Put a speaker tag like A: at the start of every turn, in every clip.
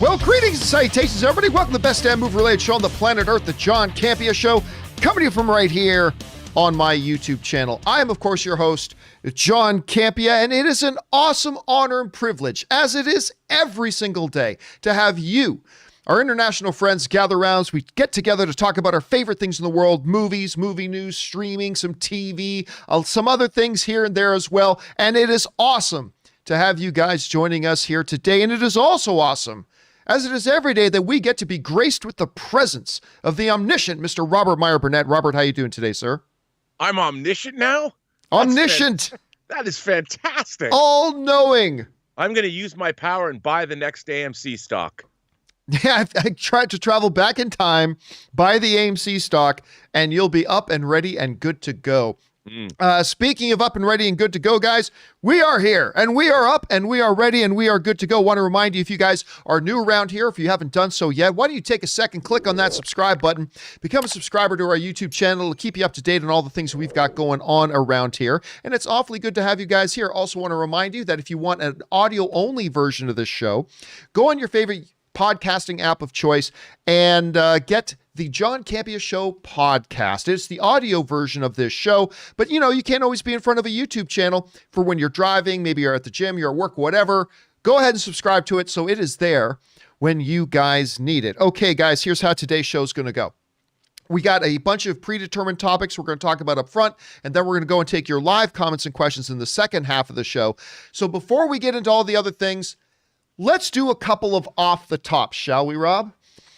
A: Well, greetings and salutations, everybody. Welcome to the best damn movie-related show on the planet Earth, the John Campea Show, coming to you from right here on my YouTube channel. I am, of course, your host, John Campea, and it is an awesome honor and privilege, as it is every single day, to have you, our international friends, gather around as we get together to talk about our favorite things in the world, movies, movie news, streaming, some TV, some other things here and there as well, and it is awesome to have you guys joining us here today, and it is also awesome, as it is every day, that we get to be graced with the presence of the omniscient Mr. Robert Meyer Burnett. Robert, how you doing today, sir?
B: I'm omniscient now?
A: Omniscient!
B: That is fantastic.
A: All-knowing!
B: I'm going to use my power and buy the next AMC stock.
A: Yeah, I tried to travel back in time, buy the AMC stock, and you'll be up and ready and good to go. Speaking of up and ready and good to go, guys, we are here and we are up and we are ready and we are good to go. Want to remind you, if you guys are new around here, if you haven't done so yet, why don't you take a second, click on that subscribe button, become a subscriber to our YouTube channel. It'll keep you up to date on all the things we've got going on around here. And it's awfully good to have you guys here. Also want to remind you that if you want an audio only version of this show, go on your favorite podcasting app of choice and get the John Campea Show podcast. It's the audio version of this show, but you know, you can't always be in front of a YouTube channel for when you're driving, maybe you're at the gym, you're at work, whatever. Go ahead and subscribe to it so it is there when you guys need it. Okay, guys, here's how today's show is going to go. We got a bunch of predetermined topics we're going to talk about up front, and then we're going to go and take your live comments and questions in the second half of the show. So before we get into all the other things, let's do a couple of off the top, shall we, Rob?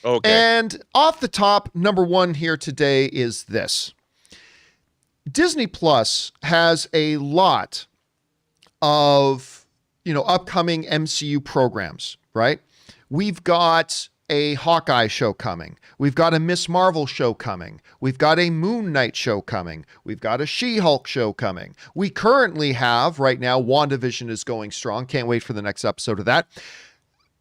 B: Okay.
A: And off the top, number one here today is this. Disney Plus has a lot of, upcoming MCU programs, right? We've got a Hawkeye show coming. We've got a Miss Marvel show coming. We've got a Moon Knight show coming. We've got a She-Hulk show coming. We currently have, right now, WandaVision is going strong. Can't wait for the next episode of that.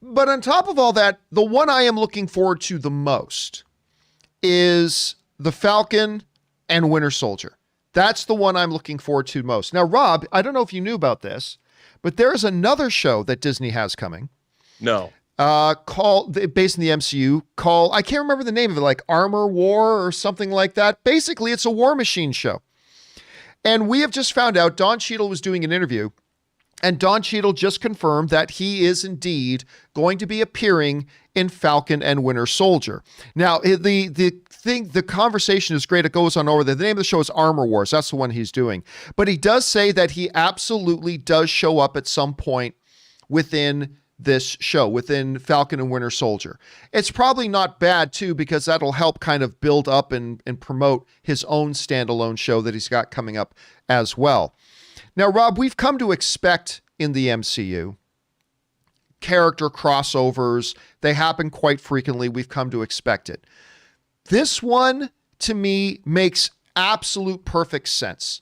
A: But on top of all that, the one I am looking forward to the most is the Falcon and Winter Soldier. That's the one I'm looking forward to most. Now, Rob, I don't know if you knew about this, but there is another show that Disney has coming.
B: No.
A: Based in the MCU, I can't remember the name of it, like Armor War or something like that. Basically, it's a War Machine show. And we have just found out, Don Cheadle was doing an interview, and Don Cheadle just confirmed that he is indeed going to be appearing in Falcon and Winter Soldier. Now, the conversation is great. It goes on over there. The name of the show is Armor Wars. That's the one he's doing. But he does say that he absolutely does show up at some point within this show, within Falcon and Winter Soldier. It's probably not bad, too, because that'll help kind of build up and promote his own standalone show that he's got coming up as well. Now, Rob, we've come to expect in the MCU character crossovers. They happen quite frequently. We've come to expect it. This one, to me, makes absolute perfect sense.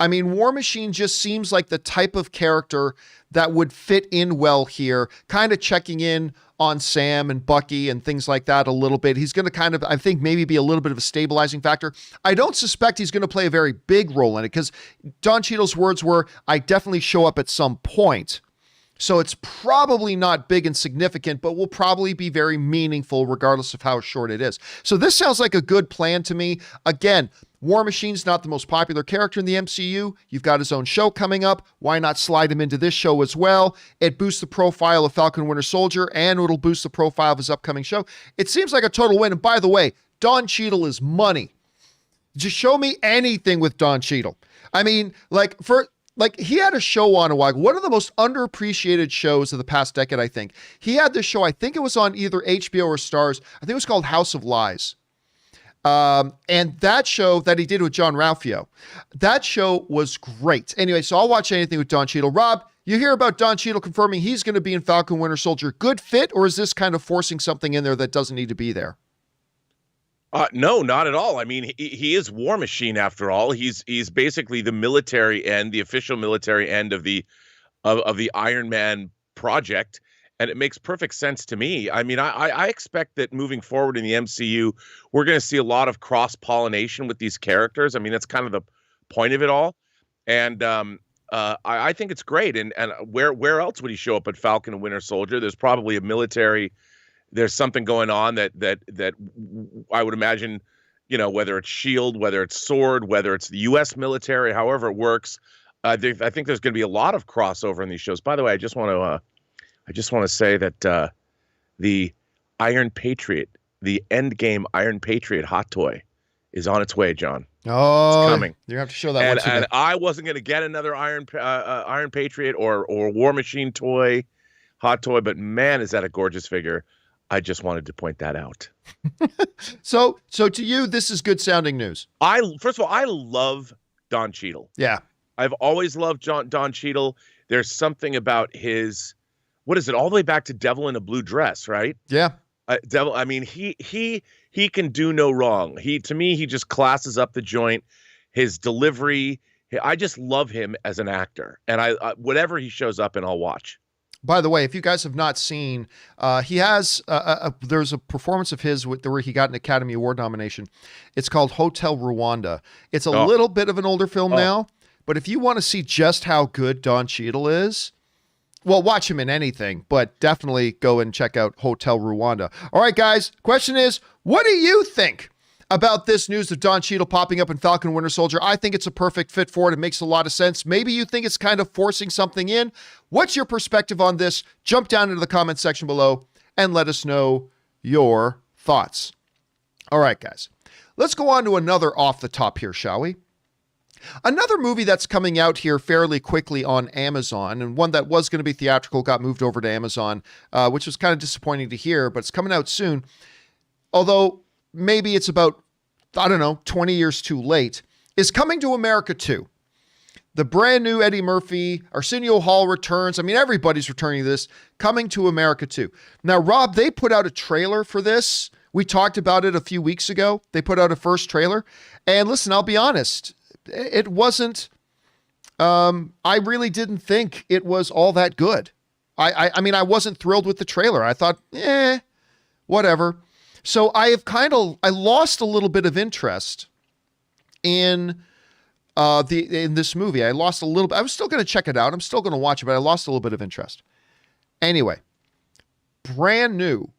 A: I mean, War Machine just seems like the type of character that would fit in well here, kind of checking in on Sam and Bucky and things like that a little bit. He's going to kind of, I think, maybe be a little bit of a stabilizing factor. I don't suspect he's going to play a very big role in it because Don Cheadle's words were, I definitely show up at some point. So it's probably not big and significant, but will probably be very meaningful regardless of how short it is. So this sounds like a good plan to me. Again, War Machine's not the most popular character in the MCU. You've got his own show coming up. Why not slide him into this show as well? It boosts the profile of Falcon and Winter Soldier, and it'll boost the profile of his upcoming show. It seems like a total win. And by the way, Don Cheadle is money. Just show me anything with Don Cheadle. I mean, he had a show on a while. One of the most underappreciated shows of the past decade, I think. He had this show, I think it was on either HBO or Starz. I think it was called House of Lies. And that show that he did with John Ralphio, that show was great. Anyway, so I'll watch anything with Don Cheadle. Rob, you hear about Don Cheadle confirming he's going to be in Falcon Winter Soldier. Good fit, or is this kind of forcing something in there that doesn't need to be there?
B: No, not at all. I mean, he is War Machine after all. He's basically the military end, the official military end of the Iron Man project. And it makes perfect sense to me. I mean, I expect that moving forward in the MCU, we're going to see a lot of cross-pollination with these characters. I mean, that's kind of the point of it all. And I think it's great. And where else would he show up at Falcon and Winter Soldier? There's probably a military there's something going on that I would imagine, whether it's Shield, whether it's Sword, whether it's the U.S. military, however it works. I think there's going to be a lot of crossover in these shows. By the way, I just want to say that the Iron Patriot, the Endgame Iron Patriot hot toy, is on its way, John.
A: Oh,
B: it's coming.
A: You have to show that one to me.
B: And I wasn't going to get another Iron Patriot or War Machine toy, hot toy, but man, is that a gorgeous figure. I just wanted to point that out.
A: So to you, this is good sounding news.
B: First of all, I love Don Cheadle.
A: Yeah.
B: I've always loved Don Cheadle. There's something about his, what is it, all the way back to Devil in a Blue Dress, right?
A: Yeah.
B: Devil. I mean, he can do no wrong. To me, he just classes up the joint. His delivery, I just love him as an actor, and I whatever he shows up in, I'll watch.
A: By the way, if you guys have not seen, he has there's a performance of his where he got an Academy Award nomination. It's called Hotel Rwanda. It's a little bit of an older film now, but if you want to see just how good Don Cheadle is, well, watch him in anything, but definitely go and check out Hotel Rwanda. All right, guys, question is, what do you think about this news of Don Cheadle popping up in Falcon Winter Soldier? I think it's a perfect fit for it. It makes a lot of sense. Maybe you think it's kind of forcing something in. What's your perspective on this? Jump down into the comment section below and let us know your thoughts. All right, guys, let's go on to another off the top here, shall we? Another movie that's coming out here fairly quickly on Amazon, and one that was going to be theatrical got moved over to Amazon, which was kind of disappointing to hear, but it's coming out soon. Although maybe it's about, 20 years too late, is Coming to America 2. The brand new Eddie Murphy, Arsenio Hall returns. I mean, everybody's returning to this. Coming to America 2. Now, Rob, they put out a trailer for this. We talked about it a few weeks ago. They put out a first trailer. And listen, I'll be honest. It wasn't, I really didn't think it was all that good. I mean, I wasn't thrilled with the trailer. I thought, whatever. So I lost a little bit of interest in this movie. I lost a little bit. I was still going to check it out. I'm still going to watch it, but I lost a little bit of interest. Anyway, brand new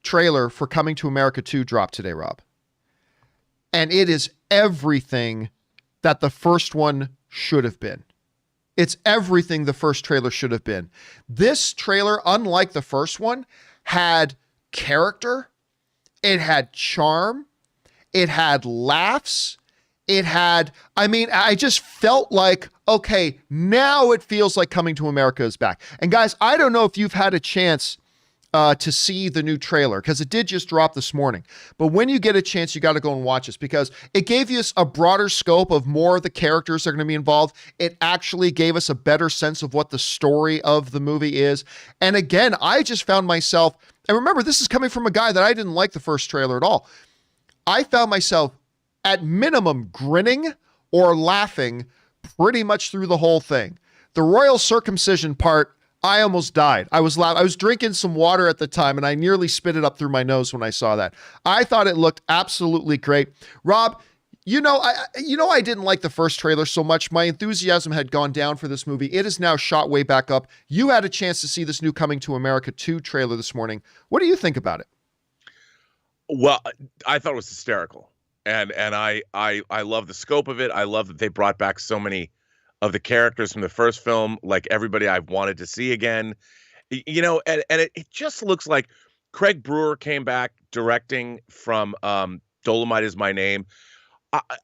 A: trailer for Coming to America 2 dropped today, Rob. And it is everything that the first one should have been. It's everything the first trailer should have been. This trailer, unlike the first one, had character, it had charm, it had laughs, I just felt like, okay, now it feels like Coming to America is back. And guys, I don't know if you've had a chance to see the new trailer, because it did just drop this morning. But when you get a chance, you got to go and watch this, because it gave you a broader scope of more of the characters that are going to be involved. It actually gave us a better sense of what the story of the movie is. And again, I just found myself, and remember, this is coming from a guy that I didn't like the first trailer at all. I found myself at minimum grinning or laughing pretty much through the whole thing. The royal circumcision part, I almost died. I was loud. I was drinking some water at the time, and I nearly spit it up through my nose when I saw that. I thought it looked absolutely great. Rob, I didn't like the first trailer so much. My enthusiasm had gone down for this movie. It is now shot way back up. You had a chance to see this new Coming to America 2 trailer this morning. What do you think about it?
B: Well, I thought it was hysterical, and I love the scope of it. I love that they brought back so many of the characters from the first film, like everybody I've wanted to see again, and it just looks like Craig Brewer came back directing from Dolomite Is My Name.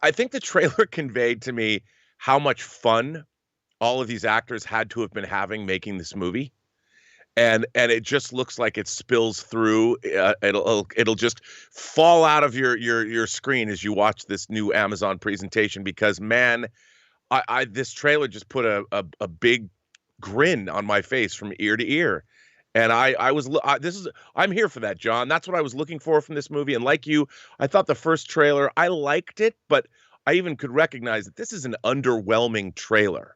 B: I think the trailer conveyed to me how much fun all of these actors had to have been having making this movie. And it just looks like it spills through. It'll just fall out of your screen as you watch this new Amazon presentation, because man, this trailer just put a big grin on my face from ear to ear. And I'm here for that, John. That's what I was looking for from this movie. And like you, I thought the first trailer, I liked it, but I even could recognize that this is an underwhelming trailer.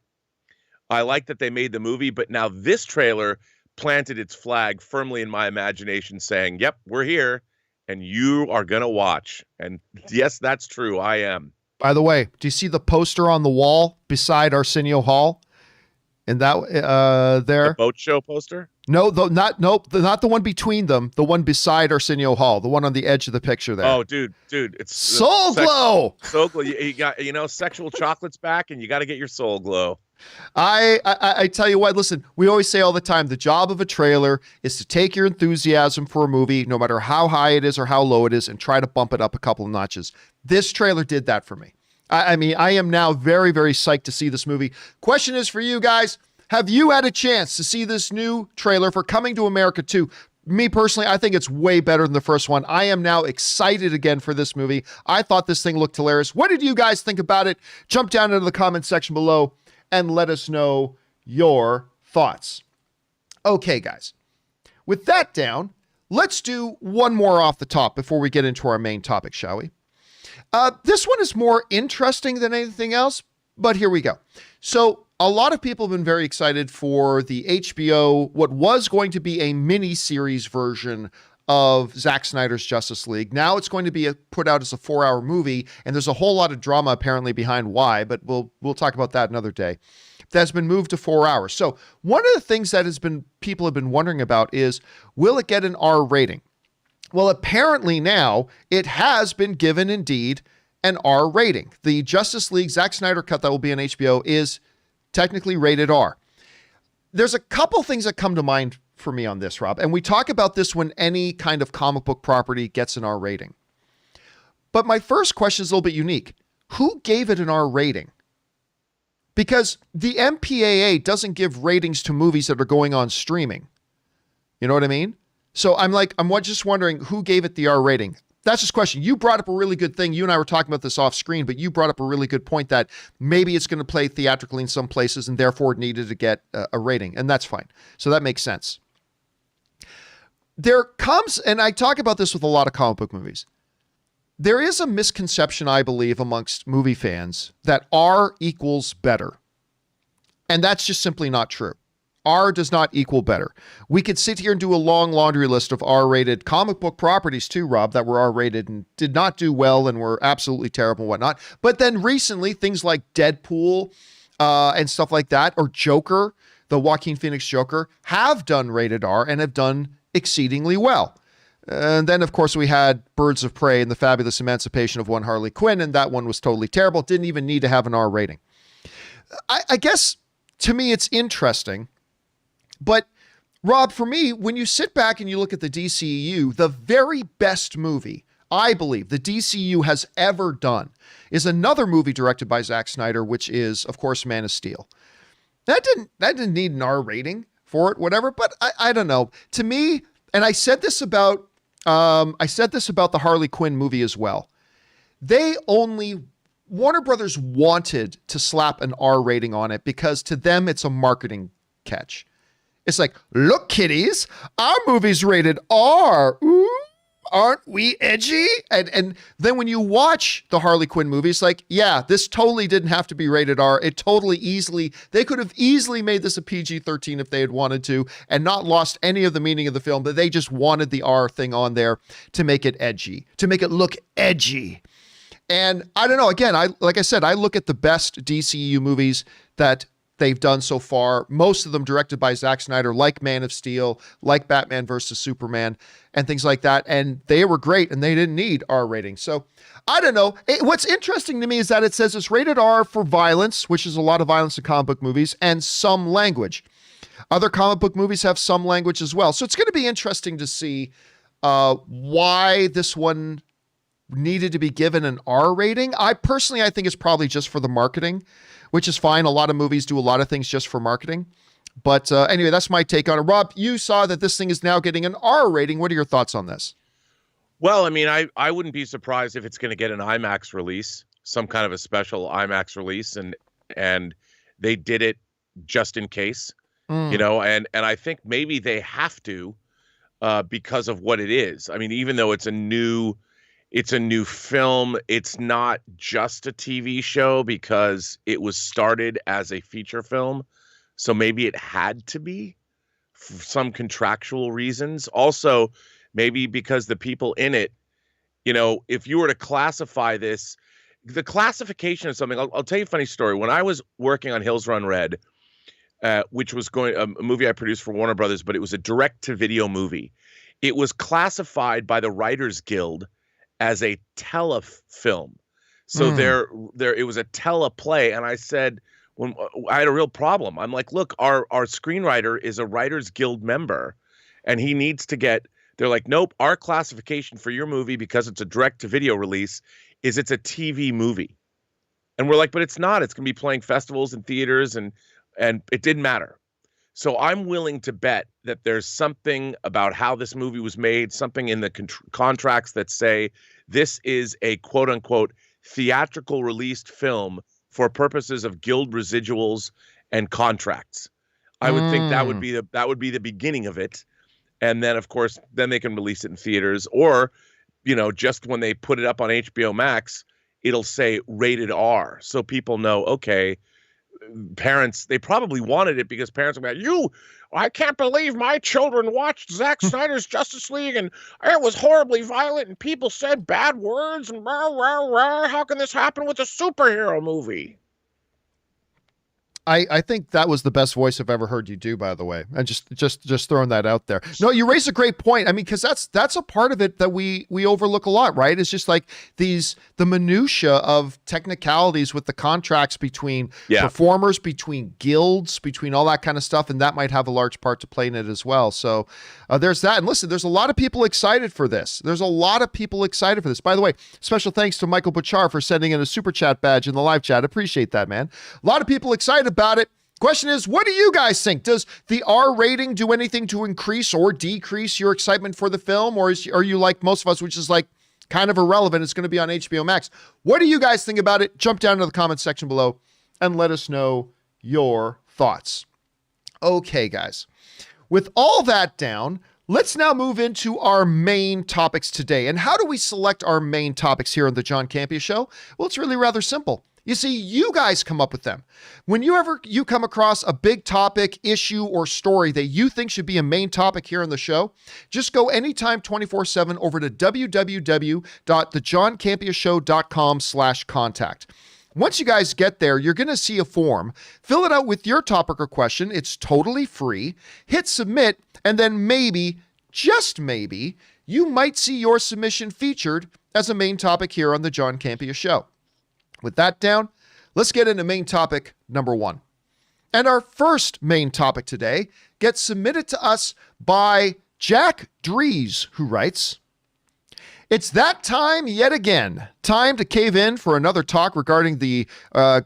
B: I like that they made the movie, but now this trailer planted its flag firmly in my imagination, saying, yep, we're here and you are going to watch. And yes, that's true. I am.
A: By the way, do you see the poster on the wall beside Arsenio Hall? And that there,
B: the boat show poster?
A: No, not the one between them. The one beside Arsenio Hall. The one on the edge of the picture there.
B: Oh, dude, it's
A: Soul Glow.
B: Soul Glow. You got sexual chocolate's back, and you got to get your Soul Glow.
A: I tell you what. Listen, we always say all the time, the job of a trailer is to take your enthusiasm for a movie, no matter how high it is or how low it is, and try to bump it up a couple of notches. This trailer did that for me. I mean, I am now very, very psyched to see this movie. Question is for you guys. Have you had a chance to see this new trailer for Coming to America 2? Me personally, I think it's way better than the first one. I am now excited again for this movie. I thought this thing looked hilarious. What did you guys think about it? Jump down into the comment section below and let us know your thoughts. Okay, guys. With that down, let's do one more off the top before we get into our main topic, shall we? This one is more interesting than anything else, but here we go. So, a lot of people have been very excited for the HBO, what was going to be a mini-series version of Zack Snyder's Justice League. Now it's going to be put out as a 4-hour movie, and there's a whole lot of drama apparently behind why, but we'll talk about that another day. That's been moved to 4 hours. So one of the things that people have been wondering about is, will it get an R rating? Well, apparently now it has been given indeed an R rating. The Justice League Zack Snyder cut that will be on HBO is technically rated R. There's a couple things that come to mind for me on this, Rob, and we talk about this when any kind of comic book property gets an R rating. But my first question is a little bit unique. Who gave it an R rating? Because the MPAA doesn't give ratings to movies that are going on streaming. You know what I mean? So I'm just wondering who gave it the R rating. That's just a question. You brought up a really good thing. You and I were talking about this off screen, but you brought up a really good point that maybe it's going to play theatrically in some places and therefore it needed to get a rating. And that's fine. So that makes sense. There comes, and I talk about this with a lot of comic book movies. There is a misconception, I believe, amongst movie fans that R equals better. And that's just simply not true. R does not equal better. We could sit here and do a long laundry list of R-rated comic book properties too, Rob, that were R-rated and did not do well and were absolutely terrible and whatnot. But then recently, things like Deadpool and stuff like that, or Joker, the Joaquin Phoenix Joker, have done rated R and have done exceedingly well. And then, of course, we had Birds of Prey and the Fabulous Emancipation of One Harley Quinn, and that one was totally terrible. Didn't even need to have an R rating. I guess, to me, it's interesting. But, Rob, for me, when you sit back and you look at the DCEU, the very best movie, I believe, the DCEU has ever done is another movie directed by Zack Snyder, which is, of course, Man of Steel. That didn't need an R rating for it, whatever, but I don't know. To me, and I said this about the Harley Quinn movie as well. Warner Brothers wanted to slap an R rating on it because to them it's a marketing catch. It's like, look, kiddies, our movie's rated R. Ooh, aren't we edgy? And then when you watch the Harley Quinn movie, it's like, yeah, this totally didn't have to be rated R. They could have easily made this a PG-13 if they had wanted to and not lost any of the meaning of the film, but they just wanted the R thing on there to make it edgy, to make it look edgy. And I don't know, again, like I said, I look at the best DCEU movies that they've done so far, most of them directed by Zack Snyder, like Man of Steel, like Batman vs. Superman, and things like that. And they were great, and they didn't need R ratings. So I don't know. What's interesting to me is that it says it's rated R for violence, which is a lot of violence in comic book movies, and some language. Other comic book movies have some language as well. So it's going to be interesting to see why this one needed to be given an R rating. I think it's probably just for the marketing, which is fine. A lot of movies do a lot of things just for marketing. But anyway, that's my take on it. Rob, you saw that this thing is now getting an R rating. What are your thoughts on this?
B: Well, I mean, I wouldn't be surprised if it's going to get an IMAX release, some kind of a special IMAX release, and they did it just in case, you know, and I think maybe they have to because of what it is. I mean, even though it's a new film, it's not just a TV show because it was started as a feature film. So maybe it had to be for some contractual reasons. Also, maybe because the people in it, you know, if you were to classify this, the classification of something, I'll tell you a funny story. When I was working on Hills Run Red, which was a movie I produced for Warner Brothers, but it was a direct-to-video movie. It was classified by the Writers Guild as a telefilm. So it was a teleplay, and I said, when I had a real problem, I'm like, look, our screenwriter is a Writers Guild member, and he needs to get. They're like, nope, our classification for your movie, because it's a direct-to-video release, is it's a TV movie. And we're like, but it's not. It's going to be playing festivals and theaters, and it didn't matter. So I'm willing to bet that there's something about how this movie was made, something in the contracts that say this is a quote-unquote theatrical released film for purposes of guild residuals and contracts. I would think that would be the beginning of it. And then, of course, then they can release it in theaters, or, just when they put it up on HBO Max, it'll say rated R. So people know, okay, parents, they probably wanted it because parents are like, I can't believe my children watched Zack Snyder's Justice League and it was horribly violent and people said bad words and rah, rah, rah. How can this happen with a superhero movie?
A: I think that was the best voice I've ever heard you do, by the way. And just throwing that out there. No, you raise a great point. I mean, because that's a part of it that we overlook a lot, right? It's just like the minutia of technicalities with the contracts between performers, between guilds, between all that kind of stuff, and that might have a large part to play in it as well. So there's that. And listen, there's a lot of people excited for this. By the way, special thanks to Michael Bouchard for sending in a super chat badge in the live chat. Appreciate that, man. A lot of people excited about it. Question is, what do you guys think? Does the R rating do anything to increase or decrease your excitement for the film? Or are you like most of us, which is like kind of irrelevant? It's going to be on HBO Max. What do you guys think about it? Jump down to the comment section below and let us know your thoughts. Okay, guys. With all that down, let's now move into our main topics today. And how do we select our main topics here on the John Campea Show? Well, it's really rather simple. You see, you guys come up with them. When you come across a big topic, issue, or story that you think should be a main topic here on the show, just go anytime 24/7 over to www.thejohncampeashow.com/contact. Once you guys get there, you're going to see a form. Fill it out with your topic or question. It's totally free. Hit submit, and then maybe, just maybe, you might see your submission featured as a main topic here on the John Campea Show. With that down, let's get into main topic number 1. And our first main topic today gets submitted to us by Jack Dries, who writes, "It's that time yet again. Time to cave in for another talk regarding the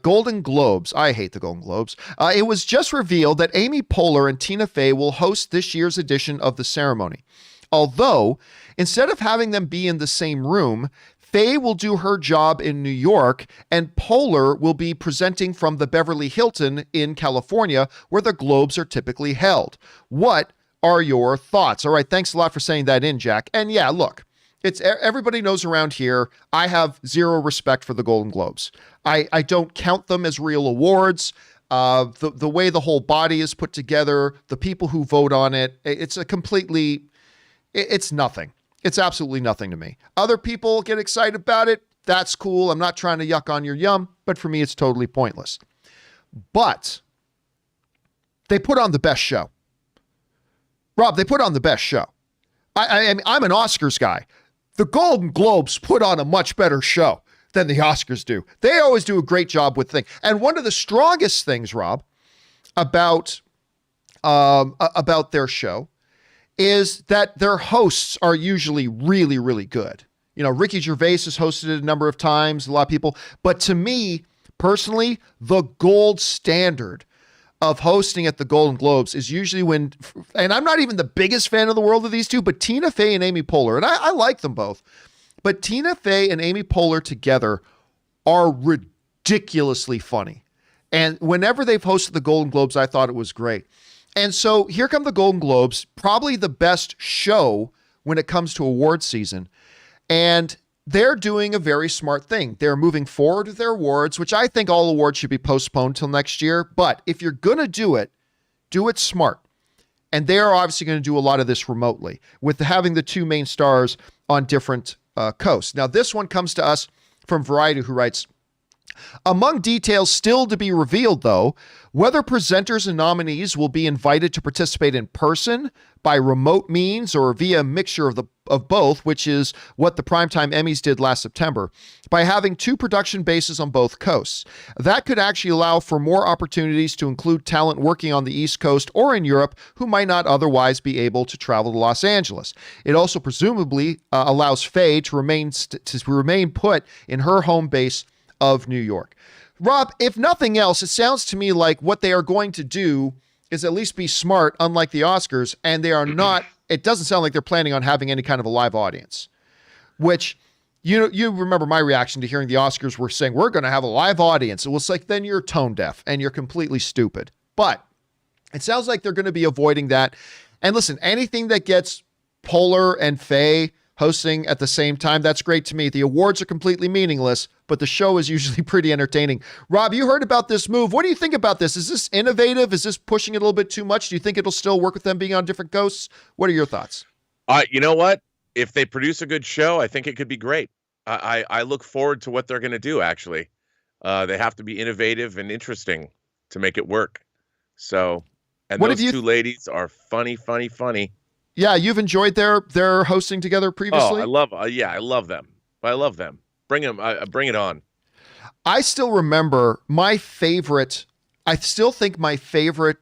A: Golden Globes." I hate the Golden Globes. It was just revealed that Amy Poehler and Tina Fey will host this year's edition of the ceremony. Although, instead of having them be in the same room, Fey will do her job in New York, and Poehler will be presenting from the Beverly Hilton in California, where the Globes are typically held. What are your thoughts? All right, thanks a lot for saying that in, Jack. And yeah, look, it's everybody knows around here, I have zero respect for the Golden Globes. I don't count them as real awards. The way the whole body is put together, the people who vote on it, it's nothing. It's absolutely nothing to me. Other people get excited about it. That's cool. I'm not trying to yuck on your yum, but for me, it's totally pointless. But they put on the best show. Rob, they put on the best show. I'm an Oscars guy. The Golden Globes put on a much better show than the Oscars do. They always do a great job with things. And one of the strongest things, Rob, about their show is that their hosts are usually really, really good. You know, Ricky Gervais has hosted it a number of times, a lot of people. But to me, personally, the gold standard of hosting at the Golden Globes is usually when, and I'm not even the biggest fan of the world of these two, but Tina Fey and Amy Poehler, and I like them both, but Tina Fey and Amy Poehler together are ridiculously funny. And whenever they've hosted the Golden Globes, I thought it was great. And so here come the Golden Globes, probably the best show when it comes to award season. And they're doing a very smart thing. They're moving forward with their awards, which I think all awards should be postponed till next year. But if you're going to do it smart. And they are obviously going to do a lot of this remotely with having the two main stars on different coasts. Now, this one comes to us from Variety, who writes, Among details still to be revealed, though, whether presenters and nominees will be invited to participate in person, by remote means, or via a mixture of both, which is what the Primetime Emmys did last September, by having two production bases on both coasts. That could actually allow for more opportunities to include talent working on the East Coast or in Europe who might not otherwise be able to travel to Los Angeles. It also presumably allows Faye to remain put in her home base of New York. Rob, if nothing else, it sounds to me like what they are going to do is at least be smart, unlike the Oscars, and they are not, it doesn't sound like they're planning on having any kind of a live audience, which, you remember my reaction to hearing the Oscars were saying, we're going to have a live audience. It was like, then you're tone deaf and you're completely stupid. But it sounds like they're going to be avoiding that. And listen, anything that gets Poehler and Faye hosting at the same time, that's great to me. The awards are completely meaningless, but the show is usually pretty entertaining. Rob, you heard about this move. What do you think about this? Is this innovative? Is this pushing it a little bit too much? Do you think it'll still work with them being on different coasts? What are your thoughts?
B: You know what? If they produce a good show, I think it could be great. I look forward to what they're going to do, actually. They have to be innovative and interesting to make it work. So, and those two ladies are funny.
A: Yeah, you've enjoyed their hosting together previously?
B: Oh, I love them. I love them. Bring it on.
A: I still remember I still think my favorite,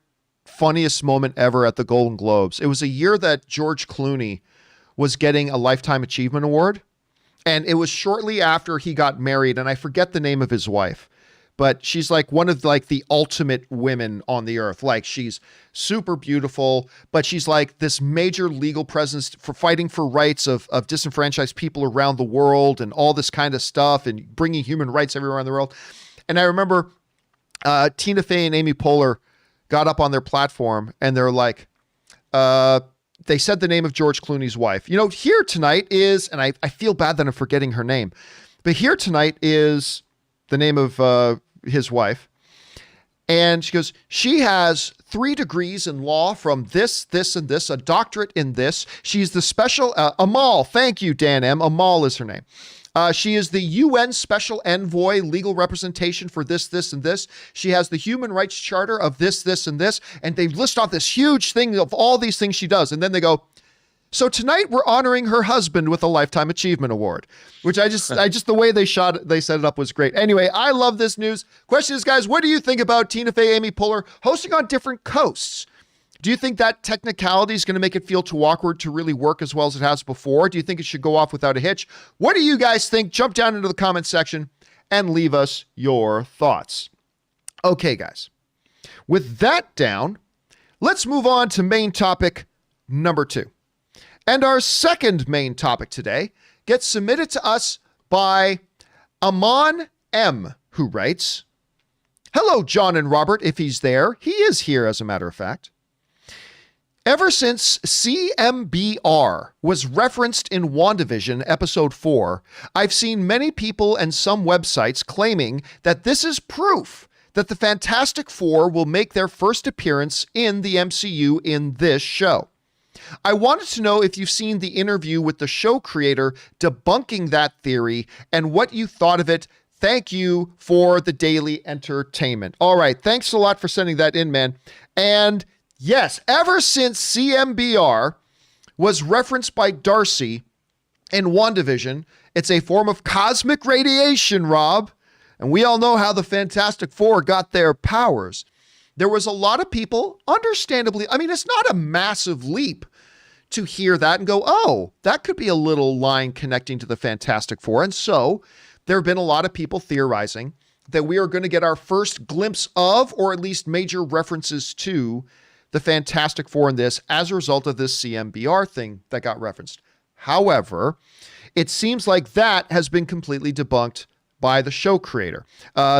A: funniest moment ever at the Golden Globes. It was a year that George Clooney was getting a Lifetime Achievement Award, and it was shortly after he got married, and I forget the name of his wife. But she's like one of like the ultimate women on the earth. Like she's super beautiful, but she's like this major legal presence for fighting for rights of disenfranchised people around the world and all this kind of stuff and bringing human rights everywhere around the world. And I remember Tina Fey and Amy Poehler got up on their platform and they're like, they said the name of George Clooney's wife. Here tonight is, and I feel bad that I'm forgetting her name, but here tonight is the name of his wife. And she goes, she has 3 degrees in law from this, and this, a doctorate in this. She's the special, Amal. Thank you, Dan M. Amal is her name. She is the UN Special Envoy legal representation for this, and this. She has the Human Rights Charter of this, and this. And they list off this huge thing of all these things she does. And then they go, so tonight we're honoring her husband with a Lifetime Achievement Award, which I just the way they set it up was great. Anyway, I love this news. Question is, guys, what do you think about Tina Fey, Amy Poehler hosting on different coasts? Do you think that technicality is going to make it feel too awkward to really work as well as it has before? Do you think it should go off without a hitch? What do you guys think? Jump down into the comments section and leave us your thoughts. Okay, guys. With that down, let's move on to main topic number 2. And our second main topic today gets submitted to us by Amon M., who writes, hello, John and Robert, if he's there. He is here, as a matter of fact. Ever since CMBR was referenced in WandaVision Episode 4, I've seen many people and some websites claiming that this is proof that the Fantastic Four will make their first appearance in the MCU in this show. I wanted to know if you've seen the interview with the show creator debunking that theory and what you thought of it. Thank you for the daily entertainment. All right. Thanks a lot for sending that in, man. And yes, ever since CMBR was referenced by Darcy in WandaVision, it's a form of cosmic radiation, Rob. And we all know how the Fantastic Four got their powers. There was a lot of people, understandably, I mean, it's not a massive leap to hear that and go, oh, that could be a little line connecting to the Fantastic Four. And so there have been a lot of people theorizing that we are going to get our first glimpse of, or at least major references to, the Fantastic Four in this as a result of this CMBR thing that got referenced. However, it seems like that has been completely debunked by the show creator.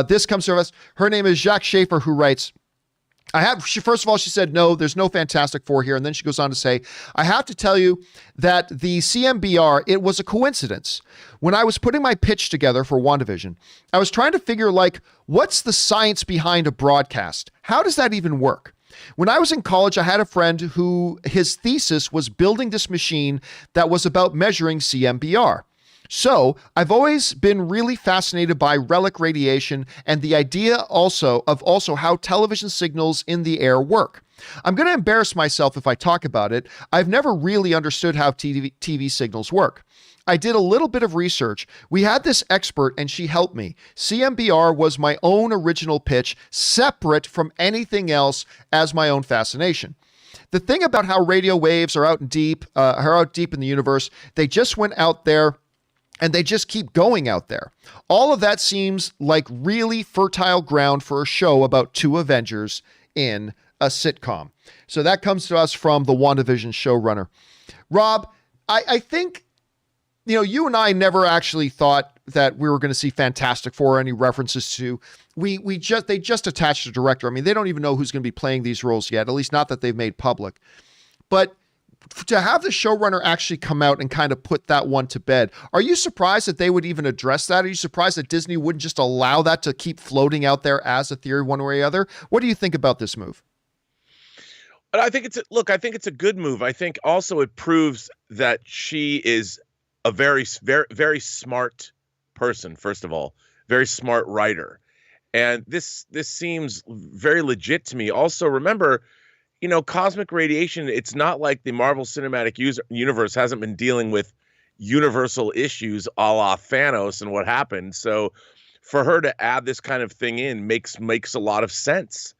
A: This comes from us. Her name is Jacques Schaefer, who writes, first of all, she said, no, there's no Fantastic Four here. And then she goes on to say, I have to tell you that the CMBR, it was a coincidence. When I was putting my pitch together for WandaVision, I was trying to figure, what's the science behind a broadcast? How does that even work? When I was in college, I had a friend who his thesis was building this machine that was about measuring CMBR. So I've always been really fascinated by relic radiation and the idea also how television signals in the air work. I'm going to embarrass myself if I talk about it. I've never really understood how TV signals work. I did a little bit of research. We had this expert and she helped me. CMBR was my own original pitch, separate from anything else as my own fascination. The thing about how radio waves are out deep in the universe, they just went out there and they just keep going out there. All of that seems like really fertile ground for a show about two Avengers in a sitcom. So that comes to us from the WandaVision showrunner. Rob, I think, you and I never actually thought that we were going to see Fantastic Four or any references to. They just attached a director. I mean, they don't even know who's going to be playing these roles yet, at least not that they've made public. But to have the showrunner actually come out and kind of put that one to bed, are you surprised that they would even address that? Are you surprised that Disney wouldn't just allow that to keep floating out there as a theory one way or the other? What do you think about this move?
B: I think it's a good move. I think also it proves that she is a very, very, very smart person, first of all, very smart writer. And this seems very legit to me. Also, remember, cosmic radiation, it's not like the Marvel Cinematic Universe hasn't been dealing with universal issues a la Thanos and what happened. So for her to add this kind of thing in makes a lot of sense.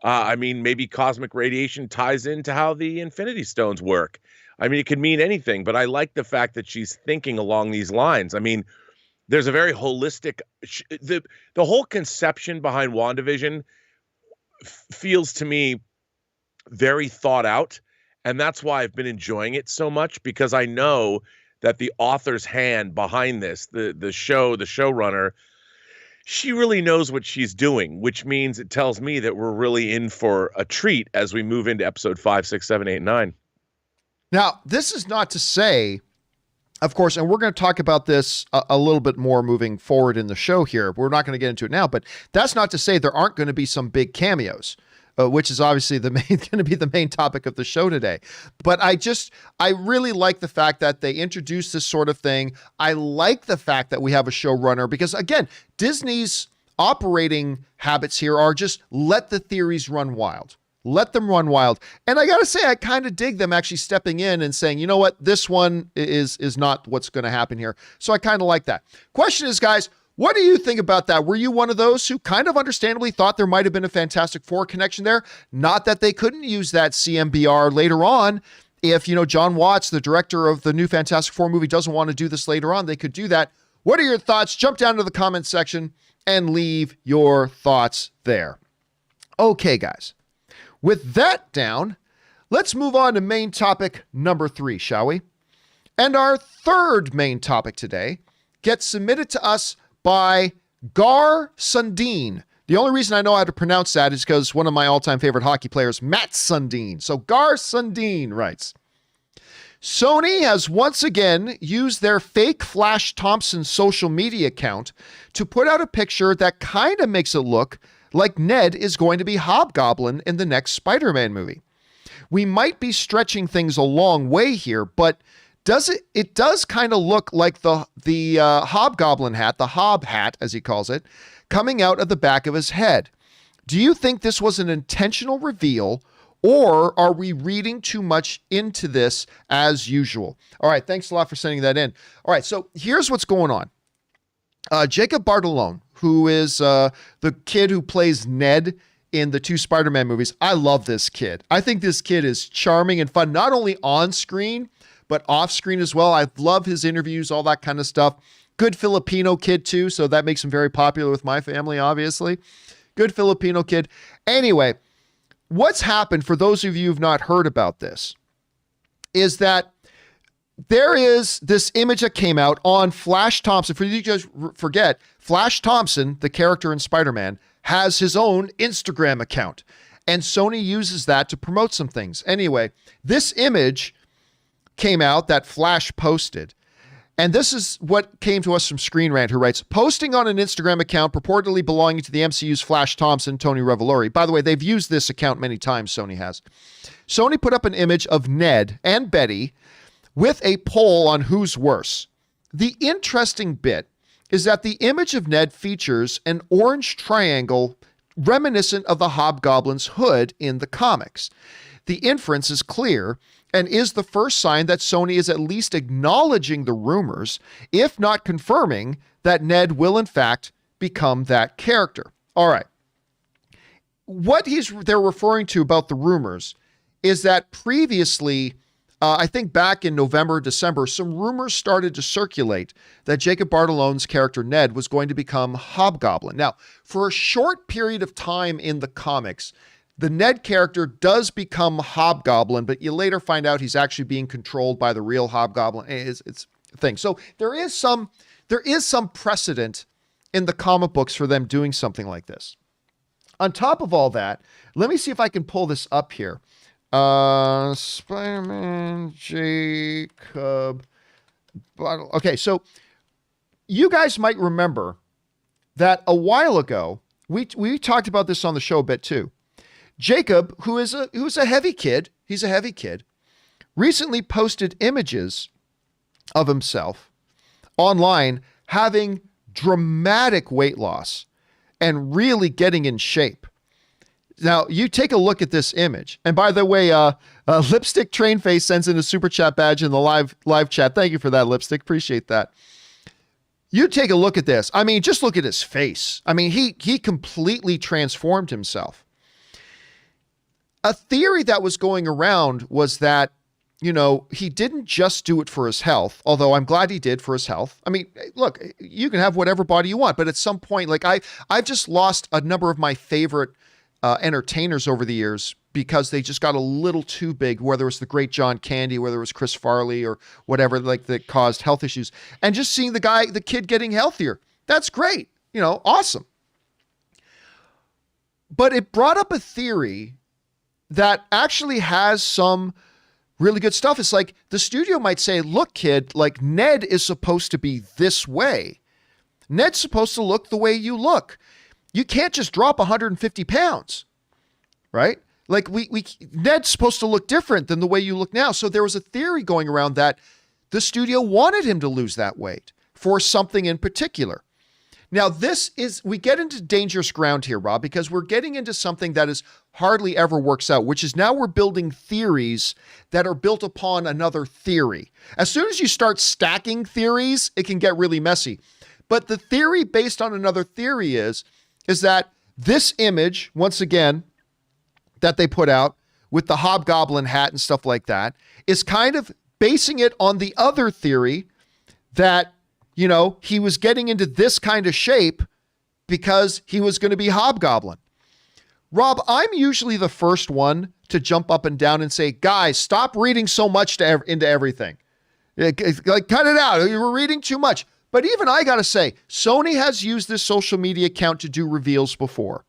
B: I mean, maybe cosmic radiation ties into how the Infinity Stones work. I mean, it could mean anything, but I like the fact that she's thinking along these lines. I mean, there's a very holistic, the whole conception behind WandaVision feels to me very thought out. And that's why I've been enjoying it so much, because I know that the author's hand behind this, the showrunner, she really knows what she's doing, which means it tells me that we're really in for a treat as we move into episode 5, 6, 7, 8, 9.
A: Now, this is not to say, of course, and we're going to talk about this a little bit more moving forward in the show here. We're not going to get into it now, but that's not to say there aren't going to be some big cameos, which is obviously going to be the main topic of the show today. But I really like the fact that they introduced this sort of thing. I like the fact that we have a showrunner because, again, Disney's operating habits here are just let the theories run wild. Let them run wild. And I got to say, I kind of dig them actually stepping in and saying, you know what, this one is not what's going to happen here. So I kind of like that. Question is, guys, what do you think about that? Were you one of those who kind of understandably thought there might have been a Fantastic Four connection there? Not that they couldn't use that CMBR later on. If, John Watts, the director of the new Fantastic Four movie, doesn't want to do this later on, they could do that. What are your thoughts? Jump down to the comments section and leave your thoughts there. Okay, guys. With that down, let's move on to main topic number 3, shall we? And our third main topic today gets submitted to us by Gar Sundin. The only reason I know how to pronounce that is because one of my all-time favorite hockey players, Matt Sundin. So Gar Sundin writes, Sony has once again used their fake Flash Thompson social media account to put out a picture that kind of makes it look like Ned is going to be Hobgoblin in the next Spider-Man movie. We might be stretching things a long way here, but it does kind of look like the Hobgoblin hat, the Hob hat, as he calls it, coming out of the back of his head. Do you think this was an intentional reveal, or are we reading too much into this as usual? All right, thanks a lot for sending that in. All right, so here's what's going on. Jacob Bartolone, who is the kid who plays Ned in the 2 Spider-Man movies. I love this kid. I think this kid is charming and fun, not only on screen, but off screen as well. I love his interviews, all that kind of stuff. Good Filipino kid too, so that makes him very popular with my family, obviously. Good Filipino kid. Anyway, what's happened, for those of you who've not heard about this, is that there is this image that came out on Flash Thompson. For you guys forget, Flash Thompson, the character in Spider-Man, has his own Instagram account. And Sony uses that to promote some things. Anyway, this image came out that Flash posted. And this is what came to us from Screen Rant, who writes, posting on an Instagram account purportedly belonging to the MCU's Flash Thompson, Tony Revolori. By the way, they've used this account many times, Sony has. Sony put up an image of Ned and Betty with a poll on who's worse. The interesting bit is that the image of Ned features an orange triangle reminiscent of the Hobgoblin's hood in the comics. The inference is clear and is the first sign that Sony is at least acknowledging the rumors, if not confirming that Ned will in fact become that character. All right. What they're referring to about the rumors is that previously, I think back in November, December, some rumors started to circulate that Jacob Bartolone's character Ned was going to become Hobgoblin. Now, for a short period of time in the comics, the Ned character does become Hobgoblin, but you later find out he's actually being controlled by the real Hobgoblin. It's a thing. So there is some precedent in the comic books for them doing something like this. On top of all that, let me see if I can pull this up here. Spider-Man, Jacob. Okay, so you guys might remember that a while ago, we talked about this on the show a bit too. Jacob, who's a heavy kid, he's a heavy kid, recently posted images of himself online having dramatic weight loss and really getting in shape. Now, you take a look at this image. And by the way, Lipstick Train Face sends in a super chat badge in the live chat. Thank you for that, Lipstick. Appreciate that. You take a look at this. I mean, just look at his face. I mean, he completely transformed himself. A theory that was going around was that, you know, he didn't just do it for his health, although I'm glad he did for his health. I mean, look, you can have whatever body you want, but at some point, like I've just lost a number of my favorite entertainers over the years because they just got a little too big, whether it was the great John Candy, whether it was Chris Farley or whatever, like that caused health issues. And just seeing the kid getting healthier, that's great. You know, awesome. But it brought up a theory that actually has some really good stuff. It's like the studio might say, look, kid, like Ned is supposed to be this way. Ned's supposed to look the way you look. You can't just drop 150 pounds, right? Like Ned's supposed to look different than the way you look now. So there was a theory going around that the studio wanted him to lose that weight for something in particular. Now we get into dangerous ground here, Rob, because we're getting into something that is hardly ever works out, which is now we're building theories that are built upon another theory. As soon as you start stacking theories, it can get really messy. But the theory based on another theory is that this image, once again, that they put out with the Hobgoblin hat and stuff like that, is kind of basing it on the other theory that, you know, he was getting into this kind of shape because he was going to be Hobgoblin. Rob, I'm usually the first one to jump up and down and say, guys, stop reading so much into everything. Like, cut it out. You're reading too much. But even I got to say, Sony has used this social media account to do reveals before.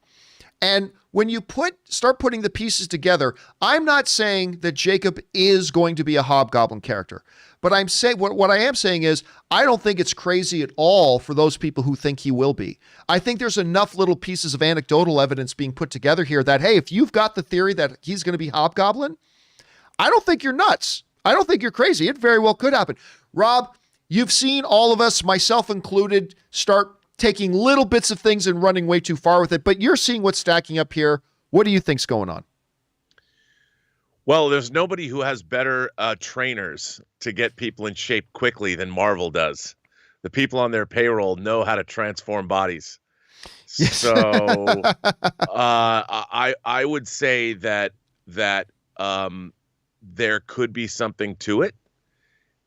A: And when you start putting the pieces together, I'm not saying that Jacob is going to be a Hobgoblin character. But I'm saying what I am saying is I don't think it's crazy at all for those people who think he will be. I think there's enough little pieces of anecdotal evidence being put together here that, hey, if you've got the theory that he's going to be Hobgoblin, I don't think you're nuts. I don't think you're crazy. It very well could happen. Rob, you've seen all of us, myself included, start taking little bits of things and running way too far with it, but you're seeing what's stacking up here. What do you think's going on?
B: Well, there's nobody who has better trainers to get people in shape quickly than Marvel does. The people on their payroll know how to transform bodies. Yes. So I would say that there could be something to it.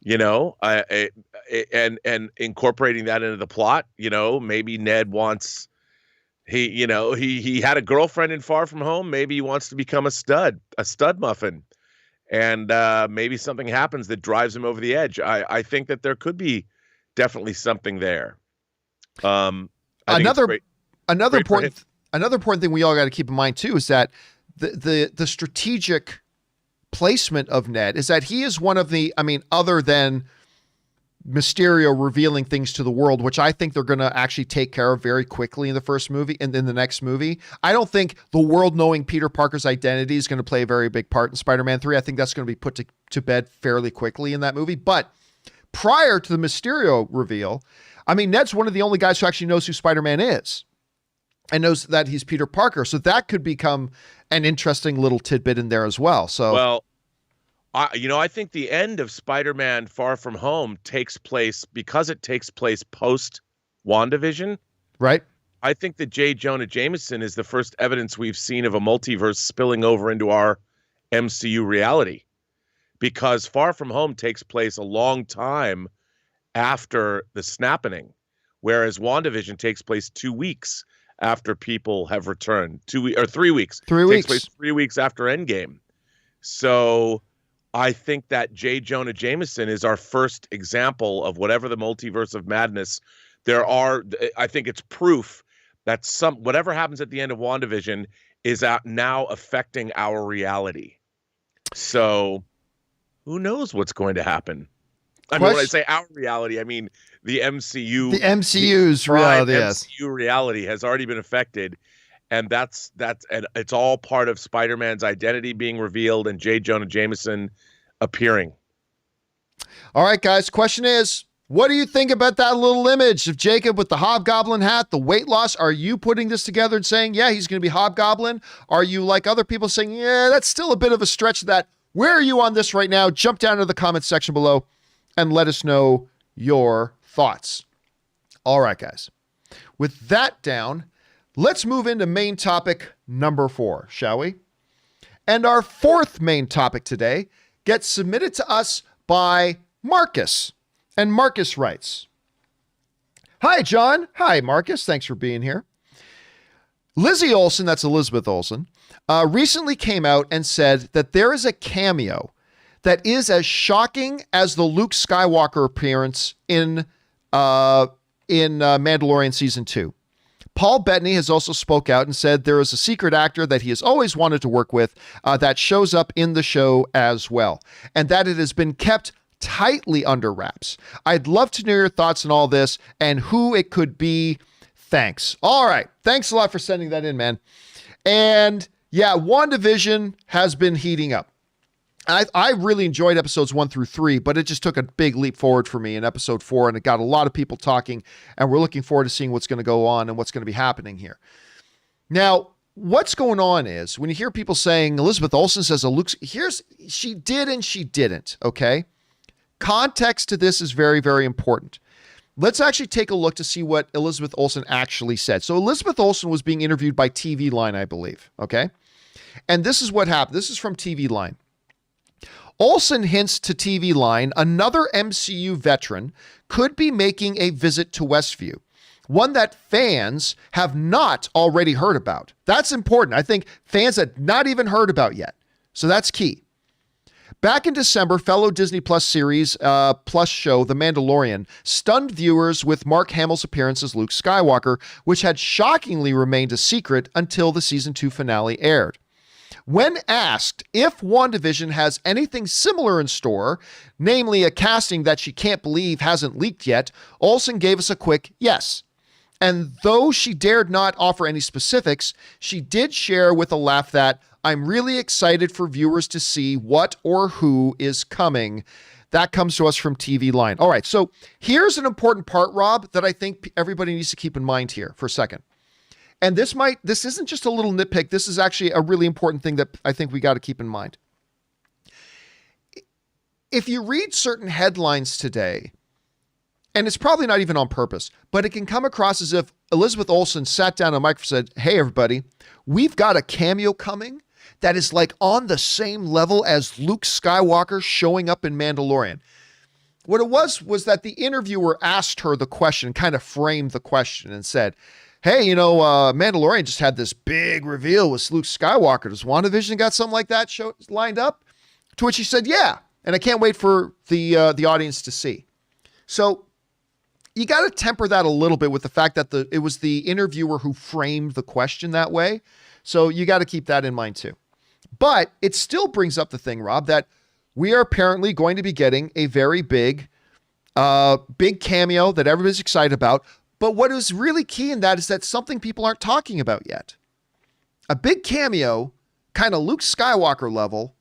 B: You know, and incorporating that into the plot, you know, maybe Ned wants, he had a girlfriend in Far From Home. Maybe he wants to become a stud muffin, and maybe something happens that drives him over the edge. I think that there could be definitely something there.
A: Another important thing we all got to keep in mind too is that the strategic placement of Ned is that he is one of the, other than Mysterio revealing things to the world, which I think they're going to actually take care of very quickly in the first movie and in the next movie. I don't think the world knowing Peter Parker's identity is going to play a very big part in Spider-Man 3. I think that's going to be put to bed fairly quickly in that movie. But prior to the Mysterio reveal, I mean, Ned's one of the only guys who actually knows who Spider-Man is and knows that he's Peter Parker. So that could become an interesting little tidbit in there as well. So,
B: well, I think the end of Spider-Man Far From Home takes place because it takes place post WandaVision.
A: right.
B: I think that J. Jonah Jameson is the first evidence we've seen of a multiverse spilling over into our MCU reality, because Far From Home takes place a long time after the snapping, whereas WandaVision takes place 2 weeks after people have returned. 3 weeks.
A: 3 weeks.
B: Takes place 3 weeks after Endgame. So I think that J. Jonah Jameson is our first example of whatever the multiverse of madness there are. I think it's proof that whatever happens at the end of WandaVision is now affecting our reality. So who knows what's going to happen? I mean, when I say our reality, I mean the MCU.
A: The MCU's reality, yes.
B: MCU reality has already been affected, and and it's all part of Spider-Man's identity being revealed and J. Jonah Jameson appearing.
A: All right, guys. Question is, what do you think about that little image of Jacob with the Hobgoblin hat, the weight loss? Are you putting this together and saying, yeah, he's going to be Hobgoblin? Are you like other people saying, yeah, that's still a bit of a stretch of that? Where are you on this right now? Jump down to the comments section below and let us know your thoughts. All right, guys. With that down, let's move into main topic number 4, shall we? And our fourth main topic today gets submitted to us by Marcus. And Marcus writes, "Hi, John. Hi, Marcus. Thanks for being here. Lizzie Olsen," that's Elizabeth Olsen, recently came out and said that there is a cameo that is as shocking as the Luke Skywalker appearance in Mandalorian Season 2. Paul Bettany has also spoke out and said there is a secret actor that he has always wanted to work with that shows up in the show as well, and that it has been kept tightly under wraps. I'd love to know your thoughts on all this and who it could be. Thanks. All right. Thanks a lot for sending that in, man. And yeah, WandaVision has been heating up. I really enjoyed episodes 1 through 3, but it just took a big leap forward for me in episode 4, and it got a lot of people talking, and we're looking forward to seeing what's going to go on and what's going to be happening here. Now, what's going on is when you hear people saying Elizabeth Olsen says a Luke, she did and she didn't, okay? Context to this is very, very important. Let's actually take a look to see what Elizabeth Olsen actually said. So Elizabeth Olsen was being interviewed by TV Line, I believe, okay? And this is what happened. This is from TV Line. Olsen hints to TV Line another MCU veteran could be making a visit to Westview, one that fans have not already heard about. That's important. I think fans had not even heard about yet. So that's key. Back in December, fellow Disney Plus series Plus show The Mandalorian stunned viewers with Mark Hamill's appearance as Luke Skywalker, which had shockingly remained a secret until the season 2 finale aired. When asked if WandaVision has anything similar in store, namely a casting that she can't believe hasn't leaked yet, Olsen gave us a quick yes. And though she dared not offer any specifics, she did share with a laugh that I'm really excited for viewers to see what or who is coming. That comes to us from TV Line. All right, so here's an important part, Rob, that I think everybody needs to keep in mind here for a second. And this isn't just a little nitpick. This is actually a really important thing that I think we got to keep in mind. If you read certain headlines today, and it's probably not even on purpose, but it can come across as if Elizabeth Olsen sat down on a microphone and said, hey, everybody, we've got a cameo coming that is like on the same level as Luke Skywalker showing up in Mandalorian. What it was that the interviewer asked her the question, kind of framed the question and said, hey, Mandalorian just had this big reveal with Luke Skywalker. Does WandaVision got something like that lined up? To which he said, yeah. And I can't wait for the audience to see. So you got to temper that a little bit with the fact that it was the interviewer who framed the question that way. So you got to keep that in mind too. But it still brings up the thing, Rob, that we are apparently going to be getting a very big cameo that everybody's excited about. But what is really key in that is that something people aren't talking about yet. A big cameo, kind of Luke Skywalker level,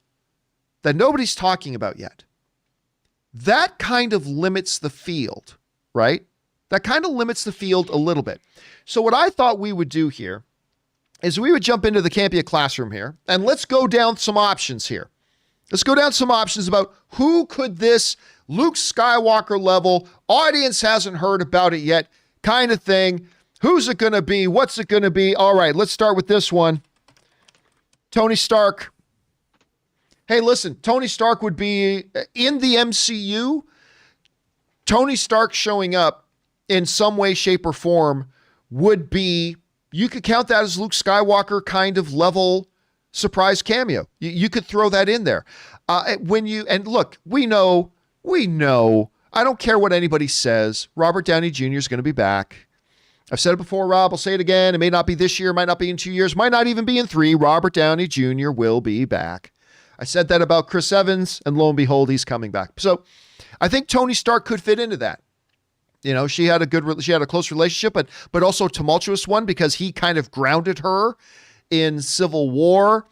A: that nobody's talking about yet. that kind of limits the field, right? That kind of limits the field a little bit. So what I thought we would do here is we would jump into the Campea classroom here, and let's go down some options here. Let's go down some options about who could this Luke Skywalker level, audience hasn't heard about it yet, kind of thing. Who's it going to be? What's it going to be? All right, let's start with this one. Tony Stark. Hey, listen, Tony Stark would be in the MCU. Tony Stark showing up in some way, shape, or form would be, you could count that as Luke Skywalker kind of level surprise cameo. You could throw that in there. And look, we know, I don't care what anybody says, Robert Downey Jr. is going to be back. I've said it before, Rob, I'll say it again. It may not be this year, might not be in 2 years, might not even be in 3. Robert Downey Jr. will be back. I said that about Chris Evans, and lo and behold, he's coming back. So I think Tony Stark could fit into that. You know, she had a close relationship, but also a tumultuous one because he kind of grounded her in Civil War,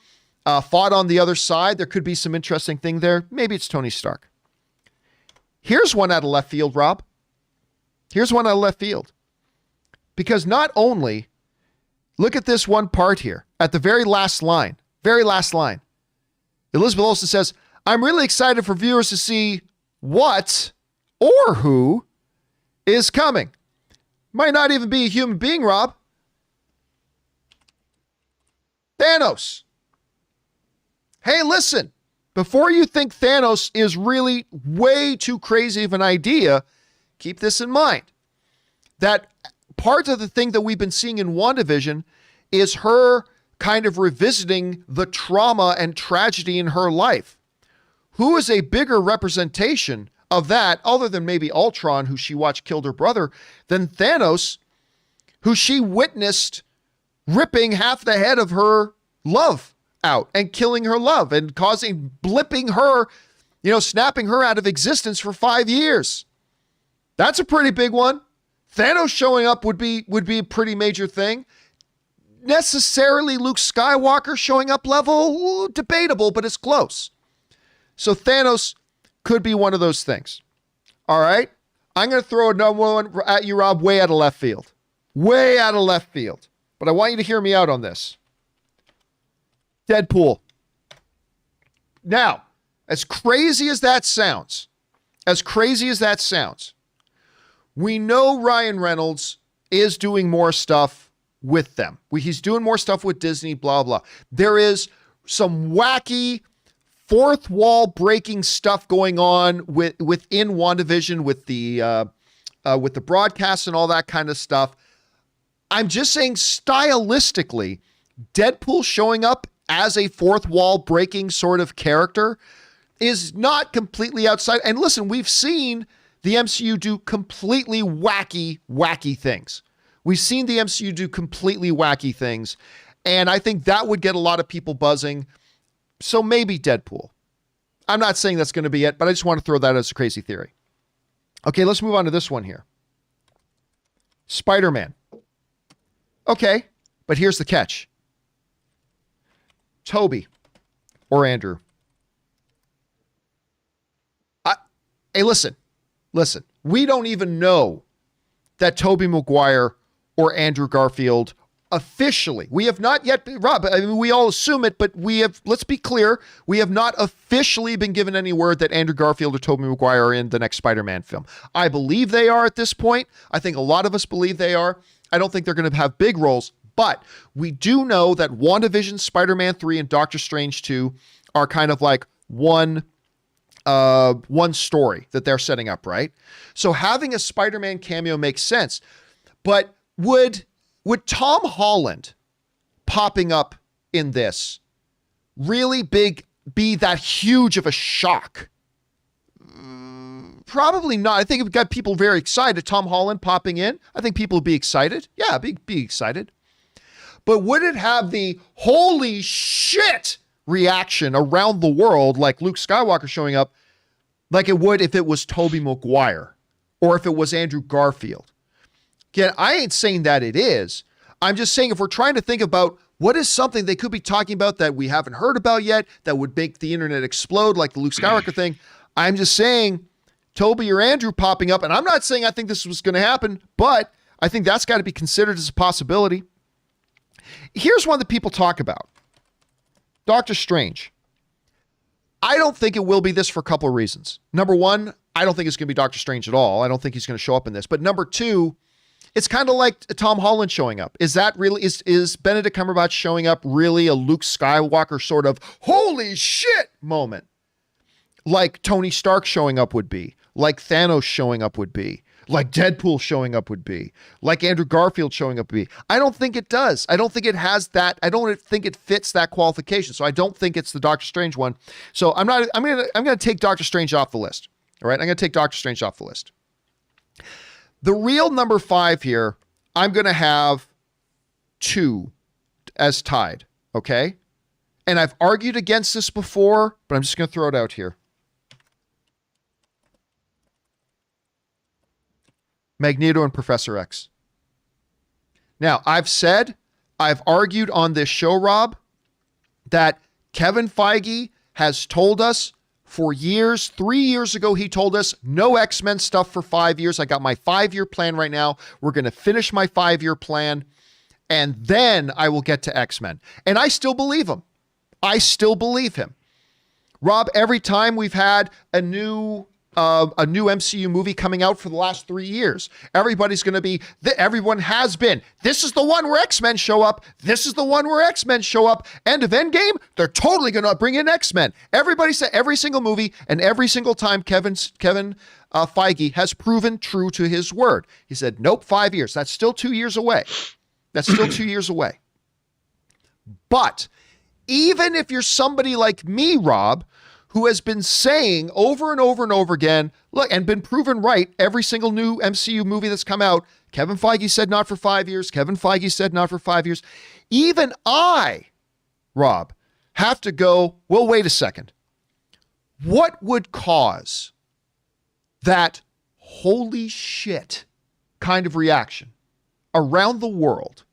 A: fought on the other side. There could be some interesting thing there. Maybe it's Tony Stark. Here's one out of left field, Rob. Here's one out of left field. Because not only, look at this one part here, at the very last line, Elizabeth Olsen says, I'm really excited for viewers to see what or who is coming. Might not even be a human being, Rob. Thanos. Hey, listen, before you think Thanos is really way too crazy of an idea, keep this in mind. That part of the thing that we've been seeing in WandaVision is her kind of revisiting the trauma and tragedy in her life. Who is a bigger representation of that, other than maybe Ultron, who she watched killed her brother, than Thanos, who she witnessed ripping half the head of her love out and killing her love and blipping her, snapping her out of existence for 5 years. That's a pretty big one. Thanos showing up would be a pretty major thing. Necessarily Luke Skywalker showing up level, debatable, but it's close. So Thanos could be one of those things. All right. I'm going to throw another one at you, Rob, way out of left field. Way out of left field. But I want you to hear me out on this. Deadpool. Now, as crazy as that sounds, we know Ryan Reynolds is doing more stuff with them. He's doing more stuff with Disney, blah, blah. There is some wacky fourth wall breaking stuff going on within WandaVision with the broadcast and all that kind of stuff. I'm just saying stylistically, Deadpool showing up as a fourth wall breaking sort of character is not completely outside. And listen, we've seen the MCU do completely wacky things. We've seen the MCU do completely wacky things, and I think that would get a lot of people buzzing. So maybe Deadpool. I'm not saying that's going to be it, but I just want to throw that as a crazy theory. Okay, let's move on to this one here. Spider-Man. Okay, but here's the catch. Toby or Andrew. Hey, listen. We don't even know that Tobey Maguire or Andrew Garfield officially. We have not yet, Rob, I mean, we all assume it, but let's be clear, we have not officially been given any word that Andrew Garfield or Tobey Maguire are in the next Spider-Man film. I believe they are at this point. I think a lot of us believe they are. I don't think they're going to have big roles, but we do know that WandaVision, Spider-Man 3, and Doctor Strange 2 are kind of like one story that they're setting up, right? So having a Spider-Man cameo makes sense, but would Tom Holland popping up in this really be that huge of a shock? Probably not. I think it got people very excited. Tom Holland popping in, I think people would be excited. Yeah, be excited. But would it have the holy shit reaction around the world like Luke Skywalker showing up like it would if it was Tobey Maguire or if it was Andrew Garfield? Again, I ain't saying that it is. I'm just saying if we're trying to think about what is something they could be talking about that we haven't heard about yet that would make the internet explode like the Luke Skywalker thing, I'm just saying Toby or Andrew popping up. And I'm not saying I think this was going to happen, but I think that's got to be considered as a possibility. Here's one that people talk about. Doctor Strange. I don't think it will be this for a couple of reasons. Number one, I don't think it's going to be Doctor Strange at all. I don't think he's going to show up in this. But number two, it's kind of like Tom Holland showing up. Is that really, is Benedict Cumberbatch showing up really a Luke Skywalker sort of holy shit moment? Like Tony Stark showing up would be, like Thanos showing up would be, like Deadpool showing up would be, like Andrew Garfield showing up would be. I don't think it does. I don't think it has that. I don't think it fits that qualification. So I don't think it's the Doctor Strange one. So I'm going to take Doctor Strange off the list. All right. I'm going to take Doctor Strange off the list. The real number 5 here, I'm going to have 2 as tied. Okay. And I've argued against this before, but I'm just going to throw it out here. Magneto and Professor X. Now, I've argued on this show, Rob, that Kevin Feige has told us for years. 3 years ago, he told us no X-Men stuff for 5 years. I got my 5-year plan right now. We're going to finish my 5-year plan, and then I will get to X-Men. And I still believe him. I still believe him. Rob, every time we've had a new MCU movie coming out for the last 3 years, everybody's going to be, everyone has been, this is the one where X-Men show up. This is the one where X-Men show up. End of Endgame, they're totally going to bring in X-Men. Everybody said every single movie and every single time Kevin Feige has proven true to his word. He said, nope, 5 years. That's still 2 years away. That's still 2 years away. But even if you're somebody like me, Rob, who has been saying over and over and over again, look, and been proven right, every single new MCU movie that's come out, Kevin Feige said not for 5 years, Kevin Feige said not for 5 years. Even I, Rob, have to go, well, wait a second. What would cause that holy shit kind of reaction around the world,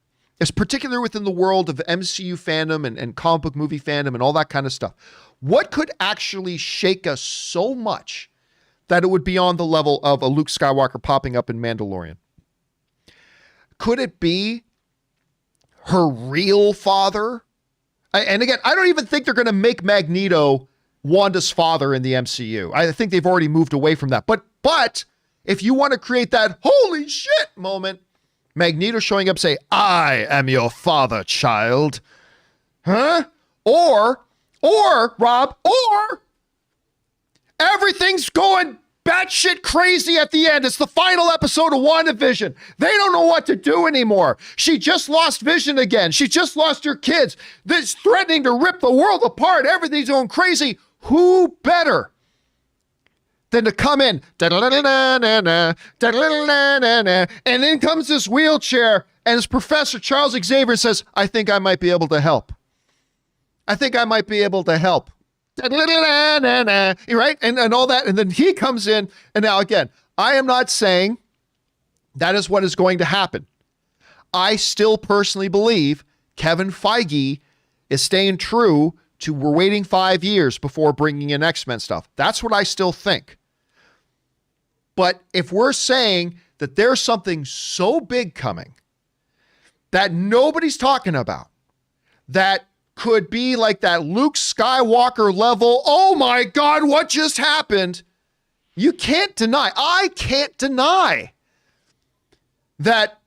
A: is particularly within the world of MCU fandom and comic book movie fandom and all that kind of stuff? What could actually shake us so much that it would be on the level of a Luke Skywalker popping up in Mandalorian? Could it be her real father? And again, I don't even think they're going to make Magneto Wanda's father in the MCU. I think they've already moved away from that. But if you want to create that holy shit moment, Magneto showing up, say, I am your father, child. Huh? Or Rob, everything's going batshit crazy at the end. It's the final episode of WandaVision. They don't know what to do anymore. She just lost Vision again. She just lost her kids. This threatening to rip the world apart. Everything's going crazy. Who better than to come in? And in comes this wheelchair, and it's Professor Charles Xavier says, I think I might be able to help. I think I might be able to help. Right? And all that. And then he comes in. And now again, I am not saying that is what is going to happen. I still personally believe Kevin Feige is staying true to we're waiting 5 years before bringing in X-Men stuff. That's what I still think. But if we're saying that there's something so big coming that nobody's talking about, that could be like that Luke Skywalker level, oh my God, what just happened? You can't deny, I can't deny that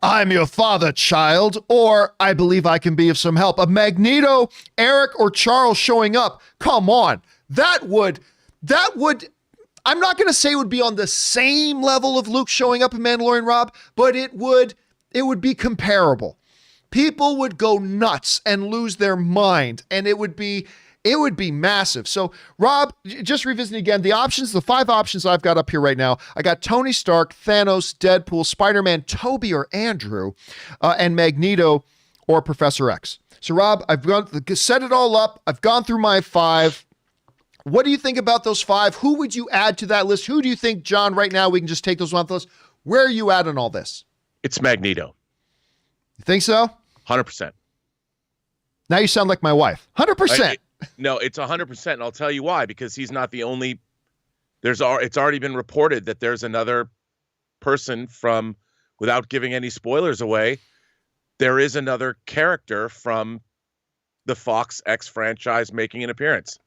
A: I'm your father, child, or I believe I can be of some help. A Magneto, Eric, or Charles showing up, come on. That would, I'm not going to say it would be on the same level of Luke showing up in Mandalorian, Rob, but it would be comparable. People would go nuts and lose their mind, and it would be massive. So, Rob, just revisiting again, the options, the 5 options I've got up here right now. I got Tony Stark, Thanos, Deadpool, Spider-Man, Toby or Andrew, and Magneto or Professor X. So, Rob, I've set it all up. I've gone through my 5. What do you think about those 5? Who would you add to that list? Who do you think, John, right now we can just take those off the list? Where are you at on all this?
B: It's Magneto.
A: You think so?
B: 100%.
A: Now you sound like my wife. 100%.
B: No, it's 100%. And I'll tell you why, because he's not the only It's already been reported that there's another person from, without giving any spoilers away, there is another character from the Fox X franchise making an appearance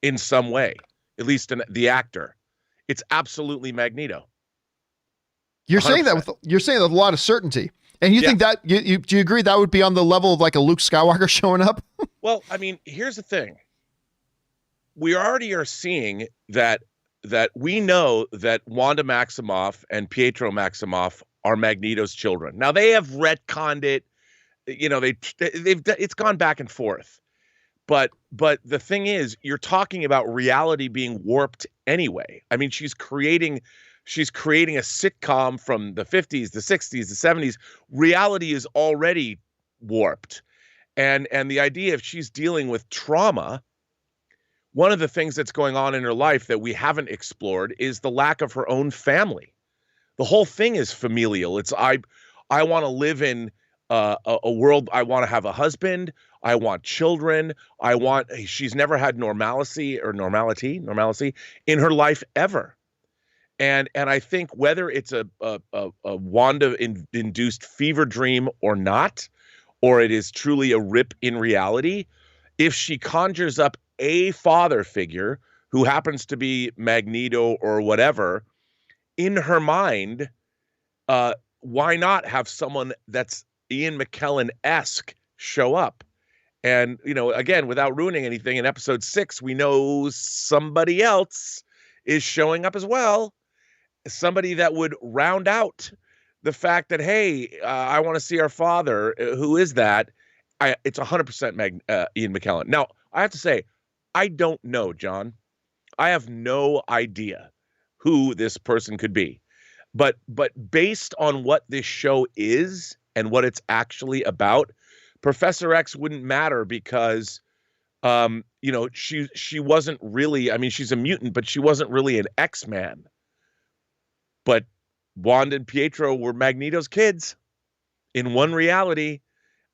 B: in some way, at least the actor. It's absolutely Magneto.
A: You're
B: 100%.
A: saying that with a lot of certainty. And you think that do you agree that would be on the level of like a Luke Skywalker showing up?
B: Well, I mean, here's the thing. We already are seeing that we know that Wanda Maximoff and Pietro Maximoff are Magneto's children. Now they have retconned it. You know, it's gone back and forth. But the thing is, you're talking about reality being warped anyway. I mean, she's creating a sitcom from the 50s, the 60s, the 70s. Reality is already warped. And the idea if she's dealing with trauma, one of the things that's going on in her life that we haven't explored is the lack of her own family. The whole thing is familial. It's I want to live in a world. I want to have a husband. I want children. She's never had normalcy in her life ever. And I think whether it's a Wanda-induced fever dream or not, or it is truly a rip in reality, if she conjures up a father figure who happens to be Magneto or whatever, in her mind, why not have someone that's Ian McKellen-esque show up? And, you know, again, without ruining anything, in episode 6, we know somebody else is showing up as well. Somebody that would round out the fact that, hey, I want to see our father. Who is that? It's 100% Ian McKellen. Now, I have to say, I don't know, John. I have no idea who this person could be. But based on what this show is and what it's actually about, Professor X wouldn't matter because, you know, she wasn't really, I mean, she's a mutant, but she wasn't really an X-Man. But Wanda and Pietro were Magneto's kids in one reality,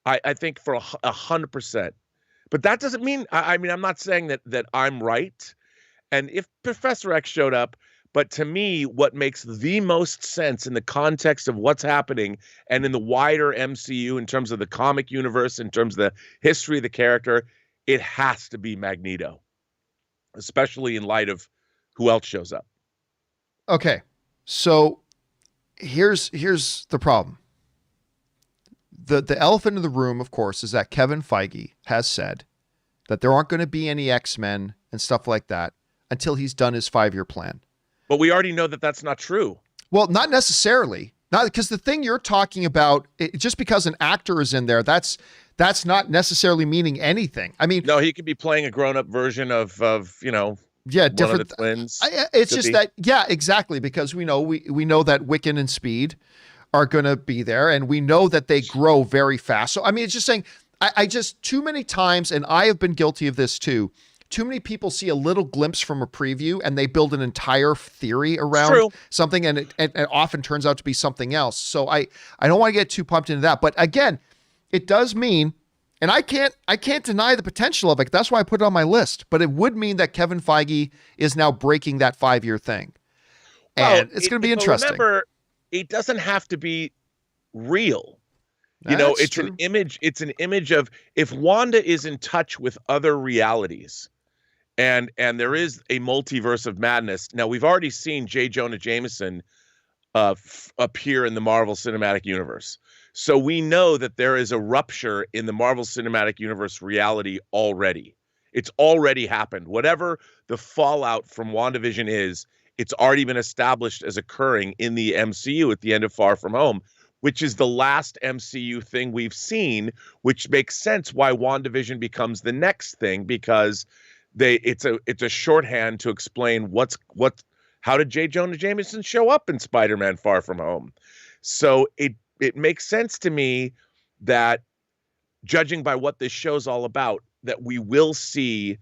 B: I think for 100%. But that doesn't mean, I mean, I'm not saying that I'm right. And if Professor X showed up, but to me, what makes the most sense in the context of what's happening and in the wider MCU in terms of the comic universe, in terms of the history of the character, it has to be Magneto, especially in light of who else shows up.
A: Okay. So here's the problem. The elephant in the room, of course, is that Kevin Feige has said that there aren't going to be any X-Men and stuff like that until he's done his 5-year plan.
B: But we already know that that's not true.
A: Well, not necessarily. Not because the thing you're talking about, just because an actor is in there, that's not necessarily meaning anything. I mean,
B: no, he could be playing a grown-up version of you know,
A: different
B: one of the twins.
A: It's just that, yeah, exactly, because we know that Wiccan and Speed are going to be there, and we know that they grow very fast. So I mean, it's just saying, I just too many times, and I have been guilty of this too. Too many people see a little glimpse from a preview and they build an entire theory around something, and it often turns out to be something else. So I don't want to get too pumped into that. But again, it does mean, and I can't deny the potential of it. That's why I put it on my list. But it would mean that Kevin Feige is now breaking that 5-year thing. And it's going to be interesting.
B: Remember, it doesn't have to be real. You
A: That's
B: know, it's
A: true.
B: an image. It's an image of if Wanda is in touch with other realities. And there is a multiverse of madness. Now, we've already seen J. Jonah Jameson appear in the Marvel Cinematic Universe. So we know that there is a rupture in the Marvel Cinematic Universe reality already. It's already happened. Whatever the fallout from WandaVision is, it's already been established as occurring in the MCU at the end of Far From Home, which is the last MCU thing we've seen, which makes sense why WandaVision becomes the next thing, because it's a shorthand to explain how did J. Jonah Jameson show up in Spider-Man Far From Home. So it makes sense to me that, judging by what this show's all about, that we will see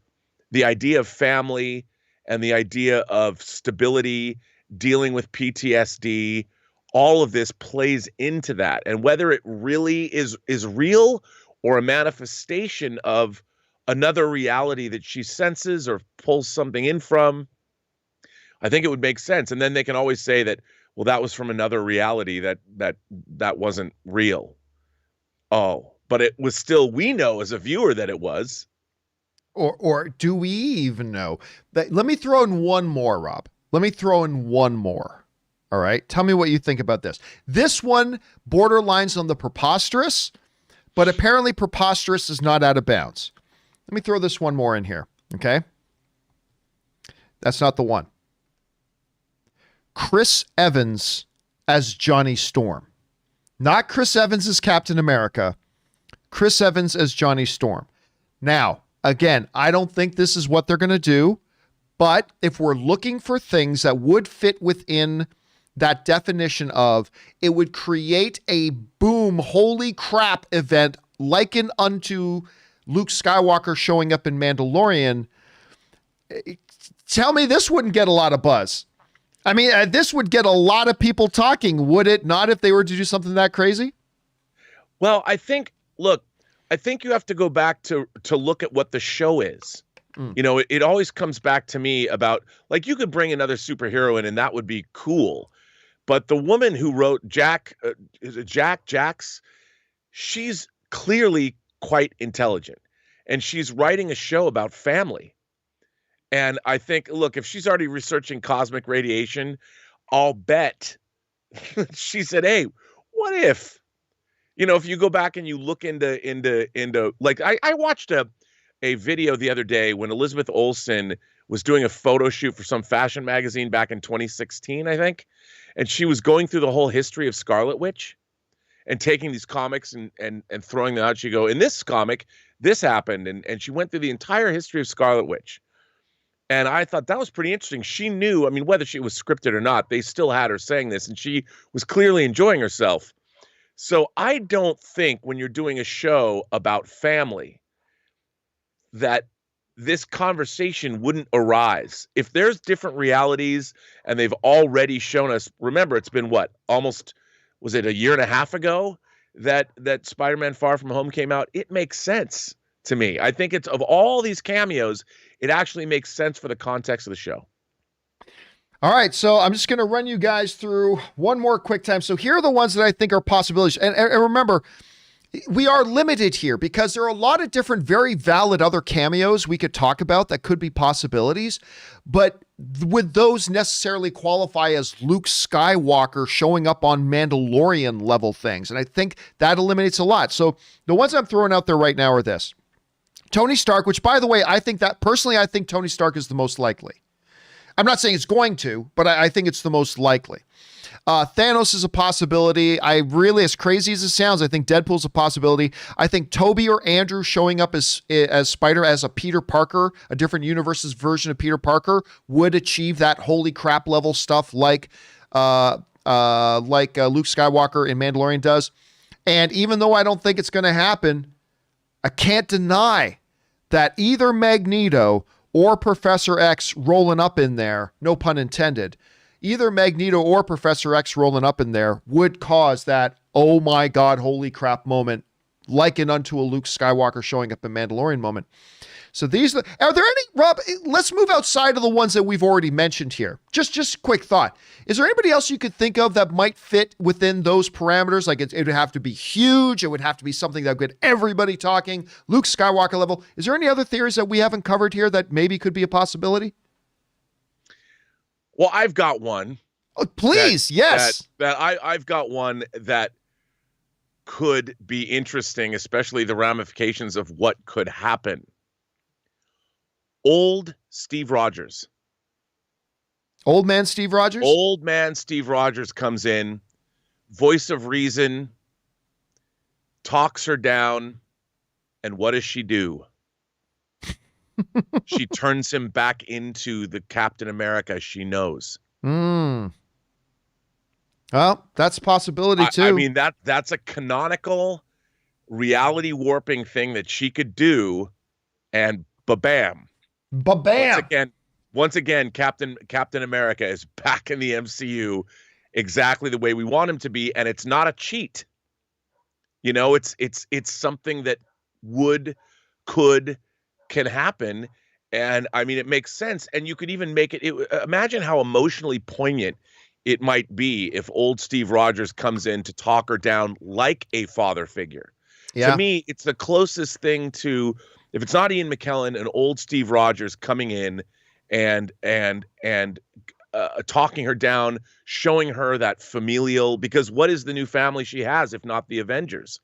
B: the idea of family and the idea of stability, dealing with PTSD, all of this plays into that. And whether it really is real or a manifestation of another reality that she senses or pulls something in from, I think it would make sense. And then they can always say that, well, that was from another reality that wasn't real. Oh, but it was still, we know as a viewer that it was.
A: Or do we even know? Let me throw in one more, Rob. Let me throw in one more. All right. Tell me what you think about this. This one borderlines on the preposterous, but apparently preposterous is not out of bounds. Let me throw this one more in here. Okay. That's not the one. Chris Evans as Johnny Storm. Not Chris Evans as Captain America. Chris Evans as Johnny Storm. Now, again, I don't think this is what they're going to do, but if we're looking for things that would fit within that definition of, it would create a boom, holy crap event likened unto Luke Skywalker showing up in Mandalorian, tell me this wouldn't get a lot of buzz. I mean, this would get a lot of people talking, would it not, if they were to do something that crazy?
B: Well, I think you have to go back to look at what the show is. You know, it always comes back to me about, like, you could bring another superhero in and that would be cool. But the woman who wrote Jax, she's clearly quite intelligent, and she's writing a show about family. And I think, look, if she's already researching cosmic radiation, I'll bet she said, hey, what if, you know, if you go back and you look into like, I watched a video the other day when Elizabeth Olsen was doing a photo shoot for some fashion magazine back in 2016, I think. And she was going through the whole history of Scarlet Witch and taking these comics and throwing them out. She go, in this comic, this happened. And she went through the entire history of Scarlet Witch. And I thought that was pretty interesting. She knew, I mean, whether she was scripted or not, they still had her saying this, and she was clearly enjoying herself. So I don't think when you're doing a show about family that this conversation wouldn't arise. If there's different realities and they've already shown us, remember, it's been what, almost, was it a year and a half ago that Spider-Man Far From Home came out? It makes sense to me. I think it's, of all these cameos, it actually makes sense for the context of the show.
A: All right, so I'm just going to run you guys through one more quick time. So here are the ones that I think are possibilities. And remember, we are limited here because there are a lot of different, very valid other cameos we could talk about that could be possibilities. But would those necessarily qualify as Luke Skywalker showing up on Mandalorian level things? And I think that eliminates a lot. So the ones I'm throwing out there right now are this. Tony Stark, which, by the way, I think Tony Stark is the most likely. I'm not saying it's going to, but I think it's the most likely. Thanos is a possibility. I really, as crazy as it sounds, I think Deadpool's a possibility. I think Toby or Andrew showing up as Spider, as a Peter Parker, a different universe's version of Peter Parker, would achieve that holy crap level stuff like Luke Skywalker in Mandalorian does. And even though I don't think it's going to happen, I can't deny that either Magneto or Professor X rolling up in there, no pun intended, either Magneto or Professor X rolling up in there would cause that, oh my God, holy crap moment, likened unto a Luke Skywalker showing up in Mandalorian moment. So these, are there any, Rob, let's move outside of the ones that we've already mentioned here. Just quick thought. Is there anybody else you could think of that might fit within those parameters? Like it would have to be huge. It would have to be something that would get everybody talking, Luke Skywalker level. Is there any other theories that we haven't covered here that maybe could be a possibility?
B: Well, I've got one.
A: Oh, please, yes.
B: I've got one that could be interesting, especially the ramifications of what could happen. Old Steve Rogers.
A: Old man Steve Rogers?
B: Old man Steve Rogers comes in, voice of reason, talks her down, and what does she do? She turns him back into the Captain America she knows.
A: Well, that's a possibility too.
B: I mean, that's a canonical reality warping thing that she could do, and ba-bam.
A: Ba-bam.
B: Once again, Captain America is back in the MCU exactly the way we want him to be, and it's not a cheat. You know, it's something that can happen, And I mean, it makes sense. And you could even make imagine how emotionally poignant it might be if old Steve Rogers comes in to talk her down like a father figure.
A: Yeah.
B: To me, it's the closest thing to, if it's not Ian McKellen, an old Steve Rogers coming in and talking her down, showing her that familial, because what is the new family she has if not the Avengers?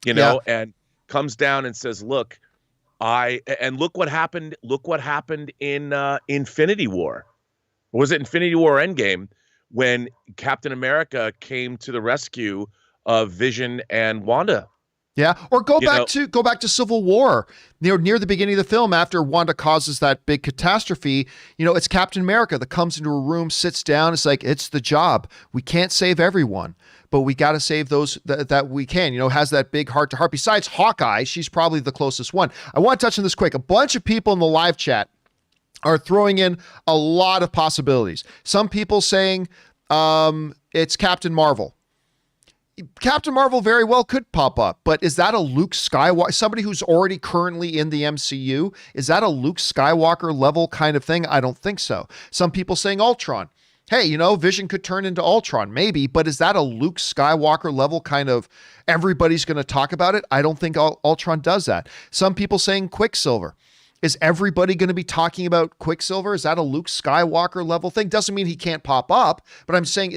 B: You know, and comes down and says, look, look what happened. Look what happened in Infinity War. Or was it Infinity War Endgame when Captain America came to the rescue of Vision and Wanda?
A: Yeah, or go back to Civil War. Near the beginning of the film, after Wanda causes that big catastrophe, it's Captain America that comes into a room, sits down. It's like, it's the job. We can't save everyone, but we got to save those that we can. Has that big heart to heart. Besides Hawkeye, she's probably the closest one. I want to touch on this quick. A bunch of people in the live chat are throwing in a lot of possibilities. Some people saying it's Captain Marvel. Captain Marvel very well could pop up, but is that a Luke Skywalker, somebody who's already currently in the MCU? Is that a Luke Skywalker level kind of thing? I don't think so. Some people saying Ultron. Hey, Vision could turn into Ultron, maybe, but is that a Luke Skywalker level kind of everybody's going to talk about it? I don't think Ultron does that. Some people saying Quicksilver. Is everybody going to be talking about Quicksilver? Is that a Luke Skywalker level thing? Doesn't mean he can't pop up, but I'm saying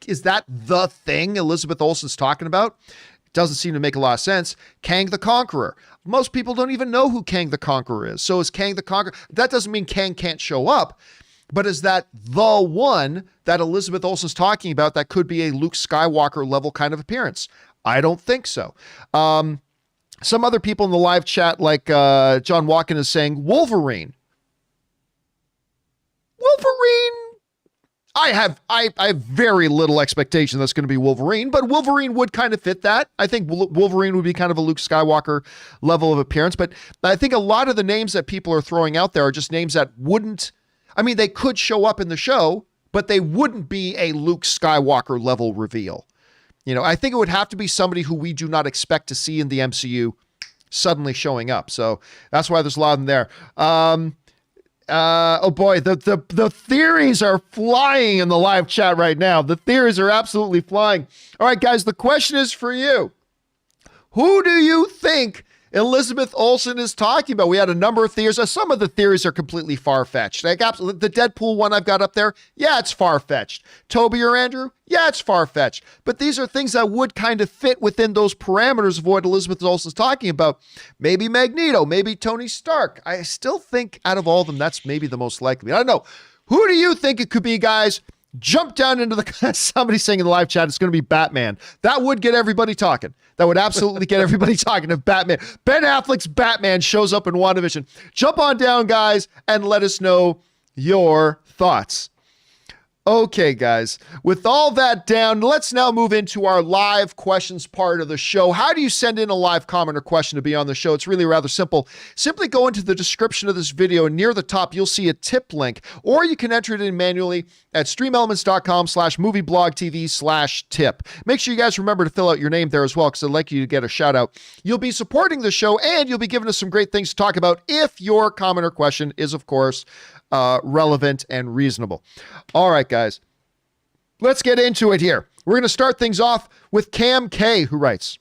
A: is that the thing Elizabeth Olsen's talking about? It doesn't seem to make a lot of sense. Kang the Conqueror. Most people don't even know who Kang the Conqueror is. So is Kang the Conqueror? That doesn't mean Kang can't show up, but is that the one that Elizabeth Olsen's talking about that could be a Luke Skywalker level kind of appearance? I don't think so. Some other people in the live chat, like John Walken, is saying Wolverine. I have very little expectation that's going to be Wolverine, but Wolverine would kind of fit that. I think Wolverine would be kind of a Luke Skywalker level of appearance, but I think a lot of the names that people are throwing out there are just names that wouldn't, they could show up in the show, but they wouldn't be a Luke Skywalker level reveal. I think it would have to be somebody who we do not expect to see in the MCU suddenly showing up. So that's why there's a lot of them there. Oh boy, the theories are flying in the live chat right now. The theories are absolutely flying. All right, guys, the question is for you. Who do you think Elizabeth Olsen is talking about? We had a number of theories. Some of the theories are completely far-fetched. Like absolutely, the Deadpool one I've got up there, yeah, it's far-fetched. Toby or Andrew, yeah, it's far-fetched. But these are things that would kind of fit within those parameters of what Elizabeth Olsen's talking about. Maybe Magneto, maybe Tony Stark. I still think out of all of them, that's maybe the most likely. I don't know. Who do you think it could be, guys? Jump down into somebody saying in the live chat, it's going to be Batman. That would get everybody talking. That would absolutely get everybody talking if Ben Affleck's Batman shows up in WandaVision. Jump on down, guys, and let us know your thoughts. Okay, guys, with all that down, let's now move into our live questions part of the show. How do you send in a live comment or question to be on the show? It's really rather simple. Simply go into the description of this video, and near the top, you'll see a tip link, or you can enter it in manually at streamelements.com/movieblogtv/tip. Make sure you guys remember to fill out your name there as well, because I'd like you to get a shout out. You'll be supporting the show, and you'll be giving us some great things to talk about if your comment or question is, of course, relevant and reasonable. All right, guys, let's get into it here. We're going to start things off with Cam K, who writes,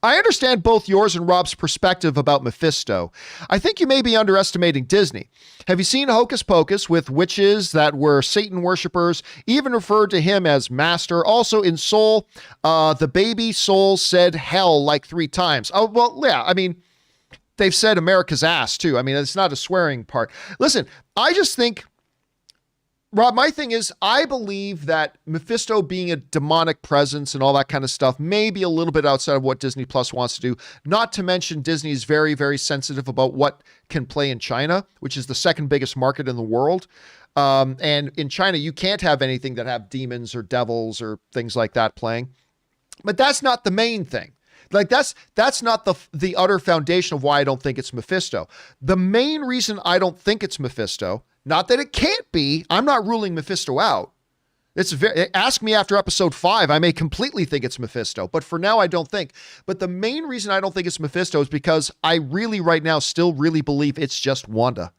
A: I understand both yours and Rob's perspective about Mephisto. I think you may be underestimating Disney. Have you seen Hocus Pocus with witches that were Satan worshippers, even referred to him as master? Also in Soul, the baby Soul said hell like 3 times. Oh, well, yeah, they've said America's ass too. It's not a swearing part. Listen, I just think, Rob, my thing is, I believe that Mephisto being a demonic presence and all that kind of stuff may be a little bit outside of what Disney Plus wants to do. Not to mention Disney is very, very sensitive about what can play in China, which is the second biggest market in the world. And in China, you can't have anything that have demons or devils or things like that playing. But that's not the main thing. Like that's not the utter foundation of why I don't think it's Mephisto. The main reason I don't think it's Mephisto, not that it can't be, I'm not ruling Mephisto out, Ask me after episode 5. I may completely think it's Mephisto, but for now, I don't think. But the main reason I don't think it's Mephisto is because I really, right now, still really believe it's just Wanda.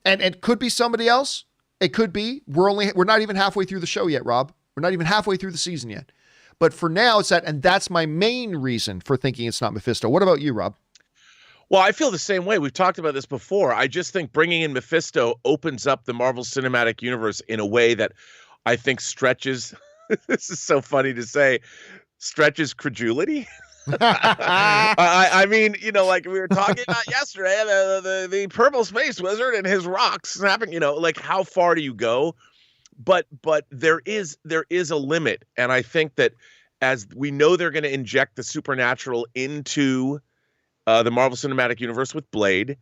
A: And it could be somebody else. It could be. We're not even halfway through the show yet, Rob. We're not even halfway through the season yet. But for now, it's that, and that's my main reason for thinking it's not Mephisto. What about you, Rob?
B: Well, I feel the same way. We've talked about this before. I just think bringing in Mephisto opens up the Marvel Cinematic Universe in a way that I think stretches, this is so funny to say, stretches credulity. I mean, like we were talking about yesterday, the purple space wizard and his rocks snapping, like how far do you go? But there is a limit. And I think that as we know, they're going to inject the supernatural into the Marvel Cinematic Universe with Blade.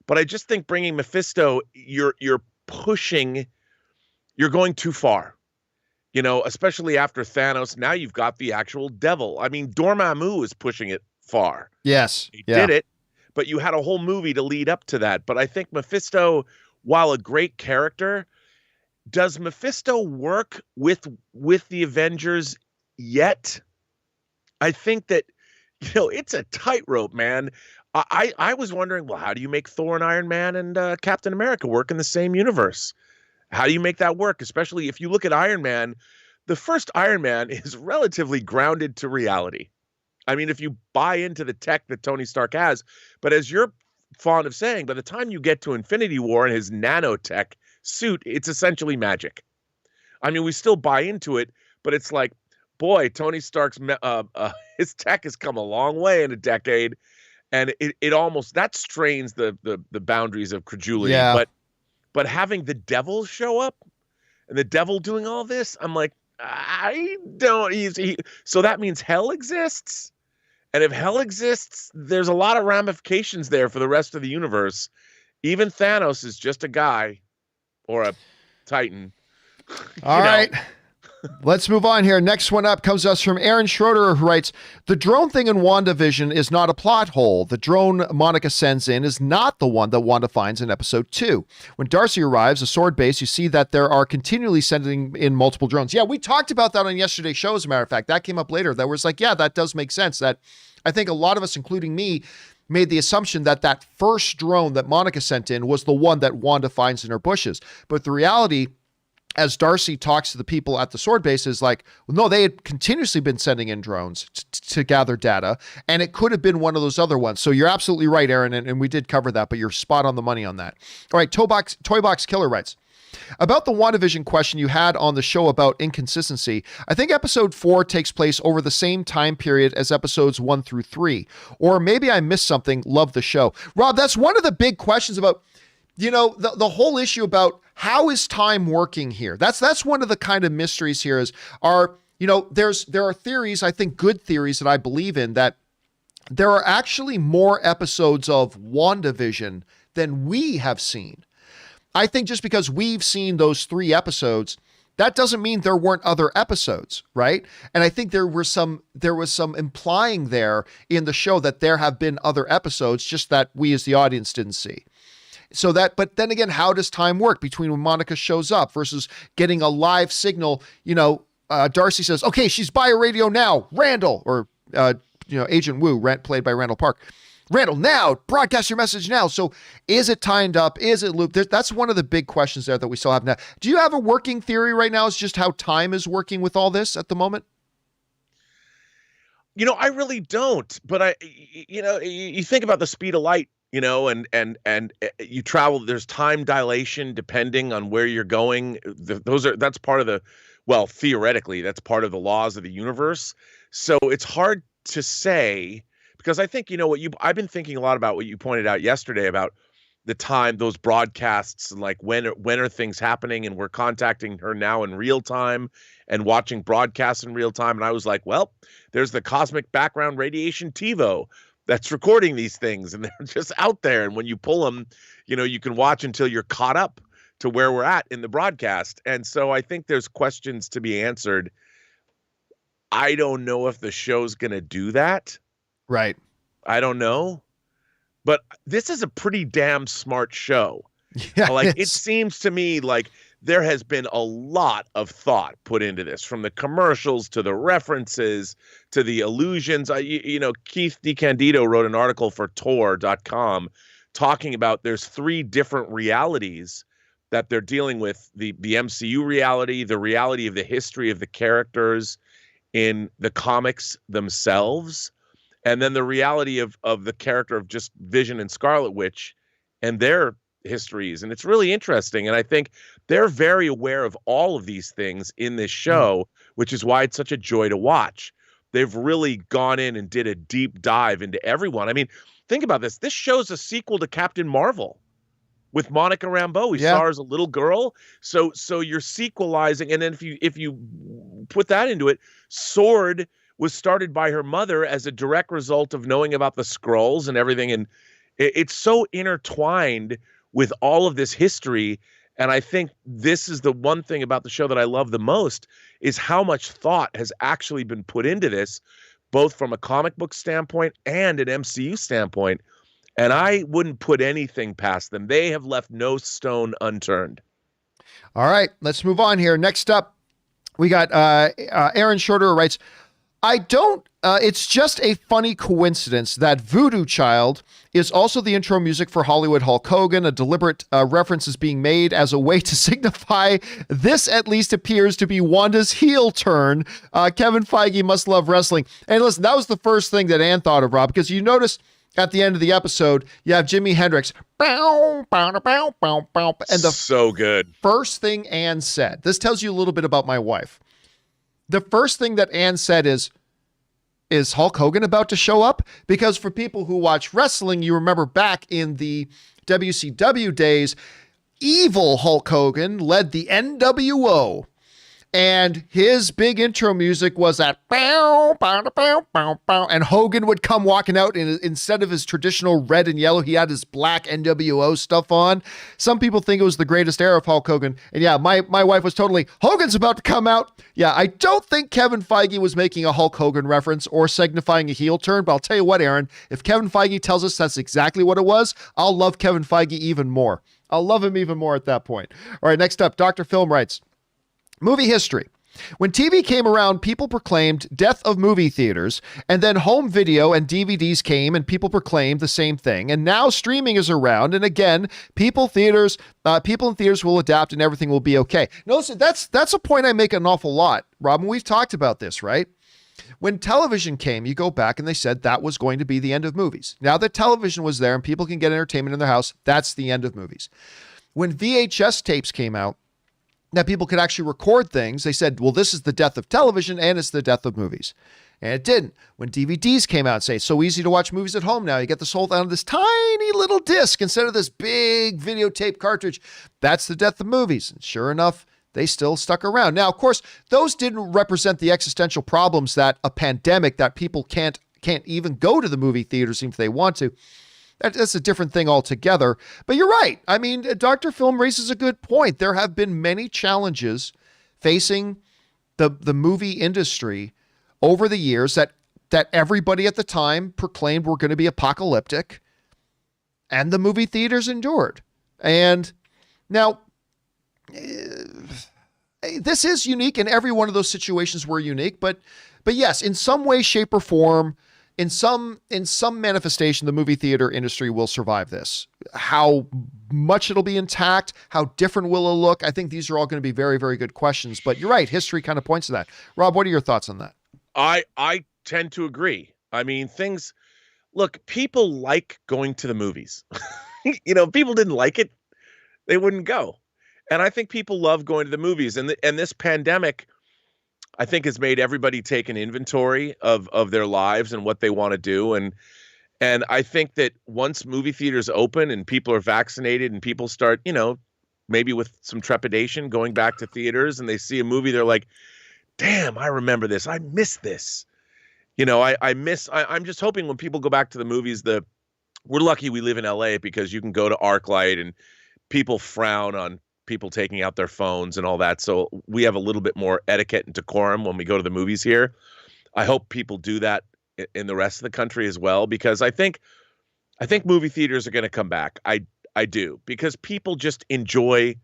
B: But I just think bringing Mephisto, you're going too far. Especially after Thanos, now you've got the actual devil. I mean, Dormammu is pushing it far.
A: Yes.
B: He did it, but you had a whole movie to lead up to that. But I think Mephisto, while a great character, does Mephisto work with the Avengers yet? I think that, it's a tightrope, man. I was wondering, well, how do you make Thor and Iron Man and Captain America work in the same universe? How do you make that work? Especially if you look at Iron Man, the first Iron Man is relatively grounded to reality. I mean, if you buy into the tech that Tony Stark has, but as you're fond of saying, by the time you get to Infinity War and his nanotech suit, it's essentially magic. I mean, we still buy into it, but it's like, boy, Tony Stark's his tech has come a long way in a decade, and it almost that strains the boundaries of credulity.
A: Yeah.
B: But having the devil show up and the devil doing all this, I'm like, I don't. So that means hell exists. And if hell exists, there's a lot of ramifications there for the rest of the universe. Even Thanos is just a guy or a Titan.
A: All right. Let's move on here. Next one up comes to us from Aaron Schroeder, who writes, the drone thing in WandaVision is not a plot hole. The drone Monica sends in is not the one that Wanda finds in episode 2. When Darcy arrives, a sword base, you see that there are continually sending in multiple drones. Yeah, we talked about that on yesterday's show, as a matter of fact. That came up later. That was like, yeah, that does make sense. That I think a lot of us, including me, made the assumption that that first drone that Monica sent in was the one that Wanda finds in her bushes. But the reality, as Darcy talks to the people at the sword base, is like, well, no, they had continuously been sending in drones to gather data, and it could have been one of those other ones. So you're absolutely right, Aaron, and we did cover that, but you're spot on the money on that. All right, Toybox Killer writes, about the WandaVision question you had on the show about inconsistency, I think episode 4 takes place over the same time period as episodes 1 through 3. Or maybe I missed something. Love the show. Rob, that's one of the big questions about, the whole issue about how is time working here? That's one of the kind of mysteries here there are theories, I think good theories that I believe in, that there are actually more episodes of WandaVision than we have seen. I think just because we've seen those 3 episodes, that doesn't mean there weren't other episodes, right? And I think there was some implying there in the show that there have been other episodes, just that we as the audience didn't see. But then again, how does time work between when Monica shows up versus getting a live signal? Darcy says, okay, she's by a radio now, Randall, or, Agent Wu, played by Randall Park. Randall, now, broadcast your message now. So is it timed up? Is it looped? That's one of the big questions there that we still have now. Do you have a working theory right now? Is just how time is working with all this at the moment?
B: I really don't. But you think about the speed of light, and you travel. There's time dilation depending on where you're going. That's part of theoretically, that's part of the laws of the universe. So it's hard to say. Because I think, I've been thinking a lot about what you pointed out yesterday about the time, those broadcasts, and like when are things happening, and we're contacting her now in real time and watching broadcasts in real time. And I was like, well, there's the cosmic background radiation TiVo that's recording these things, and they're just out there. And when you pull them, you can watch until you're caught up to where we're at in the broadcast. And so I think there's questions to be answered. I don't know if the show's going to do that.
A: Right.
B: I don't know, but this is a pretty damn smart show.
A: Yeah,
B: it seems to me like there has been a lot of thought put into this, from the commercials to the references to the allusions. Keith DeCandido wrote an article for Tor.com talking about there's 3 different realities that they're dealing with: the MCU reality, the reality of the history of the characters in the comics themselves, and then the reality of the character of just Vision and Scarlet Witch and their histories. And it's really interesting. And I think they're very aware of all of these things in this show, which is why it's such a joy to watch. They've really gone in and did a deep dive into everyone. I mean, think about this. This show's a sequel to Captain Marvel with Monica Rambeau. We saw her as a little girl. So you're sequelizing. And then if you put that into it, Sword was started by her mother as a direct result of knowing about the Skrulls and everything. And it's so intertwined with all of this history. And I think this is the one thing about the show that I love the most, is how much thought has actually been put into this, both from a comic book standpoint and an MCU standpoint. And I wouldn't put anything past them. They have left no stone unturned.
A: All right, let's move on here. Next up, we got Aaron Shorter writes, it's just a funny coincidence that Voodoo Child is also the intro music for Hollywood Hulk Hogan. A deliberate reference is being made as a way to signify this at least appears to be Wanda's heel turn. Kevin Feige must love wrestling. And listen, that was the first thing that Ann thought of, Rob, because you notice at the end of the episode, you have Jimi Hendrix. And
B: so good.
A: First thing Ann said, this tells you a little bit about my wife. The first thing that Ann said is Hulk Hogan about to show up? Because for people who watch wrestling, you remember back in the WCW days, evil Hulk Hogan led the NWO. And his big intro music was that bow, bow, bow, bow, bow, and Hogan would come walking out, and instead of his traditional red and yellow, he had his black NWO stuff on. Some people think it was the greatest era of Hulk Hogan. And yeah, my wife was totally, Hogan's about to come out. Yeah, I don't think Kevin Feige was making a Hulk Hogan reference or signifying a heel turn, but I'll tell you what, Aaron, if Kevin Feige tells us that's exactly what it was, I'll love Kevin Feige even more. I'll love him even more at that point. All right, next up, Dr. Film writes, movie history. When TV came around, people proclaimed death of movie theaters, and then home video and DVDs came and people proclaimed the same thing. And now streaming is around, and again, people in theaters will adapt and everything will be okay. Notice that's a point I make an awful lot, Robin. We've talked about this, right? When television came, you go back and they said that was going to be the end of movies. Now that television was there and people can get entertainment in their house, that's the end of movies. When VHS tapes came out, that people could actually record things, they said, well, this is the death of television and it's the death of movies. And it didn't. When DVDs came out and say, it's so easy to watch movies at home now, you get this whole on this tiny little disc instead of this big videotape cartridge. That's the death of movies. And sure enough, they still stuck around. Now, of course, those didn't represent the existential problems that a pandemic, that people can't even go to the movie theaters even if they want to. That's a different thing altogether. But you're right. I mean, Dr. Film raises a good point. There have been many challenges facing the movie industry over the years that everybody at the time proclaimed were going to be apocalyptic, and the movie theaters endured. And now, this is unique, and every one of those situations were unique. But yes, in some way, shape, or form, in some manifestation, the movie theater industry will survive this. How much it'll be intact, how different will it look? I think these are all going to be very, very good questions. But you're right, history kind of points to that. Rob, what are your thoughts on that?
B: I tend to agree. I mean, look, people like going to the movies. If people didn't like it, they wouldn't go. And I think people love going to the movies. And this pandemic, I think, has made everybody take an inventory of their lives and what they want to do. And I think that once movie theaters open and people are vaccinated and people start, maybe with some trepidation going back to theaters, and they see a movie, they're like, damn, I remember this. I miss this. I'm just hoping when people go back to the movies, we're lucky we live in LA because you can go to ArcLight and people frown on people taking out their phones and all that. So we have a little bit more etiquette and decorum when we go to the movies here. I hope people do that in the rest of the country as well, because I think movie theaters are going to come back. I do, because people just enjoy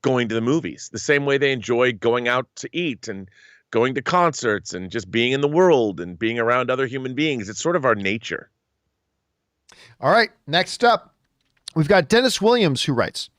B: going to the movies, the same way they enjoy going out to eat and going to concerts and just being in the world and being around other human beings. It's sort of our nature.
A: All right, next up, we've got Dennis Williams, who writes,